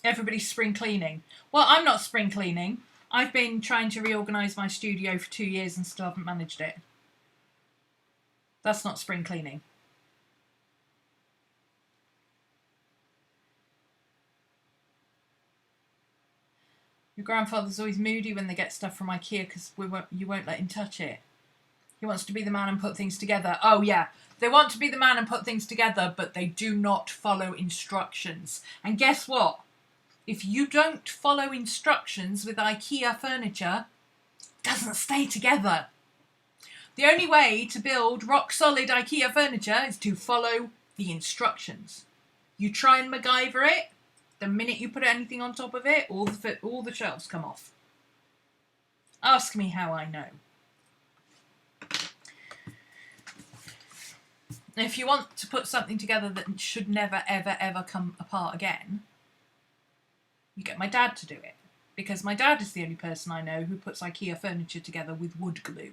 Everybody's spring cleaning. Well, I'm not spring cleaning. I've been trying to reorganise my studio for 2 years and still haven't managed it. That's not spring cleaning. Your grandfather's always moody when they get stuff from IKEA because you won't let him touch it. He wants to be the man and put things together. Oh yeah, they want to be the man and put things together, but they do not follow instructions. And guess what? If you don't follow instructions with IKEA furniture, it doesn't stay together. The only way to build rock solid IKEA furniture is to follow the instructions. You try and MacGyver it, the minute you put anything on top of it, all the shelves come off. Ask me how I know. If you want to put something together that should never, ever, ever come apart again, you get my dad to do it. Because my dad is the only person I know who puts IKEA furniture together with wood glue.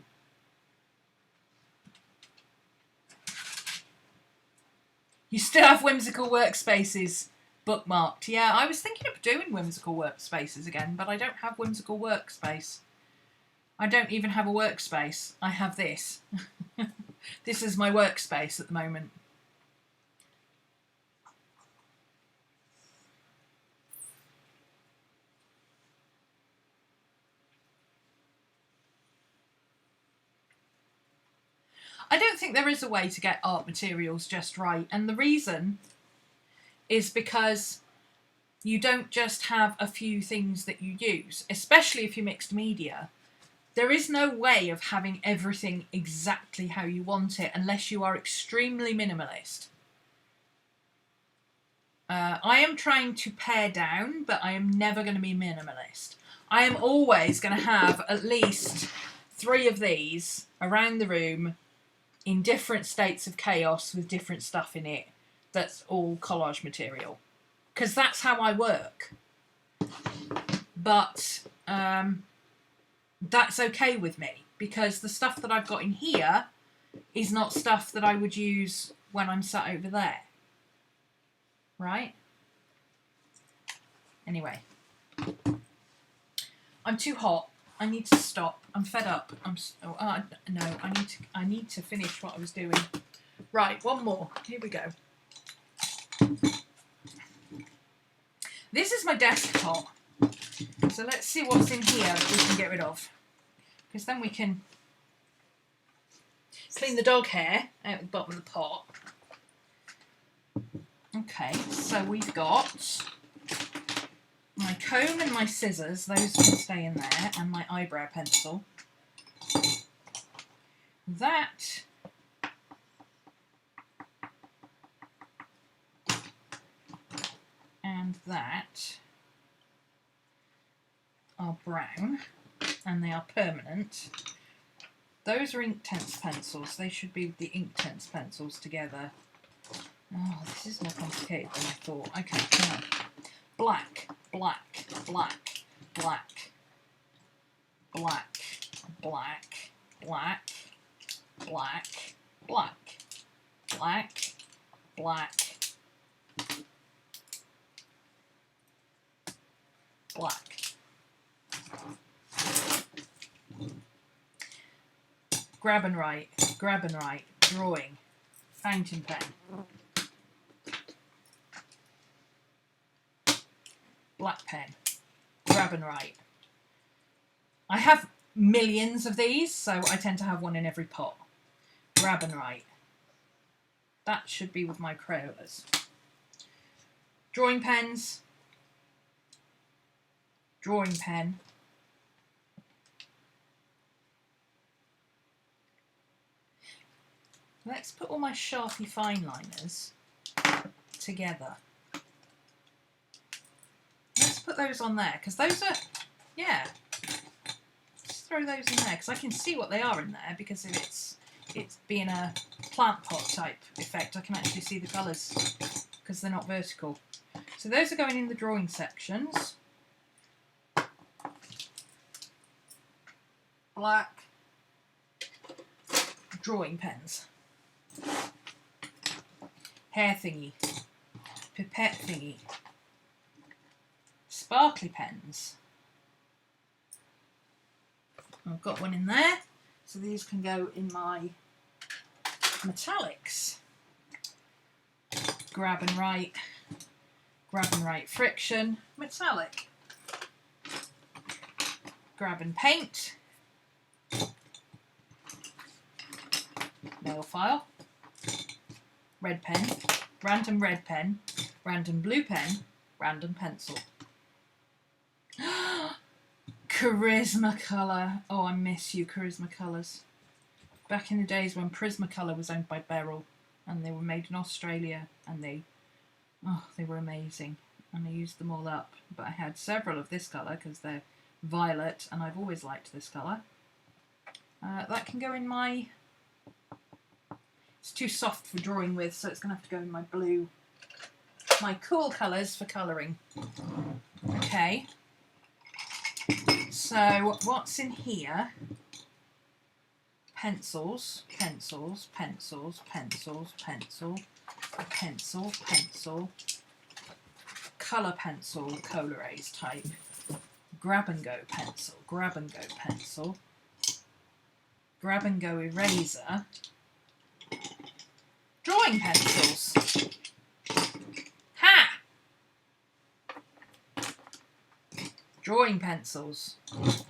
You still have whimsical workspaces bookmarked. Yeah, I was thinking of doing whimsical workspaces again, but I don't have whimsical workspace. I don't even have a workspace. I have this. This is my workspace at the moment. I don't think there is a way to get art materials just right, and the reason is because you don't just have a few things that you use, especially if you're mixed media. There is no way of having everything exactly how you want it unless you are extremely minimalist. I am trying to pare down, but I am never going to be minimalist. I am always going to have at least 3 of these around the room in different states of chaos with different stuff in it that's all collage material. Because that's how I work. But that's okay with me, because the stuff that I've got in here is not stuff that I would use when I'm sat over there. Right? Anyway. I'm too hot. I need to stop. I'm fed up. No, I need to finish what I was doing. Right, one more. Here we go. This is my desktop. So let's see what's in here that we can get rid of. Because then we can clean the dog hair out the bottom of the pot. Okay, so we've got my comb and my scissors. Those can stay in there. And my eyebrow pencil. That and that are brown, and they are permanent. Those are Inktense pencils. They should be with the Inktense pencils together. Oh, this is more complicated than I thought. Okay, come on. Black, black, black, black, black, black, black, black, black, black, black, black. Grab and write, drawing, fountain pen. black pen, grab and write. I have millions of these, so I tend to have one in every pot. Grab and write. That should be with my Crayolas. Drawing pens, drawing pen, let's put all my Sharpie fine liners together. Let's put those on there, because those are, yeah, just throw those in there, because I can see what they are in there, because if it's being a plant pot type effect, I can actually see the colours, because they're not vertical. So those are going in the drawing sections. Black drawing pens. Hair thingy. Pipette thingy. Sparkly pens. I've got one in there. So these can go in my metallics. Grab and write friction, metallic. Grab and paint, nail file, red pen, random red pen, random blue pen, random pencil. Charisma oh, I miss you, Charisma. Back in the days when Prismacolor was owned by Beryl, and they were made in Australia, and they were amazing, and I used them all up. But I had several of this colour because they're violet, and I've always liked this colour. That can go in my... It's too soft for drawing with, so it's going to have to go in my blue. My cool colours for colouring. Okay. So what's in here? Pencils, pencils, pencils, pencils, pencil, pencil, pencil, colour pencil, Coloraze type, grab and go pencil, grab and go pencil, grab and go eraser, drawing pencils. Ha! Drawing pencils,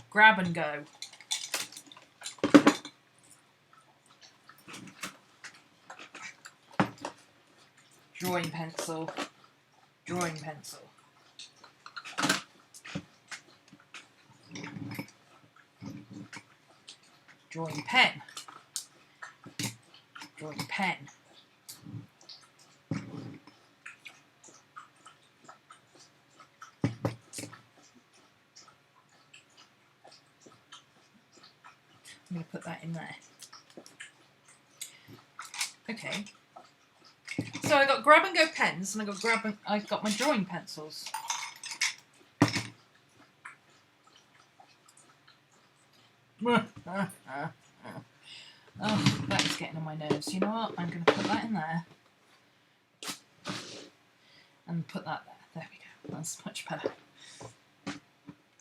grab and go. Drawing pencil, drawing pencil. Drawing pen, drawing pen. I'm going to put that in there. Okay. So I got grab and go pens, and I got my drawing pencils. Oh, that is getting on my nerves. You know what? I'm going to put that in there. And put that there. There we go. That's much better.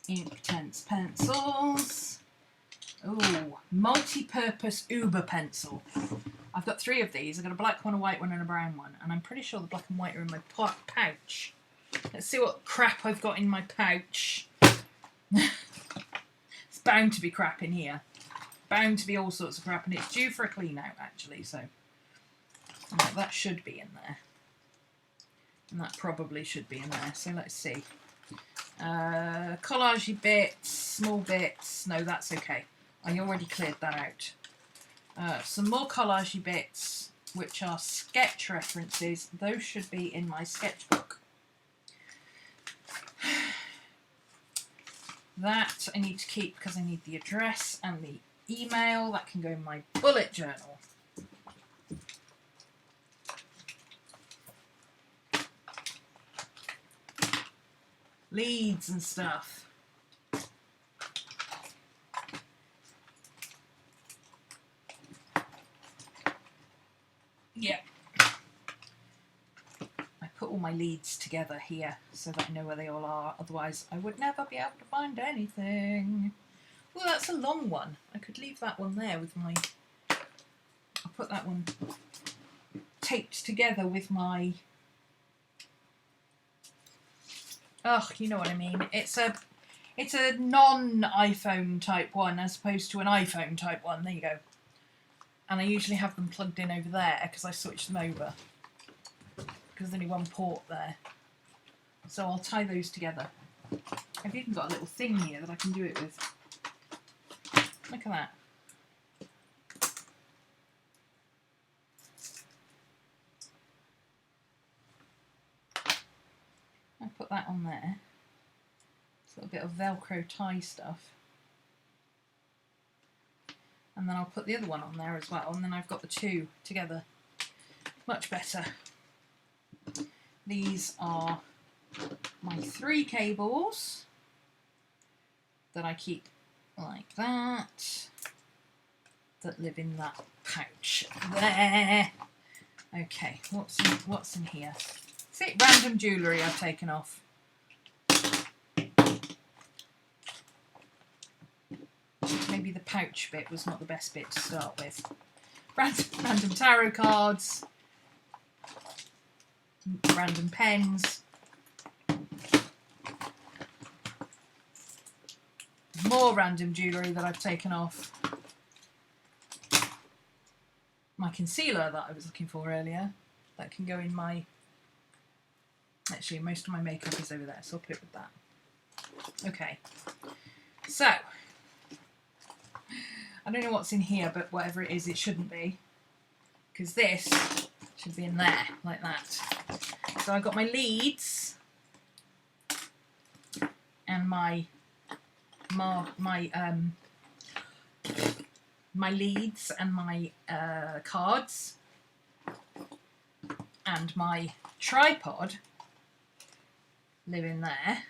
Inktense pencils. Ooh, multi-purpose Uber pencil. I've got 3 of these. I've got a black one, a white one, and a brown one. And I'm pretty sure the black and white are in my pouch. Let's see what crap I've got in my pouch. It's bound to be crap in here. Bound to be all sorts of crap. And it's due for a clean out, actually. So that should be in there. And that probably should be in there. So let's see. Collagey bits, small bits. No, that's okay. I already cleared that out. Some more collagey bits, which are sketch references. Those should be in my sketchbook. That I need to keep because I need the address and the email. That can go in my bullet journal. Leads and stuff. Yeah. I put all my leads together here so that I know where they all are. Otherwise, I would never be able to find anything. Well, that's a long one. I could leave that one there with my... I'll put that one taped together with my... Oh, you know what I mean. It's a non-iPhone type one as opposed to an iPhone type one. There you go. And I usually have them plugged in over there because I switch them over. Because there's only one port there. So I'll tie those together. I've even got a little thing here that I can do it with. Look at that. I put that on there. It's a little bit of Velcro tie stuff. And then I'll put the other one on there as well, and then I've got the two together. Much better. These are my 3 cables that I keep like that, that live in that pouch there. Okay, what's in here? Is it random jewellery I've taken off? Maybe the pouch bit was not the best bit to start with. Random tarot cards, random pens, more random jewellery that I've taken off, my concealer that I was looking for earlier, that can go in my, actually most of my makeup is over there, so I'll put it with that. Okay, so I don't know what's in here, but whatever it is, it shouldn't be, because this should be in there, like that. So I've got my leads and my leads and my cards and my tripod live in there.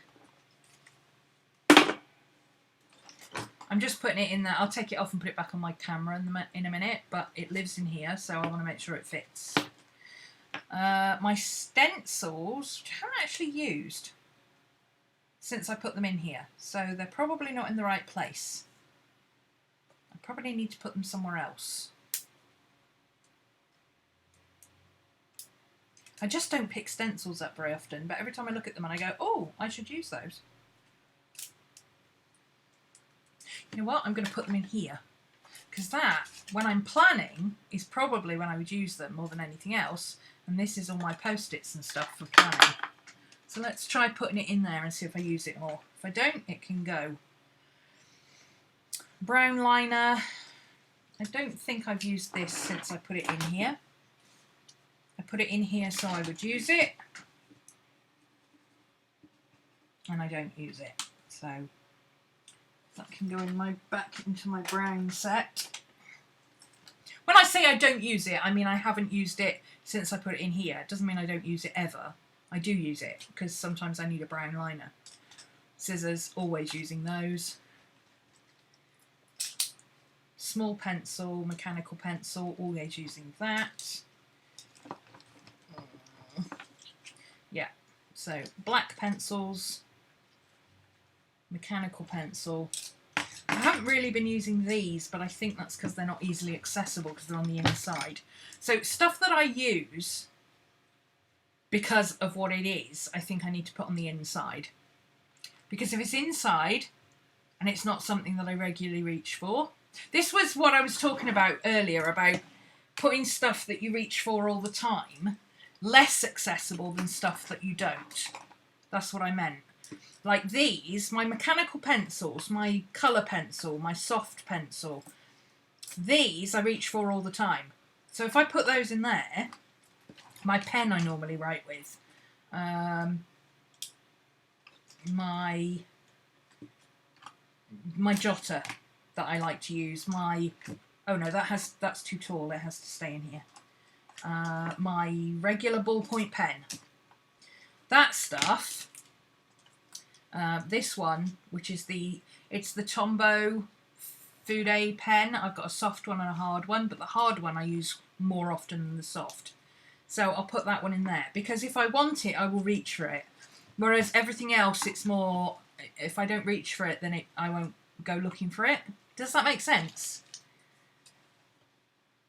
I'm just putting it in there. I'll take it off and put it back on my camera in a minute, but it lives in here, so I want to make sure it fits. My stencils, which I haven't actually used since I put them in here, so they're probably not in the right place. I probably need to put them somewhere else. I just don't pick stencils up very often, but every time I look at them and I go, oh, I should use those. You know what? I'm going to put them in here. Because that, when I'm planning, is probably when I would use them more than anything else. And this is all my post-its and stuff for planning. So let's try putting it in there and see if I use it more. If I don't, it can go. Brown liner. I don't think I've used this since I put it in here. I put it in here so I would use it. And I don't use it. So that can go in back into my brown set. When I say I don't use it, I mean I haven't used it since I put it in here. It doesn't mean I don't use it ever. I do use it because sometimes I need a brown liner. Scissors, always using those. Small pencil, mechanical pencil, always using that. Yeah, so black pencils, mechanical pencil. I haven't really been using these, but I think that's because they're not easily accessible because they're on the inside. So stuff that I use because of what it is, I think I need to put on the inside. Because if it's inside and it's not something that I regularly reach for, this was what I was talking about earlier, about putting stuff that you reach for all the time less accessible than stuff that you don't. That's what I meant. Like these, my mechanical pencils, my colour pencil, my soft pencil, these I reach for all the time. So if I put those in there, my pen I normally write with, my jotter that I like to use, oh no, that's too tall, it has to stay in here. My regular ballpoint pen. That stuff, this one, which is it's the Tombow Fude pen. I've got a soft one and a hard one, but the hard one I use more often than the soft. So I'll put that one in there, because if I want it, I will reach for it. Whereas everything else, it's more, if I don't reach for it, then I won't go looking for it. Does that make sense?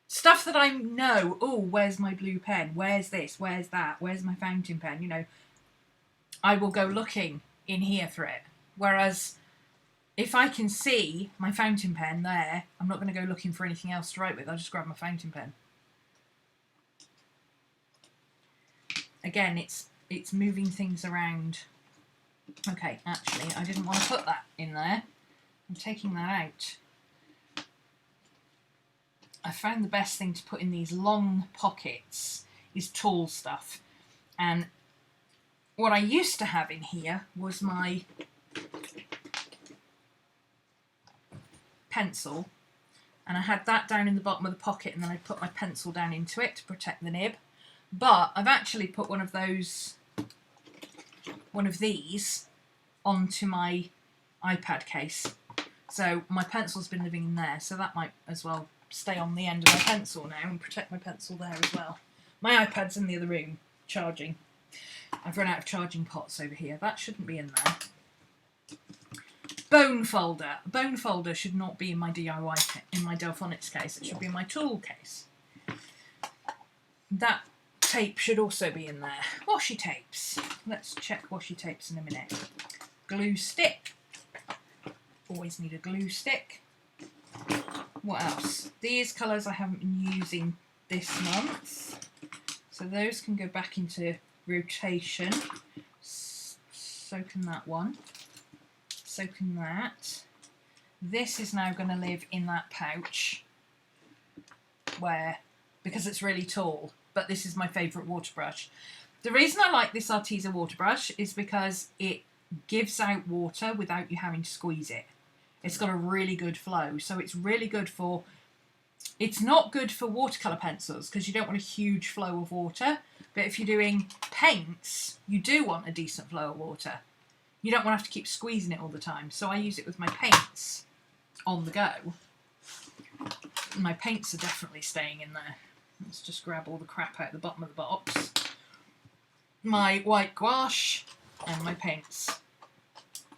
Stuff that I know, oh, where's my blue pen? Where's this? Where's that? Where's my fountain pen? You know, I will go looking in here for it. Whereas if I can see my fountain pen there, I'm not going to go looking for anything else to write with. I'll just grab my fountain pen. Again, it's moving things around. Okay, actually, I didn't want to put that in there. I'm taking that out. I found the best thing to put in these long pockets is tall stuff. And what I used to have in here was my pencil, and I had that down in the bottom of the pocket, and then I put my pencil down into it to protect the nib. But I've actually put one of these onto my iPad case. So my pencil's been living in there, so that might as well stay on the end of my pencil now and protect my pencil there as well. My iPad's in the other room, charging. I've run out of charging pots over here. That shouldn't be in there. Bone folder. Bone folder should not be in my DIY, in my Delfonics case. It should be in my tool case. That tape should also be in there. Washi tapes. Let's check washi tapes in a minute. Glue stick. Always need a glue stick. What else? These colours I haven't been using this month, so those can go back into rotation. So can that one. So can that. This is now going to live in that pouch because it's really tall, but this is my favourite water brush. The reason I like this Arteza water brush is because it gives out water without you having to squeeze it. It's got a really good flow, so it's really good for... It's not good for watercolour pencils because you don't want a huge flow of water, but if you're doing paints, you do want a decent flow of water. You don't want to have to keep squeezing it all the time, so I use it with my paints on the go. My paints are definitely staying in there. Let's just grab all the crap out the bottom of the box. My white gouache and my paints.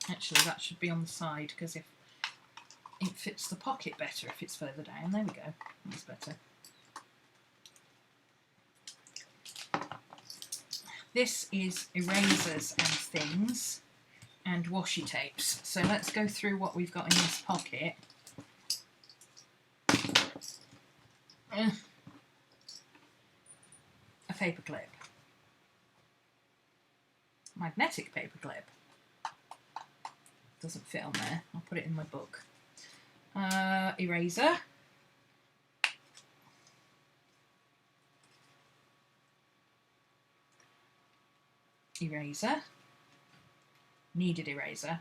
Actually, that should be on the side because if it fits the pocket better if it's further down. There we go. That's better. This is erasers and things and washi tapes. So let's go through what we've got in this pocket. A paperclip. Magnetic paperclip. Doesn't fit on there. I'll put it in my book. Eraser. Eraser. Needed eraser.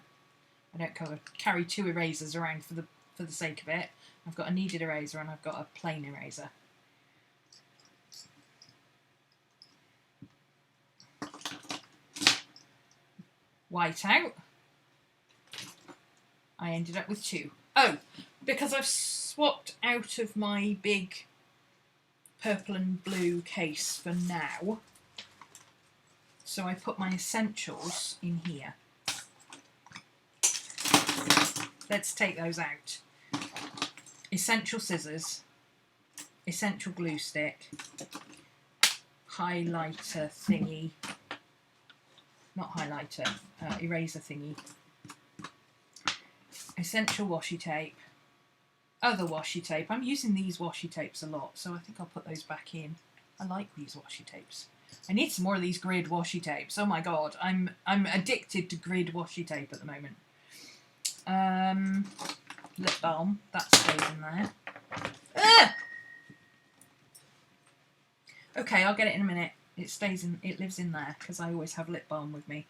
I don't carry two erasers around for the sake of it. I've got a needed eraser and I've got a plain eraser. Whiteout. I ended up with two. Oh, because I've swapped out of my big purple and blue case for now, so I put my essentials in here. Let's take those out. Essential scissors, essential glue stick, highlighter thingy, not highlighter, eraser thingy, essential washi tape, other washi tape. I'm using these washi tapes a lot, so I think I'll put those back in. I like these washi tapes. I need some more of these grid washi tapes. Oh my god, I'm addicted to grid washi tape at the moment. Lip balm, that stays in there. Okay, I'll get it in a minute. It lives in there because I always have lip balm with me.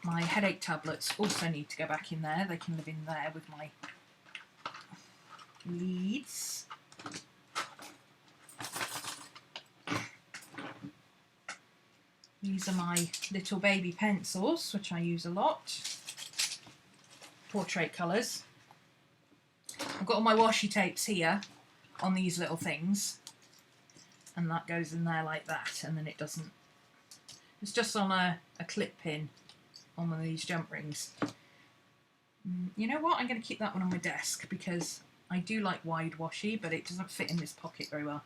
My headache tablets also need to go back in there. They can live in there with my leads. These are my little baby pencils, which I use a lot. Portrait colours. I've got all my washi tapes here on these little things, and that goes in there like that, and then it doesn't. It's just on a clip pin on one of these jump rings. You know what? I'm going to keep that one on my desk because I do like wide washi, but it doesn't fit in this pocket very well.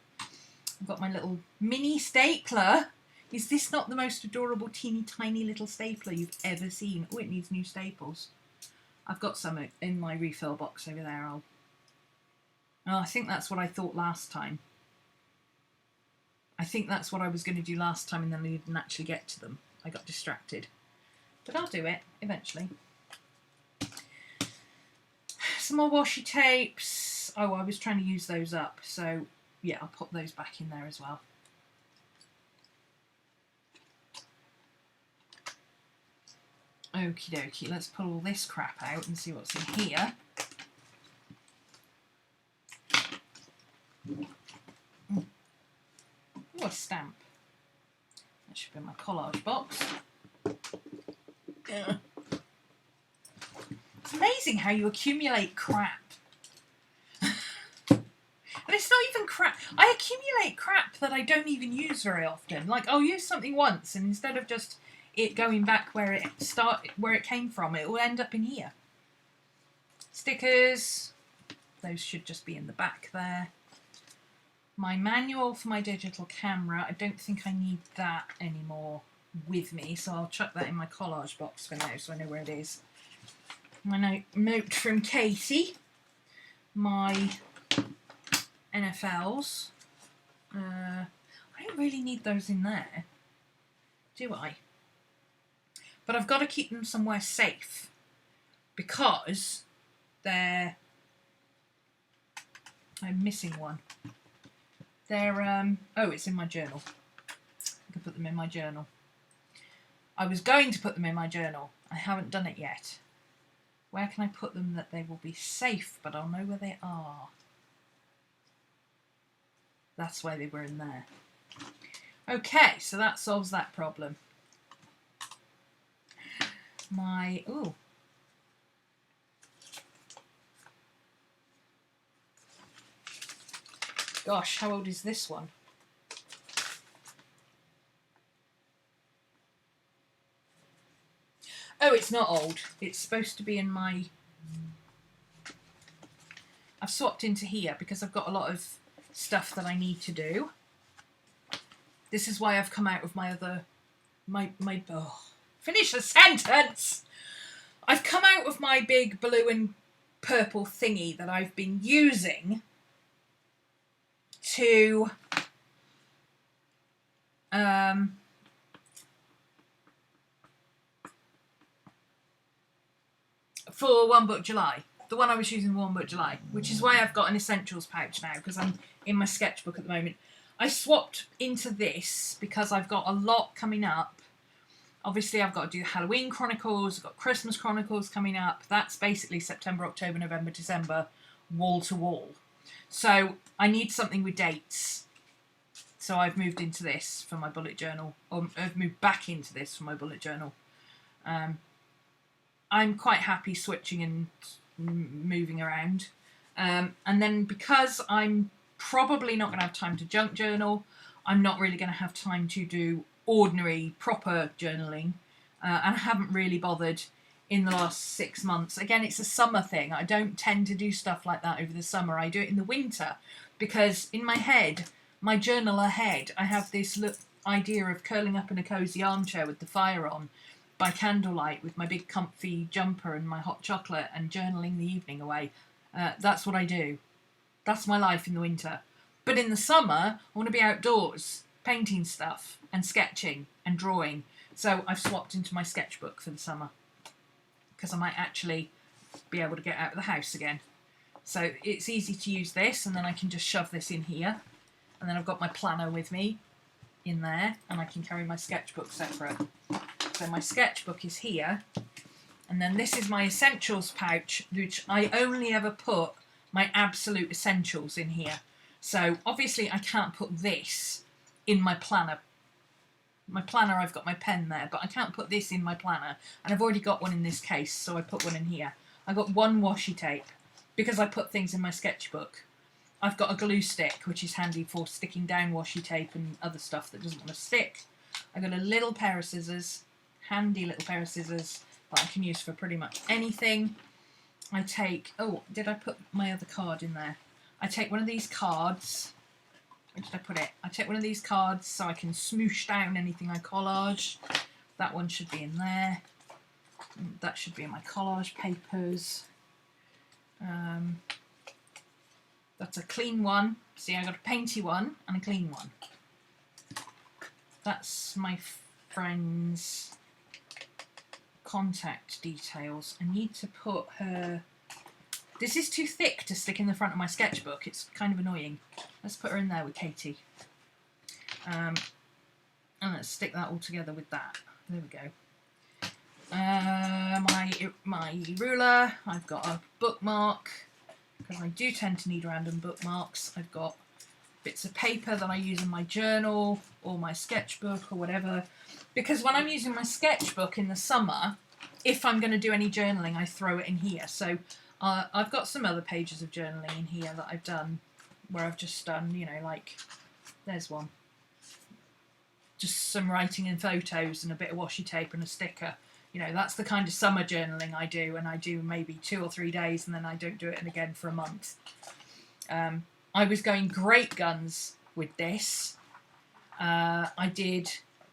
I've got my little mini stapler. Is this not the most adorable teeny tiny little stapler you've ever seen? Oh, it needs new staples. I've got some in my refill box over there. I think that's what I thought last time. I think that's what I was going to do last time and then I didn't actually get to them. I got distracted. But I'll do it eventually. Some more washi tapes. Oh, I was trying to use those up. So, yeah, I'll put those back in there as well. Okie dokie, let's pull all this crap out and see what's in here. Oh, a stamp. That should be in my collage box. It's amazing how you accumulate crap. And it's not even crap. I accumulate crap that I don't even use very often. Like, I'll use something once and instead of just it going back where it came from, it will end up in here. Stickers, those should just be in the back there. My manual for my digital camera, I don't think I need that anymore with me, so I'll chuck that in my collage box for now so I know where it is. My note from Katie, my NFLs, I don't really need those in there, do I? But I've got to keep them somewhere safe because I'm missing one. They're, oh, it's in my journal. I can put them in my journal. I was going to put them in my journal. I haven't done it yet. Where can I put them that they will be safe, but I'll know where they are? That's why they were in there. Okay, so that solves that problem. Ooh. Gosh, how old is this one? Oh, it's not old. It's supposed to be in my... I've swapped into here because I've got a lot of stuff that I need to do. This is why I've come out of my other... Oh, finish the sentence! I've come out of my big blue and purple thingy that I've been using to for One Book July. The one I was using One Book July, which is why I've got an essentials pouch now, because I'm in my sketchbook at the moment. I swapped into this because I've got a lot coming up. Obviously, I've got to do Halloween Chronicles, I've got Christmas Chronicles coming up. That's basically September, October, November, December, wall to wall. So I need something with dates. So I've moved into this for my bullet journal, or I've moved back into this for my bullet journal. I'm quite happy switching and moving around. And then because I'm probably not going to have time to junk journal, I'm not really going to have time to do ordinary, proper journaling. And I haven't really bothered in the last 6 months. Again, it's a summer thing. I don't tend to do stuff like that over the summer. I do it in the winter because in my head, my journaler head, I have this idea of curling up in a cosy armchair with the fire on by candlelight with my big comfy jumper and my hot chocolate and journaling the evening away. That's what I do. That's my life in the winter. But in the summer, I want to be outdoors, painting stuff and sketching and drawing. So I've swapped into my sketchbook for the summer because I might actually be able to get out of the house again. So it's easy to use this, and then I can just shove this in here. And then I've got my planner with me in there, and I can carry my sketchbook separate. So my sketchbook is here, and then this is my essentials pouch, which I only ever put my absolute essentials in here. So obviously I can't put this in my planner. My planner, I've got my pen there, but I can't put this in my planner. And I've already got one in this case, so I put one in here. I got one washi tape because I put things in my sketchbook. I've got a glue stick, which is handy for sticking down washi tape and other stuff that doesn't want to stick. I've got a little pair of scissors, handy little pair of scissors that I can use for pretty much anything. I take, oh, did I put my other card in there? I take one of these cards, Where did I put it? I take one of these cards so I can smoosh down anything I collage. That one should be in there. That should be in my collage papers. That's a clean one. See, I got a painty one and a clean one. That's my friend's contact details. I need to put her... This is too thick to stick in the front of my sketchbook. It's kind of annoying. Let's put her in there with Katie. And let's stick that all together with that. There we go. My ruler. I've got a bookmark, because I do tend to need random bookmarks. I've got bits of paper that I use in my journal or my sketchbook or whatever. Because when I'm using my sketchbook in the summer, if I'm going to do any journaling, I throw it in here. So I've got some other pages of journaling in here that I've done, where I've just done, you know, like, there's one. Just some writing and photos and a bit of washi tape and a sticker. You know, that's the kind of summer journaling I do, and I do maybe 2 or 3 days and then I don't do it again for a month. I was going great guns with this. I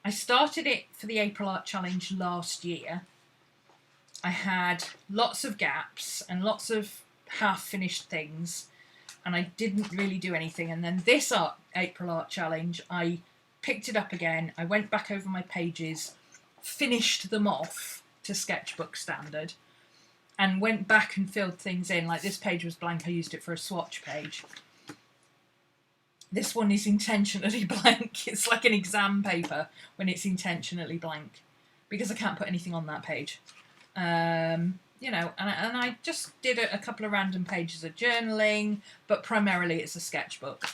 started it for the April Art Challenge last year. I had lots of gaps and lots of half-finished things, and I didn't really do anything. And then this April Art Challenge, I picked it up again. I went back over my pages, finished them off to sketchbook standard, and went back and filled things in. Like, this page was blank. I used it for a swatch page. This one is intentionally blank. It's like an exam paper when it's intentionally blank, because I can't put anything on that page. You know, and I just did a couple of random pages of journaling, but primarily it's a sketchbook.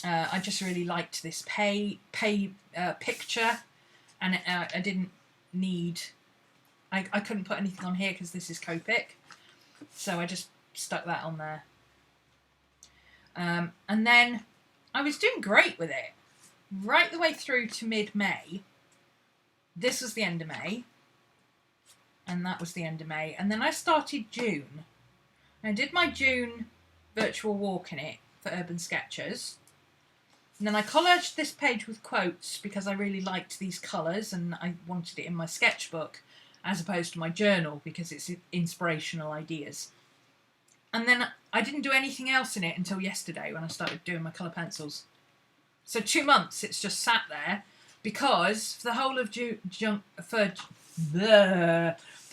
I just really liked this picture, and I didn't need... I couldn't put anything on here because this is Copic, so I just stuck that on there. And then I was doing great with it right the way through to mid-May. This was the end of May, and that was the end of May. And then I started June. I did my June virtual walk in it for Urban Sketchers. And then I collaged this page with quotes because I really liked these colours and I wanted it in my sketchbook as opposed to my journal because it's inspirational ideas. And then I didn't do anything else in it until yesterday when I started doing my colour pencils. So 2 months it's just sat there, because for the whole of the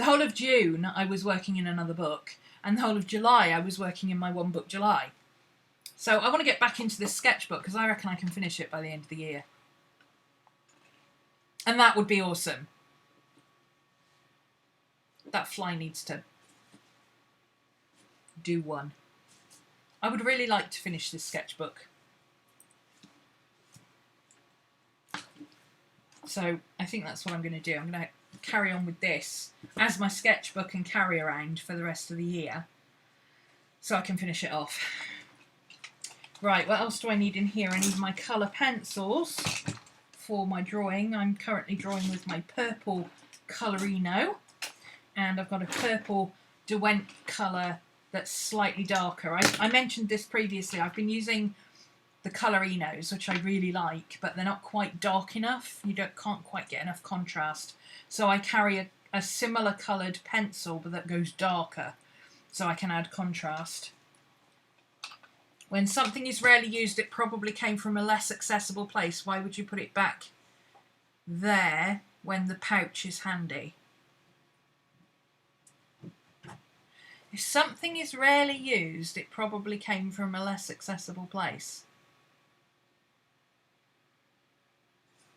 whole of June I was working in another book, and the whole of July I was working in my one book July. So I want to get back into this sketchbook because I reckon I can finish it by the end of the year. And that would be awesome. That fly needs to do one. I would really like to finish this sketchbook. So I think that's what I'm going to do. I'm going to carry on with this as my sketchbook and carry around for the rest of the year so I can finish it off. Right, what else do I need in here? I need my colour pencils for my drawing. I'm currently drawing with my purple Colorino, and I've got a purple Derwent colour that's slightly darker. I mentioned this previously. I've been using the Colorinos, which I really like, but they're not quite dark enough. You can't quite get enough contrast. So I carry a similar coloured pencil, but that goes darker, so I can add contrast. When something is rarely used, it probably came from a less accessible place. Why would you put it back there when the pouch is handy? If something is rarely used, it probably came from a less accessible place.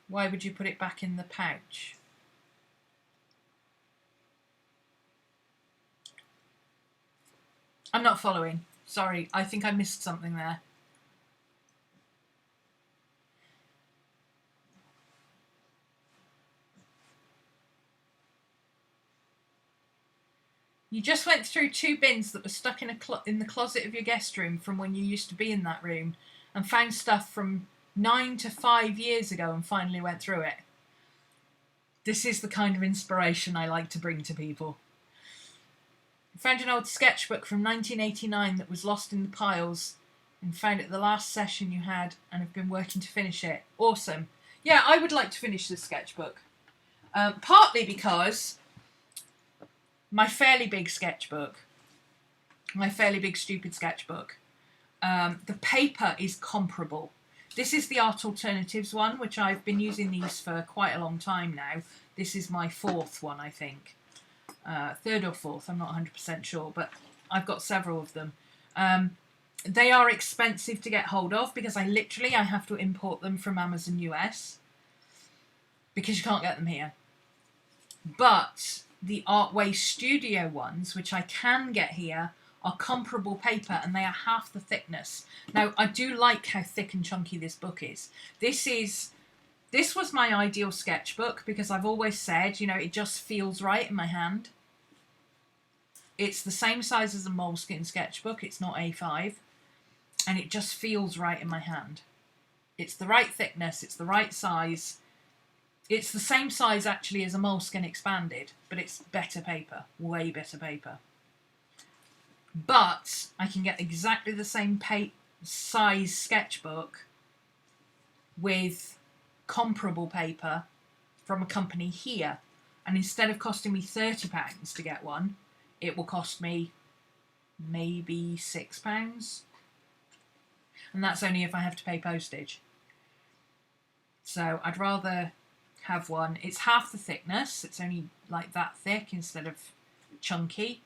Why would you put it back in the pouch? I'm not following. Sorry, I think I missed something there. You just went through 2 bins that were stuck in the closet of your guest room from when you used to be in that room, and found stuff from 9 to 5 years ago and finally went through it. This is the kind of inspiration I like to bring to people. I found an old sketchbook from 1989 that was lost in the piles and found it the last session you had and have been working to finish it. Awesome. Yeah, I would like to finish this sketchbook. Partly because my fairly big sketchbook, my fairly big stupid sketchbook, the paper is comparable. This is the Art Alternatives one, which I've been using these for quite a long time now. This is my fourth one, I think. Third or fourth, I'm not 100% sure, but I've got several of them. They are expensive to get hold of because I have to import them from Amazon US because you can't get them here. But the Artway Studio ones, which I can get here, are comparable paper and they are half the thickness. Now, I do like how thick and chunky this book is. This was my ideal sketchbook because I've always said, you know, it just feels right in my hand. It's the same size as a Moleskine sketchbook. It's not A5. And it just feels right in my hand. It's the right thickness. It's the right size. It's the same size actually as a Moleskine expanded, but it's better paper. Way better paper. But I can get exactly the same size sketchbook with comparable paper from a company here. And instead of costing me £30 to get one, it will cost me maybe £6. And that's only if I have to pay postage. So I'd rather have one. It's half the thickness. It's only like that thick instead of chunky.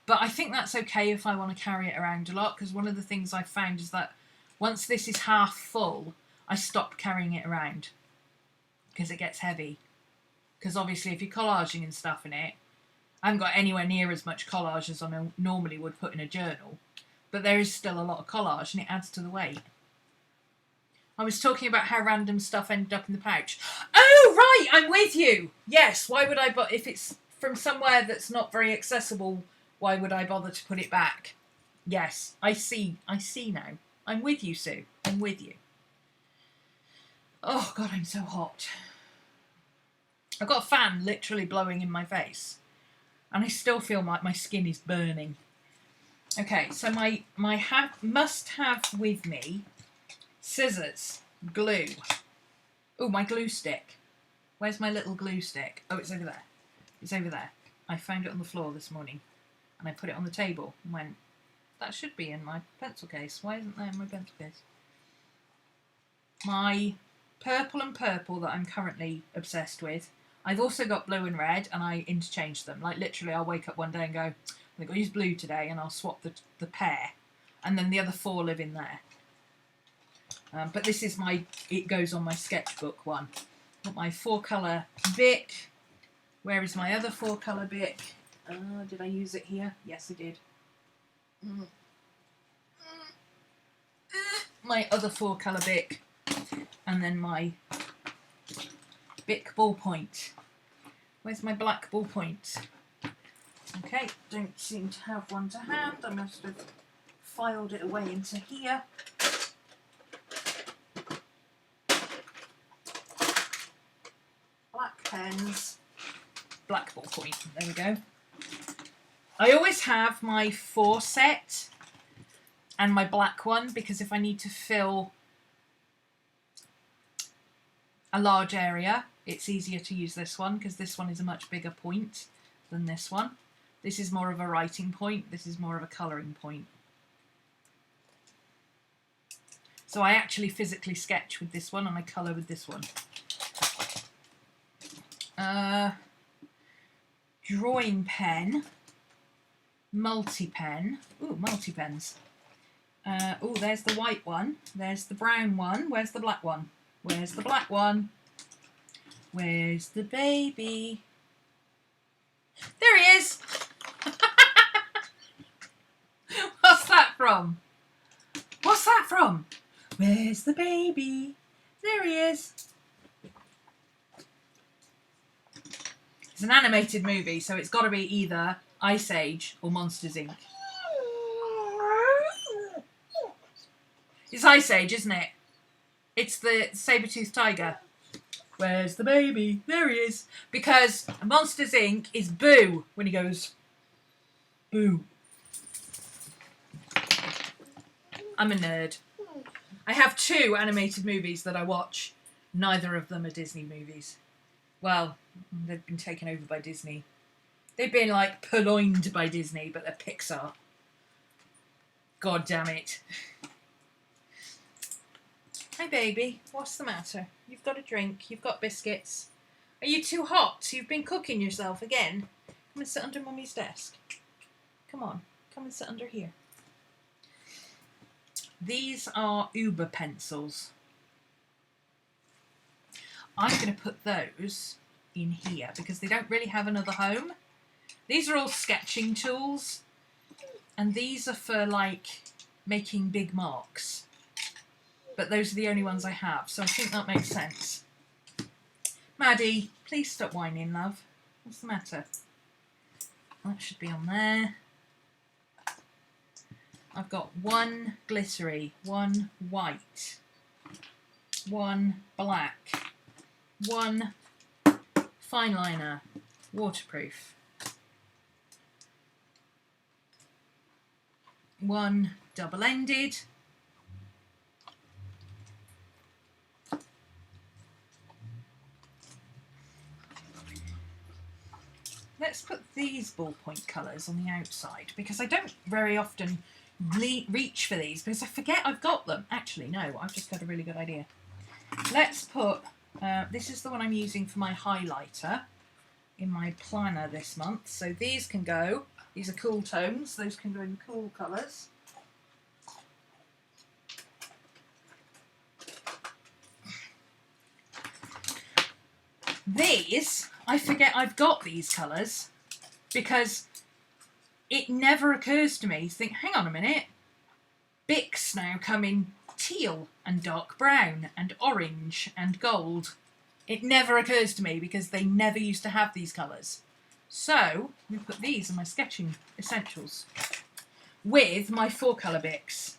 But I think that's okay if I want to carry it around a lot, because one of the things I've found is that once this is half full, I stop carrying it around because it gets heavy. Because obviously if you're collaging and stuff in it, I haven't got anywhere near as much collage as I normally would put in a journal. But there is still a lot of collage and it adds to the weight. I was talking about how random stuff ended up in the pouch. Oh, right, I'm with you. Yes, why would I, if it's from somewhere that's not very accessible, why would I bother to put it back? Yes, I see now. I'm with you, Sue. I'm with you. Oh, God, I'm so hot. I've got a fan literally blowing in my face. And I still feel like my skin is burning. Okay, so my must have with me scissors, glue. Oh, my glue stick. Where's my little glue stick? Oh, it's over there. It's over there. I found it on the floor this morning. And I put it on the table and went, that should be in my pencil case. Why isn't that in my pencil case? My purple and purple that I'm currently obsessed with. I've also got blue and red and I interchange them. Like literally I'll wake up one day and go, I think I'll use blue today and I'll swap the pair. And then the other four live in there. But this is it goes on my sketchbook one. Got my 4-colour Bic. Where is my other 4-colour Bic? Did I use it here? Yes, I did. My other 4-colour Bic. And then my Bic ballpoint. Where's my black ballpoint? Okay, don't seem to have one to hand. I must have filed it away into here. Black pens. Black ballpoint. There we go. I always have my 4 set and my black one because if I need to fill a large area, it's easier to use this one because this one is a much bigger point than this one. This is more of a writing point. This is more of a colouring point. So I actually physically sketch with this one and I colour with this one. Drawing pen. Multi-pen. Ooh, multi-pens. Oh, there's the white one. There's the brown one. Where's the black one? Where's the black one? Where's the baby? There he is! What's that from? What's that from? Where's the baby? There he is. It's an animated movie, so it's got to be either Ice Age or Monsters, Inc. It's Ice Age, isn't it? It's the saber-toothed tiger. Where's the baby? There he is. Because Monsters, Inc. is Boo when he goes, Boo. I'm a nerd. I have 2 animated movies that I watch. Neither of them are Disney movies. Well, they've been taken over by Disney. They've been, like, purloined by Disney, but they're Pixar. God damn it. Hi, baby. What's the matter? You've got a drink. You've got biscuits. Are you too hot? You've been cooking yourself again. Come and sit under Mummy's desk. Come on. Come and sit under here. These are Uber pencils. I'm going to put those in here because they don't really have another home. These are all sketching tools, and these are for, like, making big marks. But those are the only ones I have, so I think that makes sense. Maddie, please stop whining, love. What's the matter? That should be on there. I've got 1 glittery, 1 white, 1 black, 1 fine liner, waterproof, 1 double-ended, let's put these ballpoint colours on the outside because I don't very often reach for these because I forget I've got them. Actually, no, I've just got a really good idea. Let's put, this is the one I'm using for my highlighter in my planner this month. So these can go, these are cool tones, those can go in cool colours. These, I forget I've got these colours because it never occurs to me to think, hang on a minute, Bics now come in teal and dark brown and orange and gold. It never occurs to me because they never used to have these colours. So, we put these in my sketching essentials with my 4-colour Bics.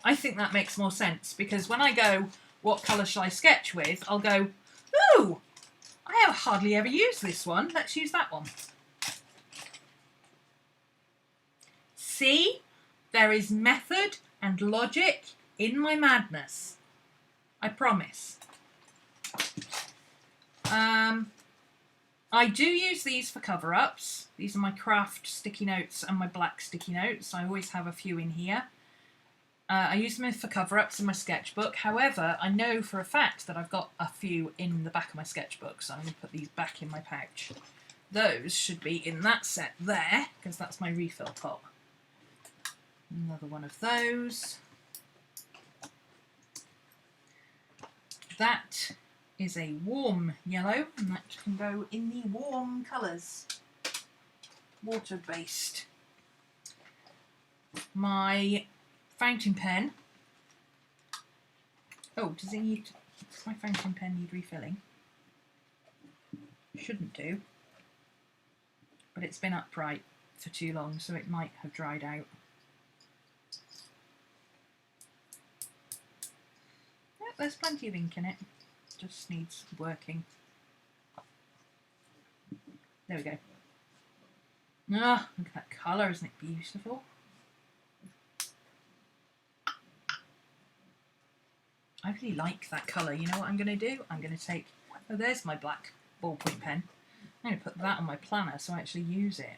I think that makes more sense because when I go, what colour shall I sketch with, I'll go, ooh, I have hardly ever used this one. Let's use that one. See, there is method and logic in my madness. I promise. I do use these for cover-ups. These are my craft sticky notes and my black sticky notes. I always have a few in here. I use them for cover-ups in my sketchbook. However, I know for a fact that I've got a few in the back of my sketchbook, so I'm going to put these back in my pouch. Those should be in that set there, because that's my refill top. Another one of those. That is a warm yellow, and that can go in the warm colours. Water-based. My fountain pen. Oh, does my fountain pen need refilling? Shouldn't do. But it's been upright for too long, so it might have dried out. Yeah, there's plenty of ink in it. Just needs working. There we go. Ah, look at that colour, isn't it beautiful? I really like that colour. You know what I'm going to do? I'm going to take... Oh, there's my black ballpoint pen. I'm going to put that on my planner so I actually use it.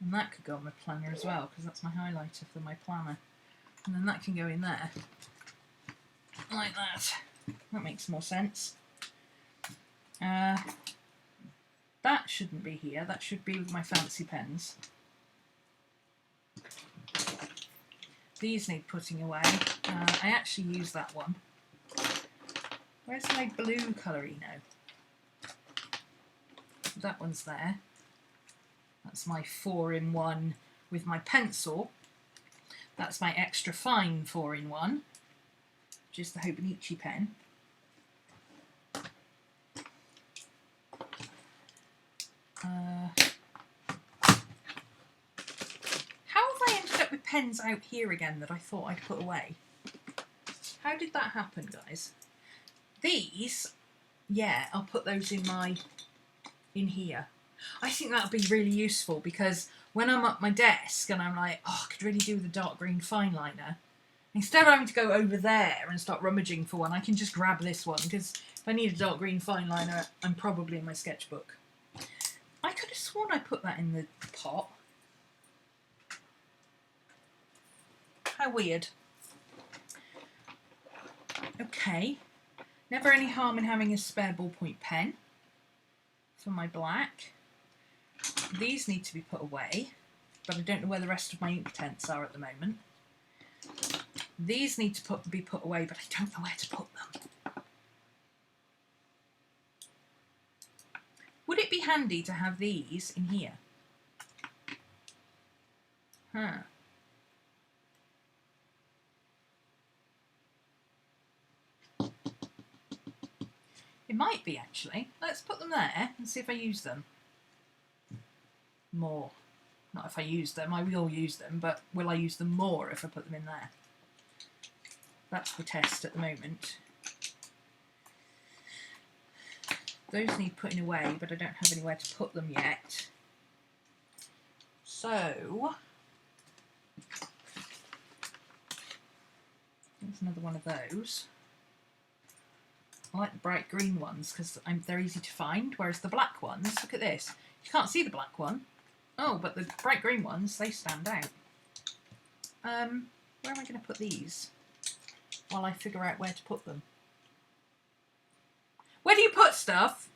And that could go on my planner as well, because that's my highlighter for my planner. And then that can go in there. Like that. That makes more sense. That shouldn't be here. That should be with my fancy pens. These need putting away. I actually use that one. Where's my blue colourino? That one's there. That's my 4-in-1 with my pencil. That's my extra fine 4-in-1, which is the Hobonichi pen. Pens out here again that I thought I'd put away. How did that happen, guys? These, yeah, I'll put those in here. I think that would be really useful, because when I'm at my desk and I'm like, oh, I could really do with a dark green fine liner, instead of having to go over there and start rummaging for one, I can just grab this one, because if I need a dark green fine liner, I'm probably in my sketchbook. I could have sworn I put that in the pot. How weird. Okay. Never any harm in having a spare ballpoint pen for my black. These need to be put away, but I don't know where the rest of my ink tents are at the moment. These need to be put away, but I don't know where to put them. Would it be handy to have these in here? Huh. It might be, actually. Let's put them there and see if I use them more. Not if I use them, I will use them, but will I use them more if I put them in there? That's the test at the moment. Those need putting away, but I don't have anywhere to put them yet. So, there's another one of those. I like the bright green ones because they're easy to find, whereas the black ones, look at this. You can't see the black one. Oh, but the bright green ones, they stand out. Where am I going to put these while I figure out where to put them? Where do you put stuff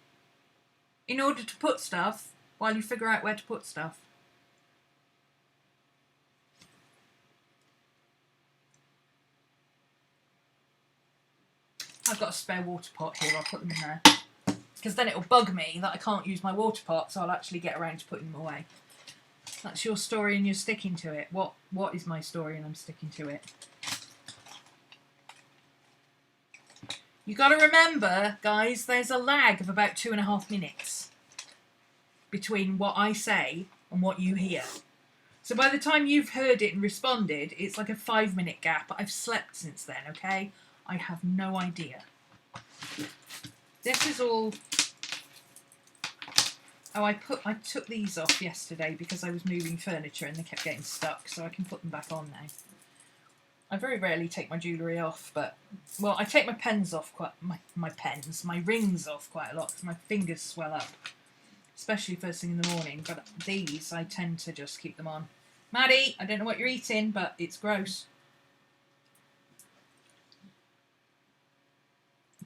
in order to put stuff while you figure out where to put stuff? I've got a spare water pot here, I'll put them in there. Because then it'll bug me that I can't use my water pot, so I'll actually get around to putting them away. That's your story and you're sticking to it. What is my story and I'm sticking to it? You got to remember, guys, there's a lag of about 2.5 minutes between what I say and what you hear. So by the time you've heard it and responded, it's like a 5-minute gap. I've slept since then, okay? I have no idea. This is all... Oh, I took these off yesterday because I was moving furniture and they kept getting stuck, so I can put them back on now. I very rarely take my jewellery off, but... Well, I take my pens off quite... My rings off quite a lot because my fingers swell up. Especially first thing in the morning, but these, I tend to just keep them on. Maddie, I don't know what you're eating, but it's gross.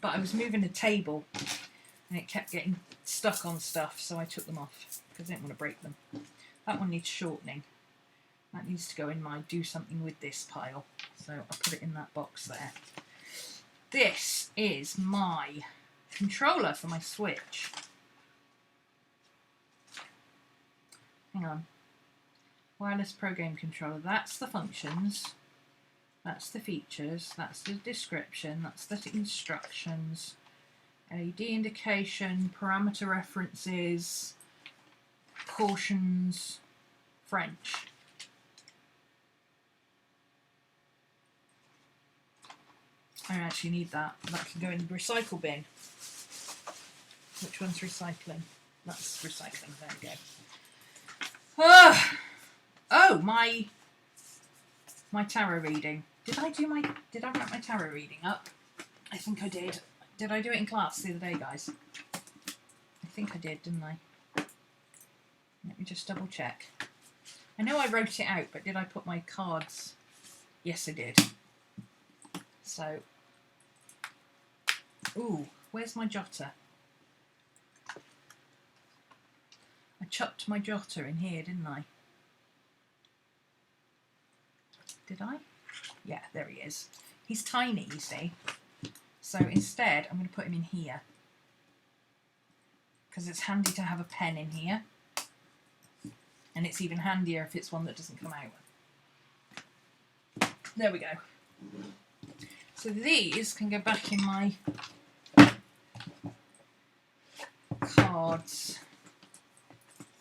But I was moving a table and it kept getting stuck on stuff, so I took them off because I didn't want to break them. That one needs shortening. That needs to go in my do something with this pile, so I'll put it in that box there. This is my controller for my Switch. Hang on. Wireless Pro Game Controller. That's the functions. That's the features. That's the description. That's the instructions. LED indication. Parameter references. Cautions. French. I don't actually need that. That can go in the recycle bin. Which one's recycling? That's recycling. There we go. Oh, my tarot reading. Did I wrap my tarot reading up? I think I did. Did I do it in class the other day, guys? I think I did, didn't I? Let me just double check. I know I wrote it out, but did I put my cards? Yes, I did. So, ooh, where's my jotter? I chucked my jotter in here, didn't I? Did I? Yeah, there he is. He's tiny, you see. So instead, I'm going to put him in here. Because it's handy to have a pen in here. And it's even handier if it's one that doesn't come out. There we go. So these can go back in my cards.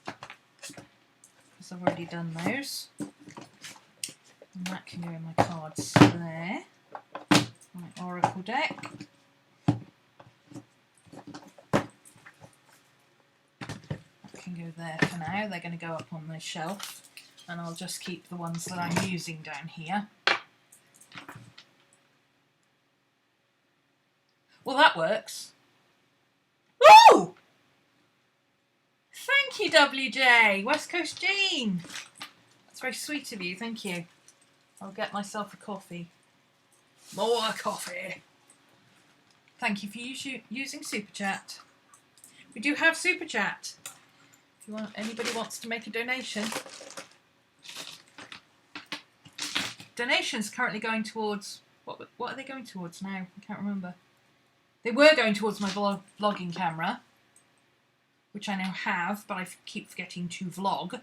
Because I've already done those. And that can go in my cards there. My Oracle deck. That can go there for now. They're going to go up on the shelf, and I'll just keep the ones that I'm using down here. Well, that works. Woo! Thank you, WJ. West Coast Jean. That's very sweet of you. Thank you. I'll get myself a coffee. More coffee. Thank you for using Super Chat. We do have Super Chat. If you want, anybody wants to make a donation. Donations currently going towards... What are they going towards now? I can't remember. They were going towards my vlogging camera, which I now have, but I keep forgetting to vlog.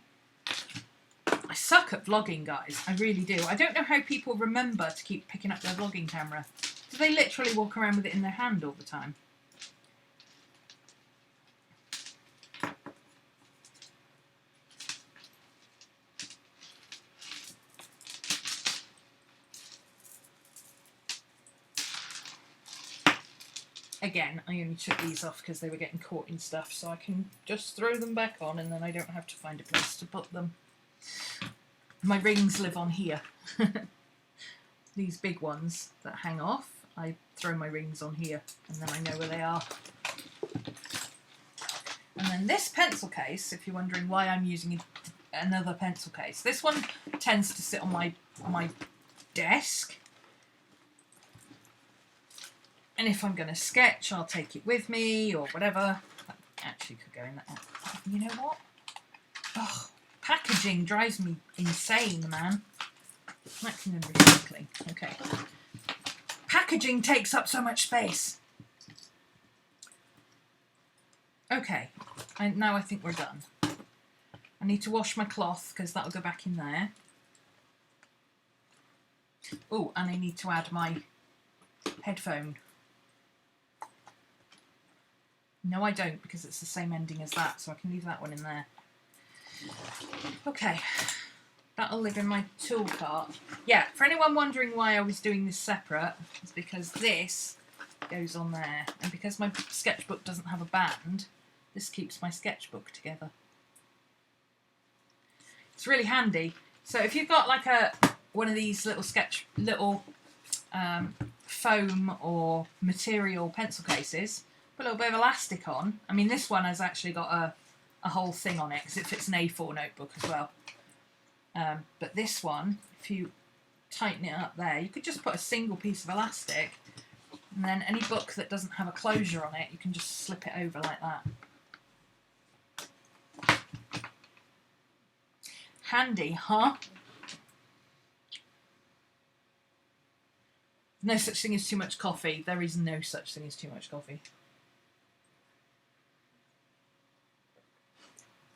I suck at vlogging, guys. I really do. I don't know how people remember to keep picking up their vlogging camera. Do they literally walk around with it in their hand all the time? Again, I only took these off because they were getting caught in stuff, so I can just throw them back on and then I don't have to find a place to put them. My rings live on here. These big ones that hang off, I throw my rings on here and then I know where they are. And then this pencil case, if you're wondering why I'm using another pencil case, this one tends to sit on my desk. And if I'm going to sketch, I'll take it with me or whatever. That actually could go in that. You know what? Oh, packaging drives me insane, man. Maximum recycling. Okay. Packaging takes up so much space. Okay. Now I think we're done. I need to wash my cloth because that'll go back in there. Oh, and I need to add my headphone. No, I don't, because it's the same ending as that, so I can leave that one in there. Okay, that'll live in my tool cart. Yeah, for anyone wondering why I was doing this separate, it's because this goes on there, and because my sketchbook doesn't have a band, this keeps my sketchbook together. It's really handy. So if you've got like one of these little foam or material pencil cases, put a little bit of elastic on. I mean, this one has actually got a whole thing on it because it fits an A4 notebook as well. But this one, if you tighten it up there, you could just put a single piece of elastic, and then any book that doesn't have a closure on it, you can just slip it over like that. Handy, huh? No such thing as too much coffee. There is no such thing as too much coffee.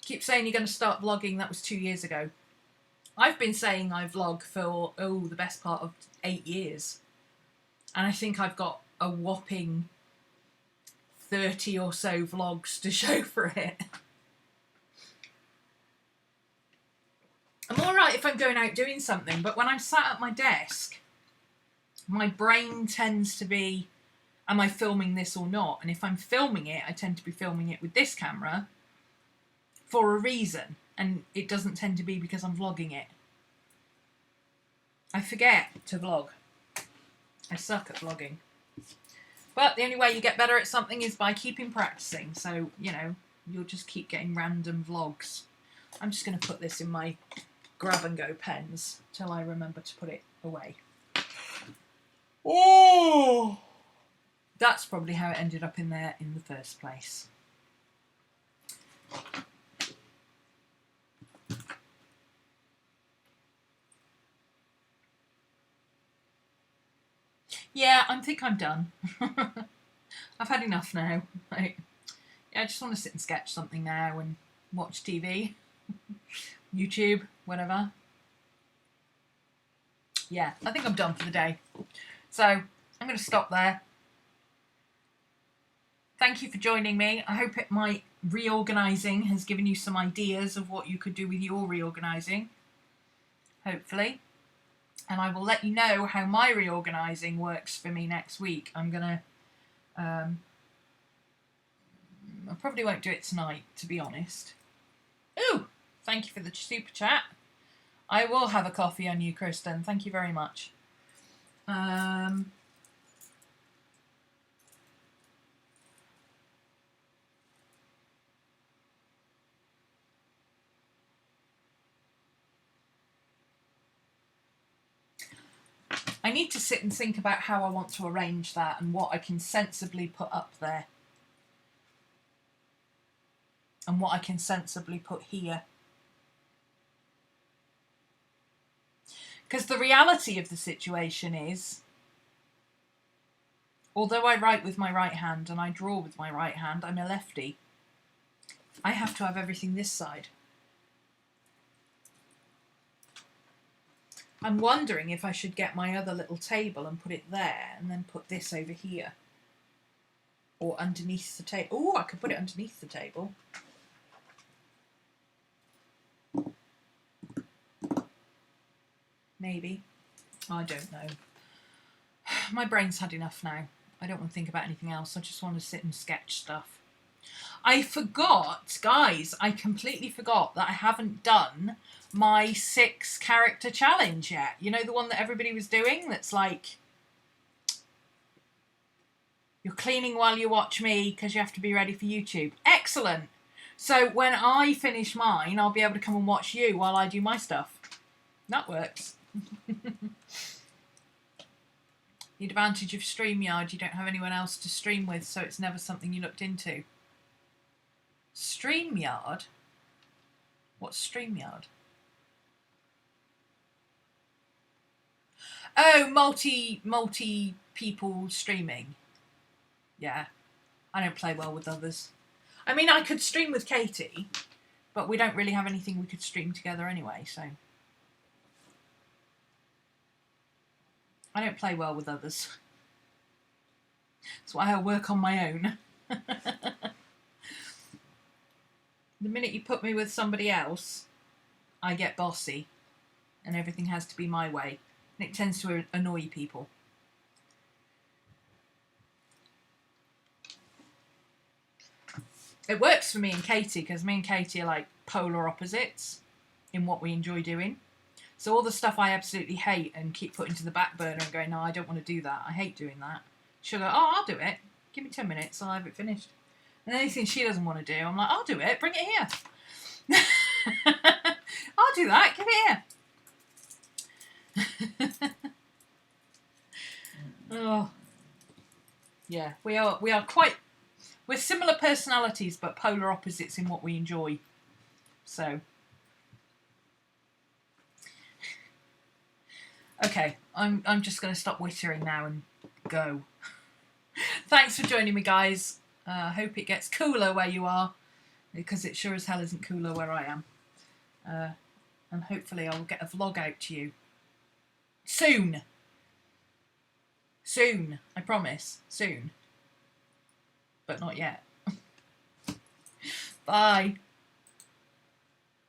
Keep saying you're going to start vlogging. That was 2 years ago. I've been saying I vlog for, the best part of 8 years. And I think I've got a whopping 30 or so vlogs to show for it. I'm alright if I'm going out doing something, but when I'm sat at my desk, my brain tends to be, am I filming this or not? And if I'm filming it, I tend to be filming it with this camera for a reason, and it doesn't tend to be because I'm vlogging it. I forget to vlog. I suck at vlogging. But the only way you get better at something is by keeping practicing, so, you know, you'll just keep getting random vlogs. I'm just going to put this in my grab-and-go pens till I remember to put it away. Oh! That's probably how it ended up in there in the first place. Yeah, I think I'm done. I've had enough now. Like, yeah, I just want to sit and sketch something now and watch TV, YouTube, whatever. Yeah, I think I'm done for the day. So I'm going to stop there. Thank you for joining me. I hope my reorganising has given you some ideas of what you could do with your reorganising. Hopefully. And I will let you know how my reorganising works for me next week. I'm going to... I probably won't do it tonight, to be honest. Ooh, thank you for the super chat. I will have a coffee on you, Kristen. Thank you very much. I need to sit and think about how I want to arrange that and what I can sensibly put up there. And what I can sensibly put here. Because the reality of the situation is, although I write with my right hand and I draw with my right hand, I'm a lefty. I have to have everything this side. I'm wondering if I should get my other little table and put it there and then put this over here. Or underneath the table. Oh, I could put it underneath the table. Maybe. I don't know. My brain's had enough now. I don't want to think about anything else. I just want to sit and sketch stuff. I forgot, guys, I completely forgot that I haven't done my 6 character challenge yet. You know, the one that everybody was doing that's like, you're cleaning while you watch me because you have to be ready for YouTube. Excellent. So when I finish mine, I'll be able to come and watch you while I do my stuff. That works. The advantage of StreamYard, you don't have anyone else to stream with, so it's never something you looked into. StreamYard? What's StreamYard? Oh, multi people streaming. Yeah, I don't play well with others. I mean, I could stream with Katie, but we don't really have anything we could stream together anyway, so. I don't play well with others. That's why I work on my own. The minute you put me with somebody else, I get bossy and everything has to be my way. And it tends to annoy people. It works for me and Katie because me and Katie are like polar opposites in what we enjoy doing. So all the stuff I absolutely hate and keep putting to the back burner and going, no, I don't want to do that. I hate doing that. She'll go, oh, I'll do it. Give me 10 minutes, I'll have it finished. And anything she doesn't want to do, I'm like, I'll do it. Bring it here. I'll do that. Give it here. Oh, yeah. We're similar personalities, but polar opposites in what we enjoy. So. Okay, I'm just going to stop wittering now and go. Thanks for joining me, guys. I hope it gets cooler where you are, because it sure as hell isn't cooler where I am. And hopefully I will get a vlog out to you. Soon. Soon, I promise. Soon. But not yet. Bye.